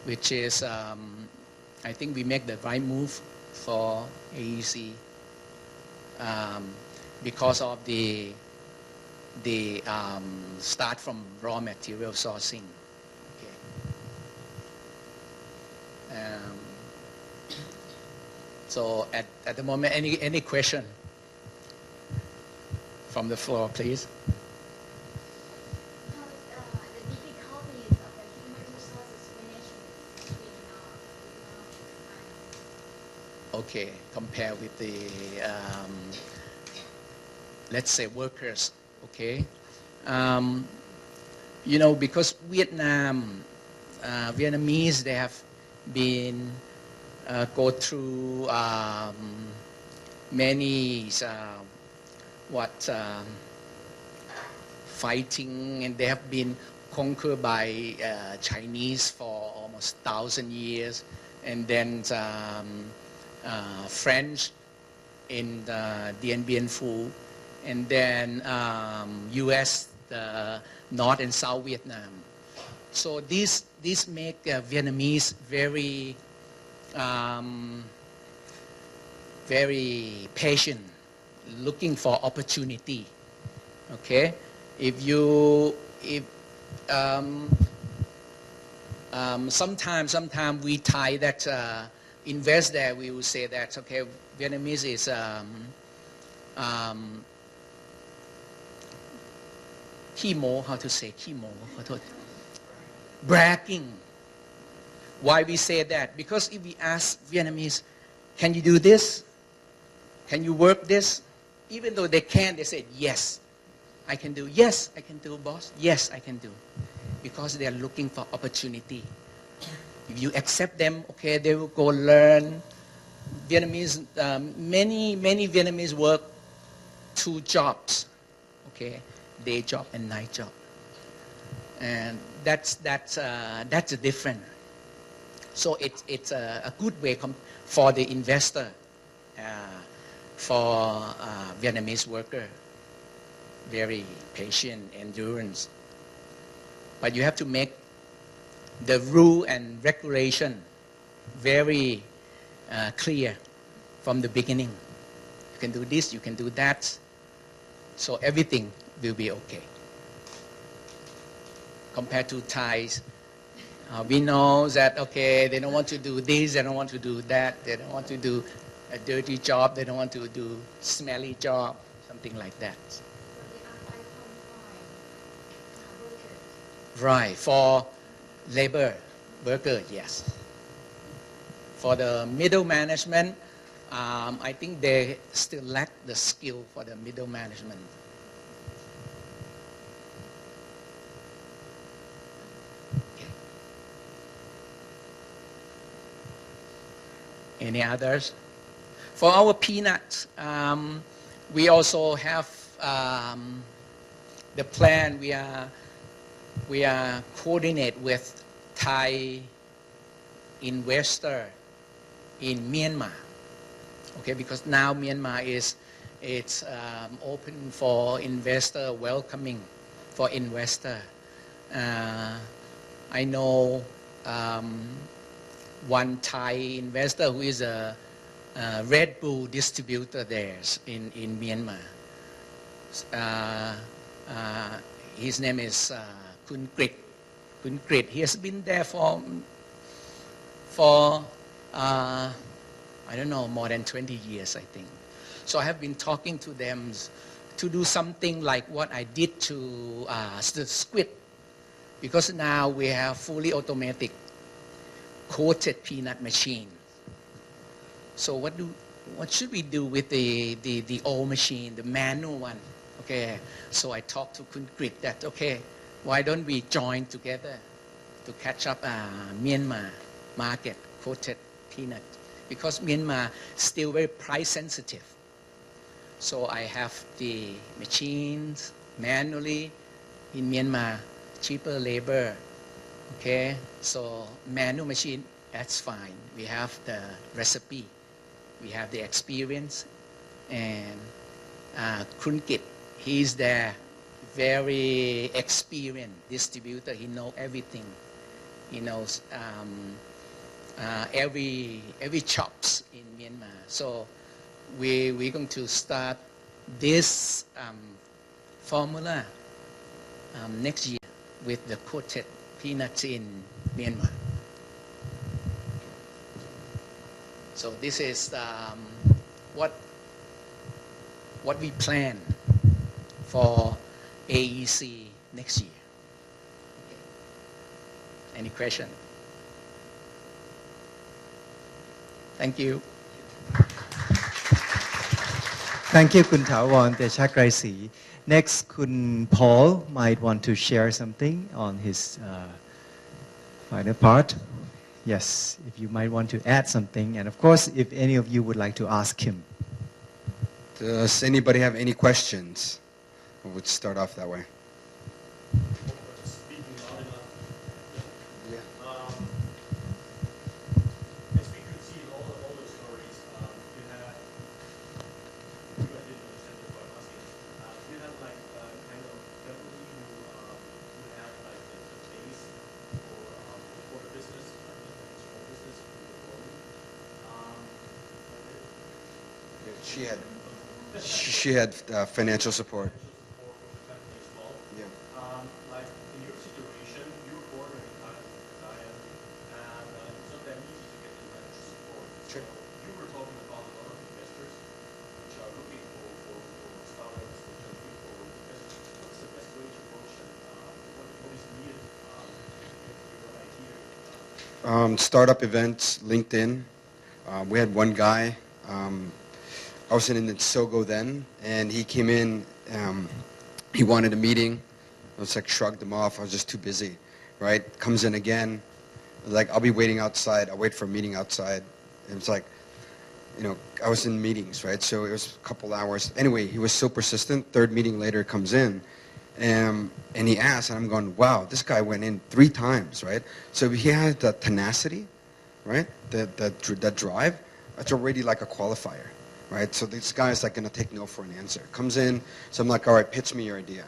which is, I think we make the right move for AEC because of the start from raw material sourcing. Okay. So at the moment, any question from the floor, please? Okay, compare with the, let's say, workers, okay? You know, because Vietnamese, they have been go through many, fighting, and they have been conquered by Chinese for almost 1,000 years, and then French in the Dien Bien Phu, and then U.S., the North and South Vietnam. So this make Vietnamese very very patient, looking for opportunity. Okay, sometimes we Thai that invest there, we will say that, okay, Vietnamese is chemo, how to say chemo? bragging. Why we say that? Because if we ask Vietnamese, can you do this? Can you work this? Even though they can, they say, yes, I can do. Yes, I can do, boss. Yes, I can do. Because they are looking for opportunity. If you accept them, okay, they will go learn. Vietnamese, many Vietnamese work 2 jobs, okay, day job and night job. And that's the difference. So it's a good way for the investor, for Vietnamese worker. Very patient, endurance. But you have to make the rule and regulation very clear from the beginning. You can do this, you can do that. So everything will be okay. Compared to Thais, we know that, okay, they don't want to do this, they don't want to do that, they don't want to do a dirty job, they don't want to do smelly job, something like that. Right, for labor, worker, yes. For the middle management, I think they still lack the skill for the middle management. Okay. Any others? For our peanuts, we also have the plan. We are coordinate with Thai investor in Myanmar. Okay, because now Myanmar it's open for investor, welcoming for investor. I know one Thai investor who is a Red Bull distributor there in Myanmar. His name is Kun Grit. He has been there for I don't know, more than 20 years, I think. So I have been talking to them to do something like what I did to the squid, because now we have fully automatic coated peanut machine. So what should we do with the old machine, the manual one? Okay, so I talked to Kun Grit that, okay, why don't we join together to catch up Myanmar market coated peanut, because Myanmar still very price sensitive. So I have the machines manually in Myanmar, cheaper labor. Okay, so manual machine, that's fine. We have the recipe, we have the experience, and Krunkit, he's there, very experienced distributor. He knows everything. He knows every shops in Myanmar. So we're going to start this formula next year with the coated peanuts in Myanmar. So this is what we plan for AEC next year. Okay. Any question? Thank you. Thank you, Kun Thawon Techakraisi. Next, Kun Paul might want to share something on his final part. Yes, if you might want to add something. And of course, if any of you would like to ask him. Does anybody have any questions? We'll start off that way. Speaking loud enough. Yeah. As we could see in all the stories, you had, I didn't understand what I'm asking. You had like kind of family who had like the base for the business, like the small business who were growing. She had financial support. Financial support from the family as well. Yeah. Like in your situation, you were born in Thailand, and it's not that easy to get the financial support. Sure. So you were talking about a lot of investors which are looking for startups, which are looking for investors. What's the best way to approach it? What is needed to get your Startup events, LinkedIn. We had one guy. I was in Sogo then, and he came in. He wanted a meeting. I was like shrugged him off. I was just too busy, right? Comes in again. Like, I'll be waiting outside. I'll wait for a meeting outside. And it's like, you know, I was in meetings, right? So it was a couple hours. Anyway, he was so persistent. Third meeting later comes in, and he asked, and I'm going, wow, this guy went in 3 times, right? So he had the tenacity, right? That drive. That's already like a qualifier, right? So this guy's like gonna take no for an answer. Comes in, so I'm like, all right, pitch me your idea.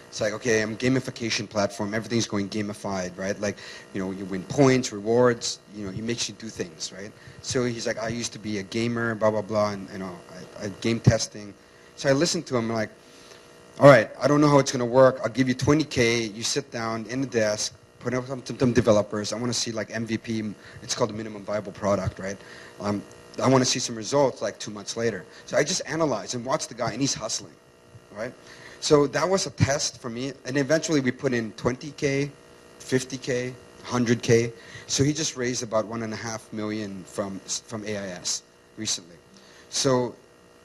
It's like, okay, I'm a gamification platform. Everything's going gamified, right? Like, you know, you win points, rewards. You know, he makes you do things, right? So he's like, I used to be a gamer, blah blah blah, and you know, I game testing. So I listened to him, I'm like, all right, I don't know how it's gonna work. I'll give you 20K. You sit down in the desk, put up some developers. I want to see like MVP. It's called the minimum viable product, right? I want to see some results like 2 months later. So I just analyzed and watched the guy, and he's hustling, right? So that was a test for me, and eventually we put in 20K, 50K, 100K. So he just raised about $1.5 million from AIS recently. So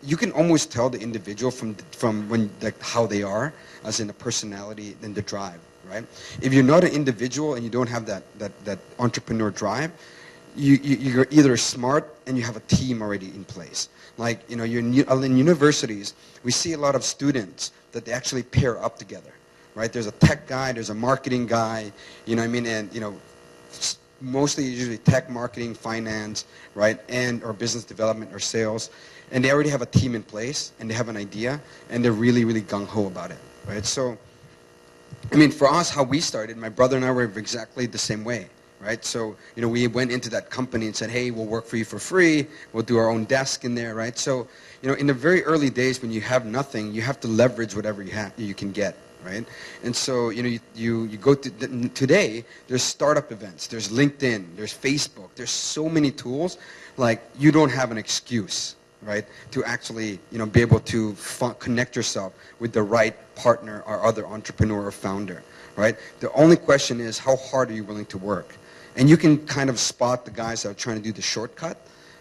you can almost tell the individual from when, like, how they are, as in the personality and the drive, right? If you're not an individual and you don't have that entrepreneur drive, you're either smart and you have a team already in place. Like, you know, in universities, we see a lot of students that they actually pair up together, right? There's a tech guy, there's a marketing guy, you know what I mean? And, you know, mostly usually tech, marketing, finance, right? And or business development or sales. And they already have a team in place, and they have an idea, and they're really, really gung-ho about it, right? So, I mean, for us, how we started, my brother and I were exactly the same way, right? So, you know, we went into that company and said, hey, we'll work for you for free. We'll do our own desk in there, right? So, you know, in the very early days when you have nothing, you have to leverage whatever you can get, right? And so, you know, you go to, today, there's startup events, there's LinkedIn, there's Facebook, there's so many tools, like, you don't have an excuse, right, to actually, you know, be able to connect yourself with the right partner or other entrepreneur or founder, right? The only question is, how hard are you willing to work? And you can kind of spot the guys that are trying to do the shortcut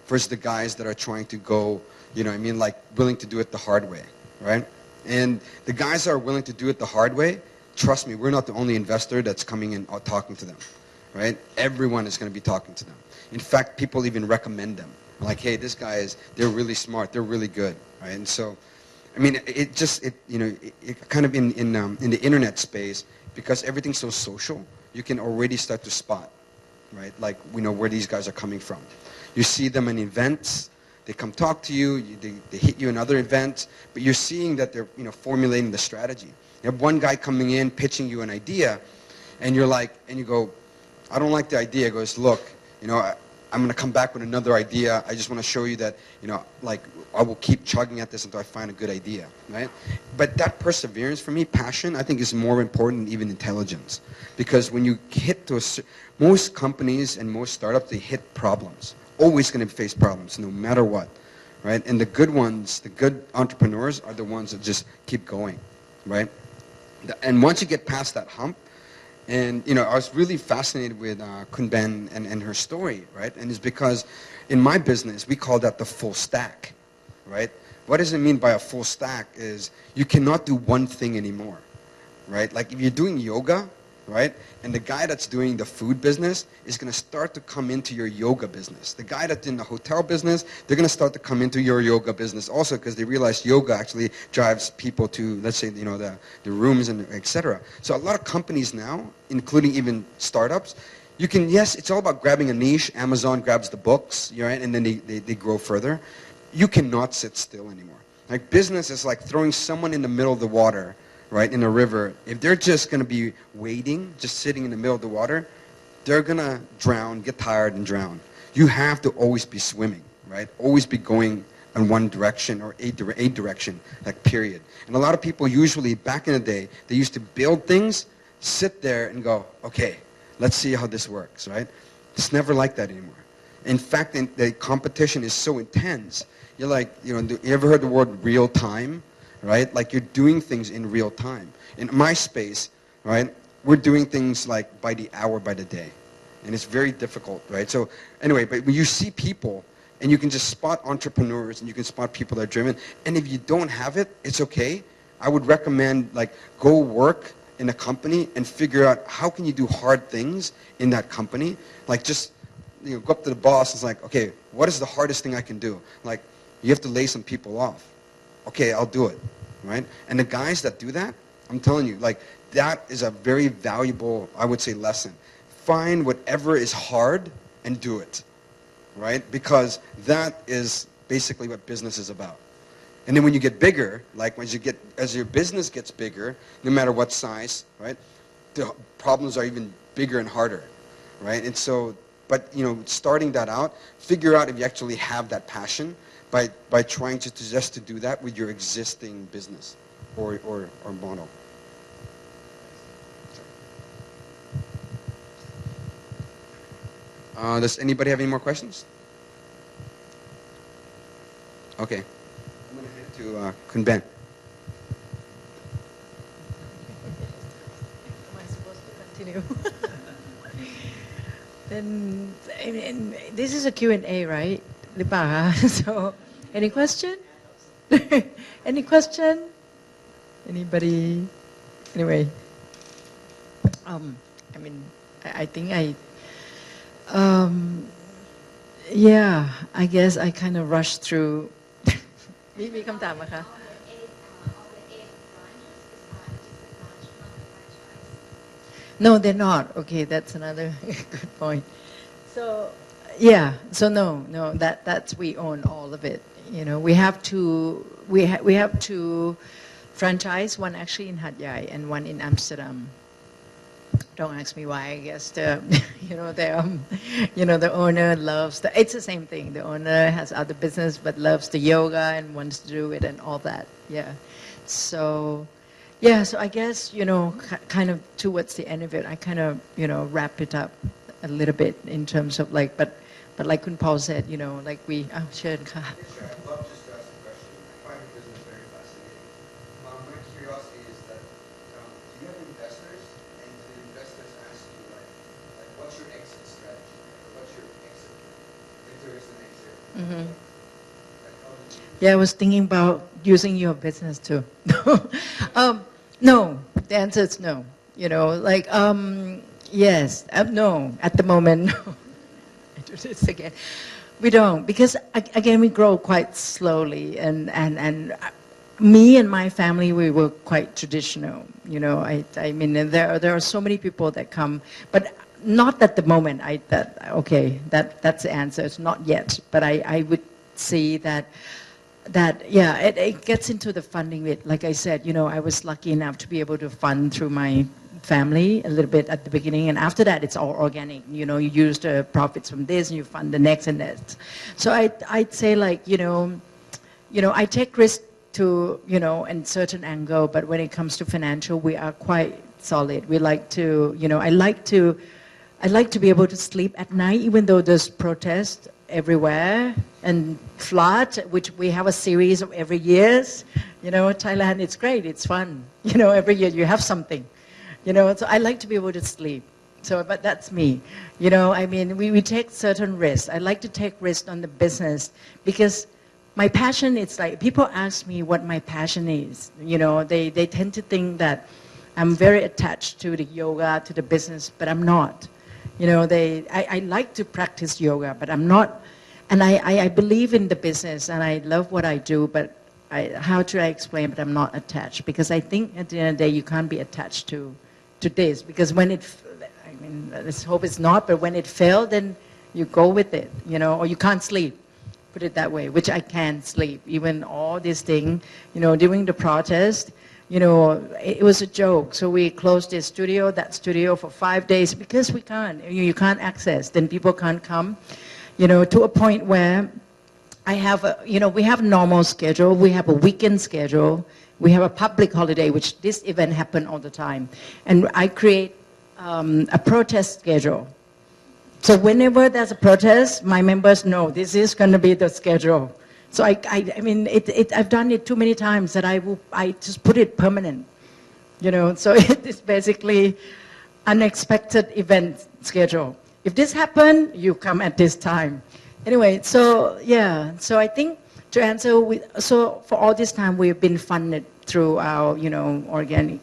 versus the guys that are trying to go, you know what I mean, like willing to do it the hard way, right? And the guys that are willing to do it the hard way, trust me, we're not the only investor that's coming in talking to them, right? Everyone is going to be talking to them. In fact, people even recommend them. Like, hey, this guy they're really smart, they're really good, right? And so, I mean, it kind of in the internet space, because everything's so social, you can already start to spot, right? Like, we know where these guys are coming from. You see them in events, they come talk to you, they hit you in other events, but you're seeing that they're, you know, formulating the strategy. You have one guy coming in, pitching you an idea, and you're like, and you go, I don't like the idea. He goes, look, you know, I'm going to come back with another idea. I just want to show you that, you know, like, I will keep chugging at this until I find a good idea, right? But that perseverance for me, passion, I think is more important than even intelligence. Because when you hit those, most companies and most startups, they hit problems. Always going to face problems, no matter what, right? And the good ones, the good entrepreneurs are the ones that just keep going, right? And once you get past that hump, and, you know, I was really fascinated with Kun Ben and her story, right? And it's because in my business, we call that the full stack, right? What does it mean by a full stack is you cannot do one thing anymore, right? Like, if you're doing yoga, right? And the guy that's doing the food business is going to start to come into your yoga business. The guy that's in the hotel business, they're going to start to come into your yoga business also, because they realize yoga actually drives people to, let's say, you know, the rooms and et cetera. So a lot of companies now, including even startups, you can, yes, it's all about grabbing a niche. Amazon grabs the books, right? And then they grow further. You cannot sit still anymore. Like, business is like throwing someone in the middle of the water, right, in a river. If they're just going to be waiting, just sitting in the middle of the water, they're going to drown, get tired, and drown. You have to always be swimming, right? Always be going in one direction or a direction, like, period. And a lot of people usually, back in the day, they used to build things, sit there and go, okay, let's see how this works, right? It's never like that anymore. In fact, the competition is so intense. You're like, you know, you ever heard the word real time? Right? Like, you're doing things in real time. In my space, right, we're doing things like by the hour, by the day. And it's very difficult, right? So anyway, but when you see people, and you can just spot entrepreneurs, and you can spot people that are driven, and if you don't have it, it's okay. I would recommend, like, go work in a company and figure out how can you do hard things in that company. Like, just, you know, go up to the boss and it's like, okay, what is the hardest thing I can do? Like, you have to lay some people off. Okay, I'll do it, right? And the guys that do that, I'm telling you, like, that is a very valuable, I would say, lesson. Find whatever is hard and do it, right? Because that is basically what business is about. And then when you get bigger, like as your business gets bigger, no matter what size, right, the problems are even bigger and harder, right? And so, but, you know, starting that out, figure out if you actually have that passion by trying to just to do that with your existing business or model. Does anybody have any more questions? Okay. I'm going to head to Kun Ben. Am I supposed to continue? Then, and this is a Q&A, right? หรือเปล่าคะ So, any question? Any question? Anybody? Anyway, I mean, I think yeah, I guess I kind of rushed through. มีคำถามไหมคะ No, they're not. Okay, that's another good point. So, yeah, so no, that's we own all of it. You know, we have two franchise, one actually in Hat Yai and one in Amsterdam. Don't ask me why. I guess the owner loves it's the same thing. The owner has other business but loves the yoga and wants to do it and all that. Yeah. So, yeah. So I guess, you know, kind of towards the end of it, I kind of, you know, wrap it up a little bit in terms of like, but like Kun Paul said, you know, like we. Sure. Sure, I'd love just to ask a question. I find your business very fascinating. My curiosity is that, do you have investors? And do the investors ask you, like what's your exit strategy? Or what's your exit? If there is an exit. Mm-hmm. Like, how do you... Yeah, I was thinking about using your business too. No, the answer is no. You know, like, yes, no, at the moment, no. I do this again. We don't, because again, we grow quite slowly, and me and my family, we were quite traditional. You know, I mean, there are so many people that come, but not at the moment. That's the answer. It's not yet, but I would see that yeah, it gets into the funding bit. Like I said, you know, I was lucky enough to be able to fund through my family a little bit at the beginning, and after that it's all organic. You know, you use the profits from this and you fund the next and that. So I'd say, like, you know, I take risk to, you know, in certain angle, but when it comes to financial, we are quite solid. We like to, you know, I like to be able to sleep at night, even though there's protests everywhere and flood, which we have a series of every years. You know, Thailand, it's great, it's fun. You know, every year you have something. You know, so I like to be able to sleep. So, but that's me. You know, I mean, we take certain risks. I like to take risks on the business because my passion, it's like, people ask me what my passion is. You know, they tend to think that I'm very attached to the yoga, to the business, but I'm not. You know, I like to practice yoga, but I'm not. And I believe in the business and I love what I do, but how should I explain, but I'm not attached, because I think at the end of the day, you can't be attached to this, because when I mean, let's hope it's not, but when it failed, then you go with it, you know, or you can't sleep, put it that way, which I can't sleep. Even all this thing, you know, during the protest, you know, it was a joke. So we closed this studio, that studio for 5 days because we can't, you can't access, then people can't come, you know, to a point where I have you know, we have a normal schedule, we have a weekend schedule, we have a public holiday, which this event happened all the time. And I create a protest schedule. So whenever there's a protest, my members know this is going to be the schedule. So I mean, I've done it too many times that I just put it permanent. You know, so it is basically unexpected event schedule. if this happened, you come at this time. Anyway, so yeah, so I think to answer, so for all this time we've been funded through our, organic.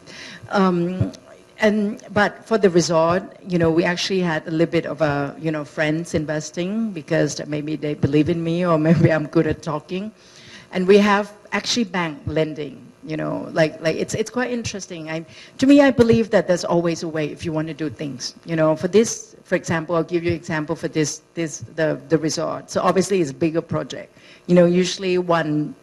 But for the resort, we actually had a little bit of a, friends investing because maybe they believe in me or maybe I'm good at talking. And we have actually bank lending, like it's quite interesting. To me, I believe that there's always a way if you want to do things. For this, for example, I'll give you an example for the resort. So obviously it's a bigger project. Usually one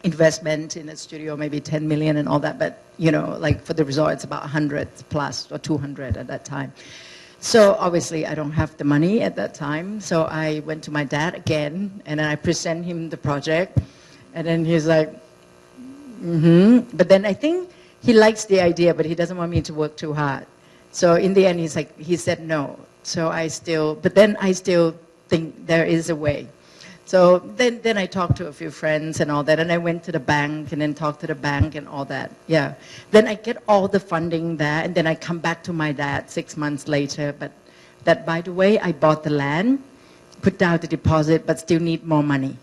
investment in a studio, maybe 10 million and all that, but like for the resort, it's about 100 plus or 200 at that time. So obviously I don't have the money at that time. So I went to my dad again and I present him the project. And then he's like, But then I think he likes the idea, but he doesn't want me to work too hard. So in the end, he said no. So but then I still think there is a way. So then I talked to a few friends and all that, and I went to the bank and then talked to the bank and all that. Yeah. Then I get all the funding there, and then I come back to my dad 6 months later. But that, by the way, I bought the land, put down the deposit, but still need more money.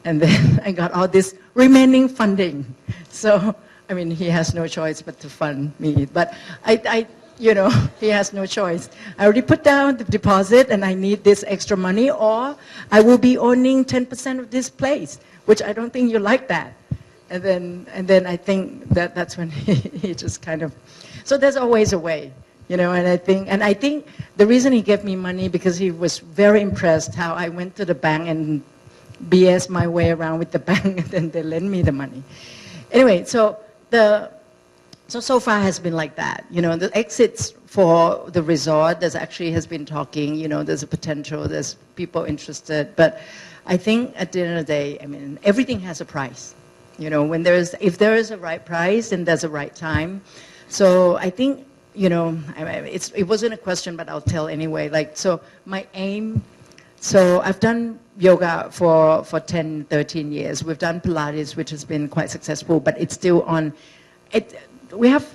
And then I got all this remaining funding. So, I mean, he has no choice but to fund me. But he has no choice. I already put down the deposit and I need this extra money, or I will be owning 10% of this place, which I don't think you like that. And then I think that's when he just kind of, so there's always a way, and I think the reason he gave me money because he was very impressed how I went to the bank and BS my way around with the bank and then they lend me the money. Anyway, so far has been like that. The exits for the resort, there's actually has been talking, there's a potential, there's people interested. But I think at the end of the day, I mean, everything has a price. If there is a right price, then there's a right time. So I think, it wasn't a question, but I'll tell anyway. So my aim, so I've done yoga for 10, 13 years. We've done Pilates, which has been quite successful, but it's still on, we have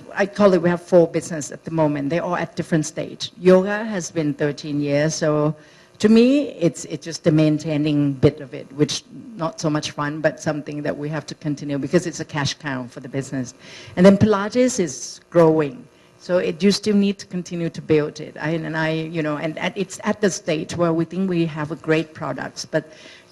4 businesses at the moment. They're all at different stage. Yoga has been 13 years, so to me, it's just the maintaining bit of it, which not so much fun, but something that we have to continue because it's a cash cow for the business. And then Pilates is growing. So you still need to continue to build it. And it's at the stage where we think we have a great products, but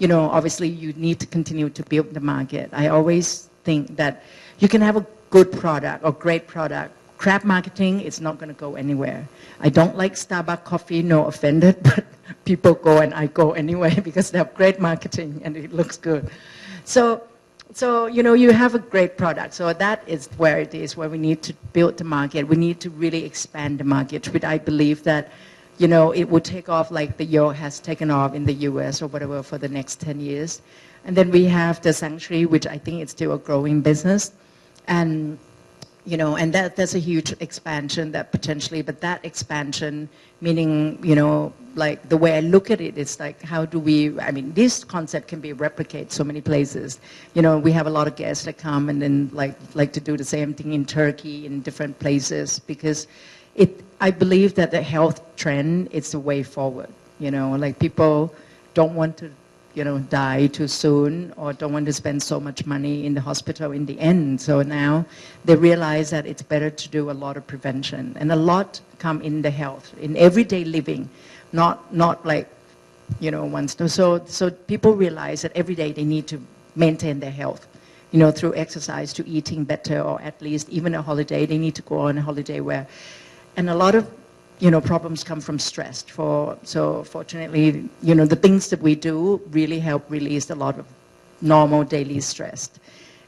obviously you need to continue to build the market. I always think that you can have a good product or great product. Crap marketing is not going to go anywhere. I don't like Starbucks coffee, no offended, but people go and I go anyway because they have great marketing and it looks good. So you have a great product. So that is where it is, where we need to build the market. We need to really expand the market, which I believe that, it will take off like the yoga has taken off in the US or whatever for the next 10 years. And then we have the sanctuary, which I think is still a growing business. And that's a huge expansion that potentially, but that expansion, meaning, like the way I look at it, it's like, how do this concept can be replicated so many places. We have a lot of guests that come and then like to do the same thing in Turkey, in different places, because I believe that the health trend is the way forward. Like people don't want to die too soon or don't want to spend so much money in the hospital in the end. So now they realize that it's better to do a lot of prevention, and a lot come in the health, in everyday living, not like, once. So people realize that every day they need to maintain their health, through exercise, to eating better, or at least even a holiday. They need to go on a holiday and a lot of problems come from stress. So fortunately, the things that we do really help release a lot of normal daily stress.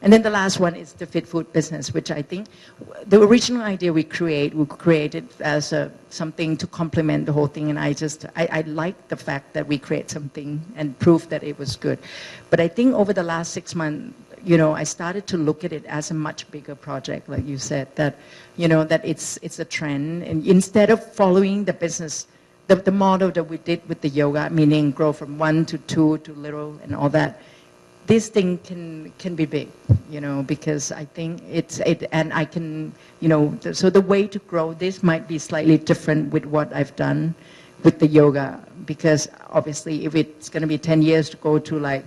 And then the last one is the fit food business, which I think the original idea we created as something to complement the whole thing. And I like the fact that we create something and prove that it was good. But I think over the last 6 months, I started to look at it as a much bigger project, like you said, that, that it's a trend. And instead of following the business, the model that we did with the yoga, meaning grow from 1 to 2 to little and all that, this thing can be big, because I think and I can, so the way to grow this might be slightly different with what I've done with the yoga, because obviously if it's going to be 10 years to go to like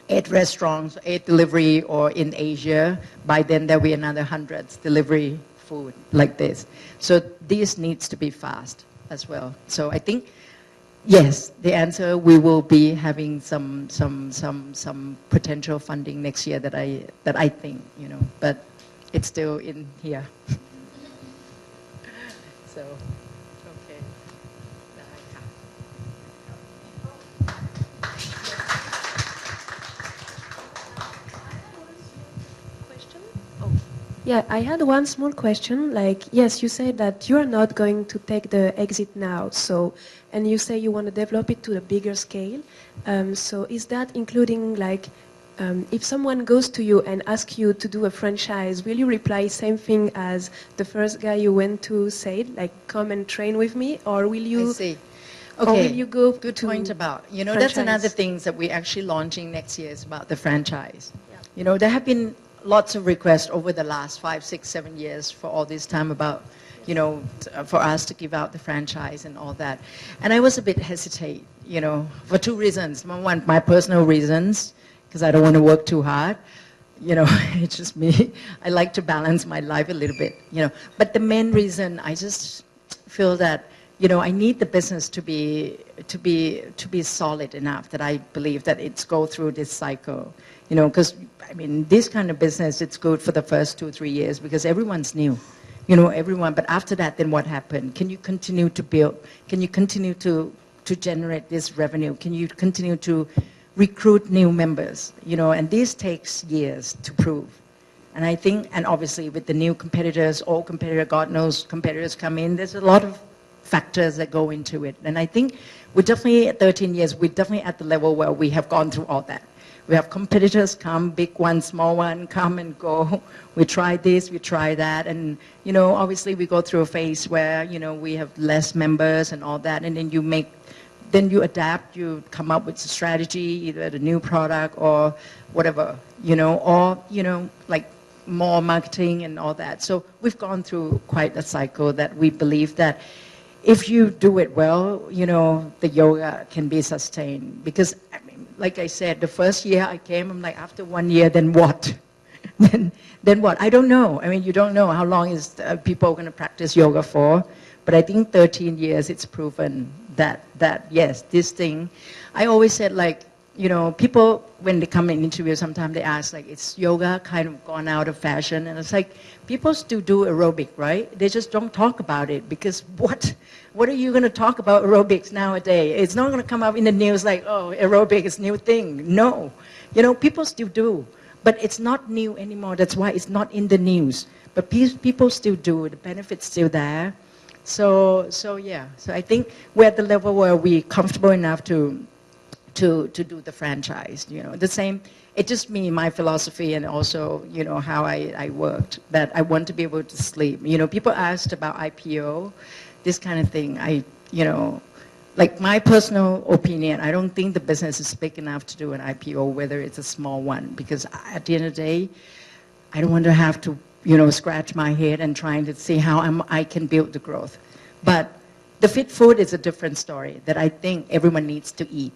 8 restaurants, 8 delivery, or in Asia, by then there'll be another hundreds delivery food like this. So this needs to be fast as well. So I think, yes, the answer, we will be having some potential funding next year that I think, you know, but it's still in here. So, okay. Yeah, I had one small question. Like, yes, you said that you are not going to take the exit now. So, and you say you want to develop it to a bigger scale. So, is that including like, if someone goes to you and asks you to do a franchise, will you reply same thing as the first guy you went to said, like, come and train with me, or will you? I see. Okay. Or will you go Good to point about, you know, franchise? that's another thing that we're actually launching next year is about the franchise. Yeah. You know, there have been lots of requests over the last 5, 6, 7 years for all this time about, you know, for us to give out the franchise and all that. And I was a bit hesitate, you know, for 2 reasons. One, my personal reasons, because I don't want to work too hard. You know, it's just me. I like to balance my life a little bit, you know. But the main reason, I just feel that, you know, I need the business to be solid enough that I believe that it's go through this cycle. You know, because, I mean, this kind of business, it's good for the first 2, 3 years because everyone's new. You know, everyone. But after that, then what happened? Can you continue to build? Can you continue to generate this revenue? Can you continue to recruit new members? You know, and this takes years to prove. And I think, and obviously with the new competitors, all competitors, God knows competitors come in, there's a lot of factors that go into it. And I think we're definitely at 13 years, we're definitely at the level where we have gone through all that. We have competitors come, big one, small one, come and go. We try this, we try that. And, you know, obviously we go through a phase where, you know, we have less members and all that. And then you adapt, you come up with a strategy, either a new product or whatever, you know, or, you know, like more marketing and all that. So we've gone through quite a cycle that we believe that if you do it well, you know, the yoga can be sustained. Because, I mean, like I said, the first year I came, I'm like, after 1 year, then what? then what? I don't know. I mean, you don't know how long is people going to practice yoga for. But I think 13 years, it's proven that yes, this thing, I always said, like, you know, people, when they come in interview, sometimes they ask, like, it's yoga kind of gone out of fashion? And it's like, people still do aerobic, right? They just don't talk about it because what are you going to talk about aerobics nowadays? It's not going to come up in the news like, oh, aerobic is a new thing. No. You know, people still do. But it's not new anymore. That's why it's not in the news. But people still do. The benefit's still there. So yeah. So I think we're at the level where we're comfortable enough to do the franchise, you know. The same, it's just me, my philosophy, and also, you know, how I worked, that I want to be able to sleep. You know, people asked about IPO, this kind of thing. You know, like my personal opinion, I don't think the business is big enough to do an IPO, whether it's a small one, because at the end of the day, I don't want to have to, you know, scratch my head and trying to see how I can build the growth. But the fit food is a different story that I think everyone needs to eat.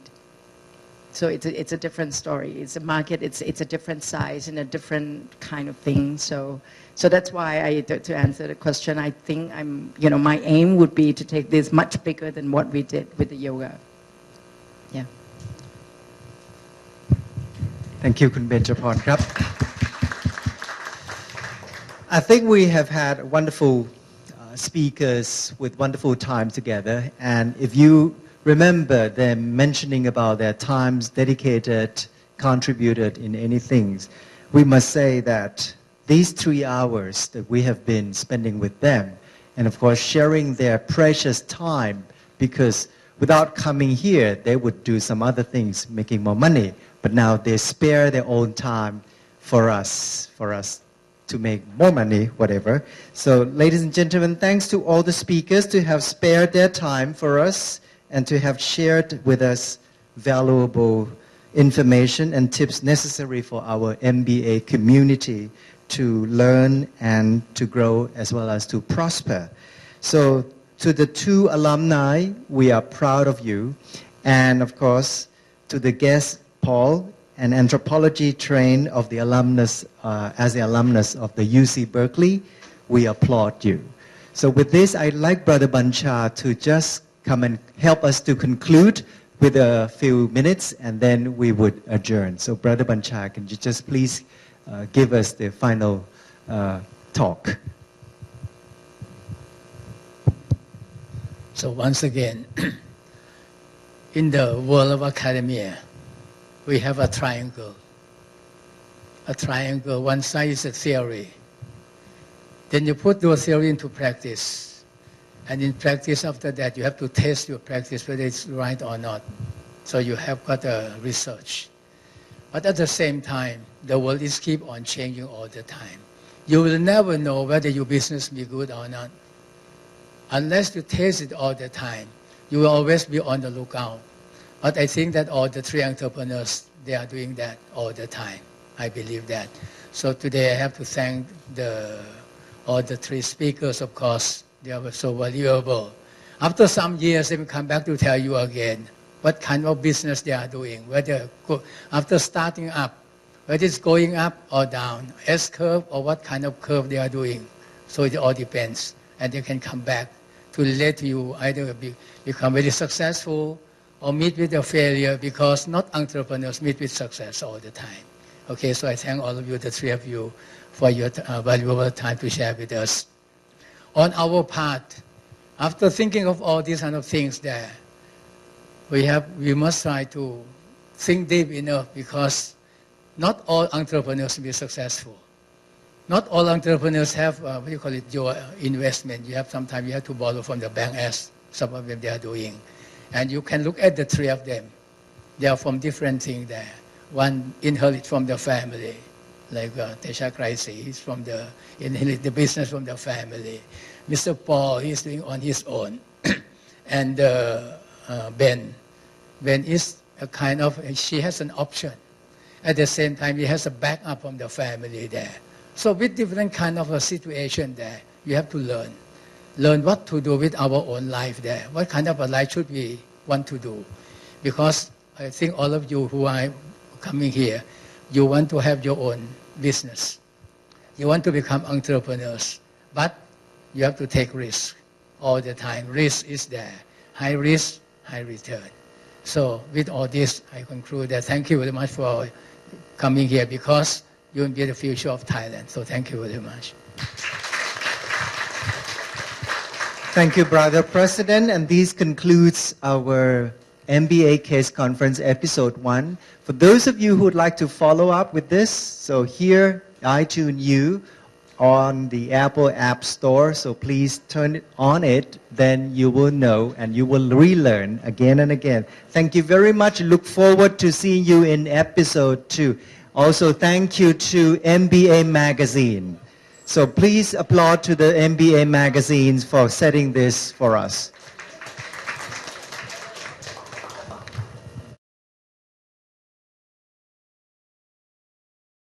So it's a different story. It's a market. It's a different size and a different kind of thing. So that's why to answer the question, I think you know, my aim would be to take this much bigger than what we did with the yoga. Yeah. Thank you, Kun Benjaporn krab. I think we have had wonderful speakers with wonderful time together, and if you remember them mentioning about their times dedicated, contributed in anything, we must say that these 3 hours that we have been spending with them, and of course sharing their precious time, because without coming here, they would do some other things, making more money, but now they spare their own time for us to make more money, whatever. So ladies and gentlemen, thanks to all the speakers to have spared their time for us and to have shared with us valuable information and tips necessary for our MBA community to learn and to grow as well as to prosper. So to the 2 alumni, we are proud of you. And of course, to the guest, Paul, an anthropology trained of the alumnus, as the alumnus of the UC Berkeley, we applaud you. So with this, I'd like Brother Bancha to just come and help us to conclude with a few minutes, and then we would adjourn. So Brother Bancha, can you just please give us the final talk? So once again, in the world of academia, we have a triangle. A triangle, one side is a theory. Then you put your theory into practice. And in practice after that, you have to test your practice whether it's right or not. So you have got a research. But at the same time, the world is keep on changing all the time. You will never know whether your business be good or not. Unless you test it all the time, you will always be on the lookout. But I think that all the 3 entrepreneurs, they are doing that all the time. I believe that. So today I have to thank all the 3 speakers, of course. They are so valuable. After some years, they will come back to tell you again what kind of business they are doing, whether after starting up, whether it's going up or down, S-curve or what kind of curve they are doing. So it all depends. And they can come back to relate to you, either become very successful or meet with a failure, because not entrepreneurs meet with success all the time. Okay, so I thank all of you, the 3 of you, for your valuable time to share with us. On our part, after thinking of all these kind of things there, we must try to think deep enough, because not all entrepreneurs will be successful. Not all entrepreneurs have, your investment. Sometimes you have to borrow from the bank, as some of them they are doing. And you can look at the 3 of them. They are from different things there. One inherit from the family, like Tesha Kraisi, he's inherit the business from the family. Mr. Paul, he's doing on his own. And Ben is a kind of, she has an option. At the same time, he has a backup from the family there. So with different kind of a situation there, you have to learn. Learn what to do with our own life there. What kind of a life should we want to do? Because I think all of you who are coming here, you want to have your own business. You want to become entrepreneurs. But you have to take risk all the time. Risk is there. High risk, high return. So with all this, I conclude that thank you very much for coming here, because you will be the future of Thailand. So thank you very much. Thank you, Brother President. And this concludes our MBA Case Conference Episode 1. For those of you who would like to follow up with this, so here, iTunes U on the Apple App Store. So please turn it on then you will know and you will relearn again and again. Thank you very much. Look forward to seeing you in Episode 2. Also, thank you to MBA Magazine. So please applaud to the MBA magazines for setting this for us.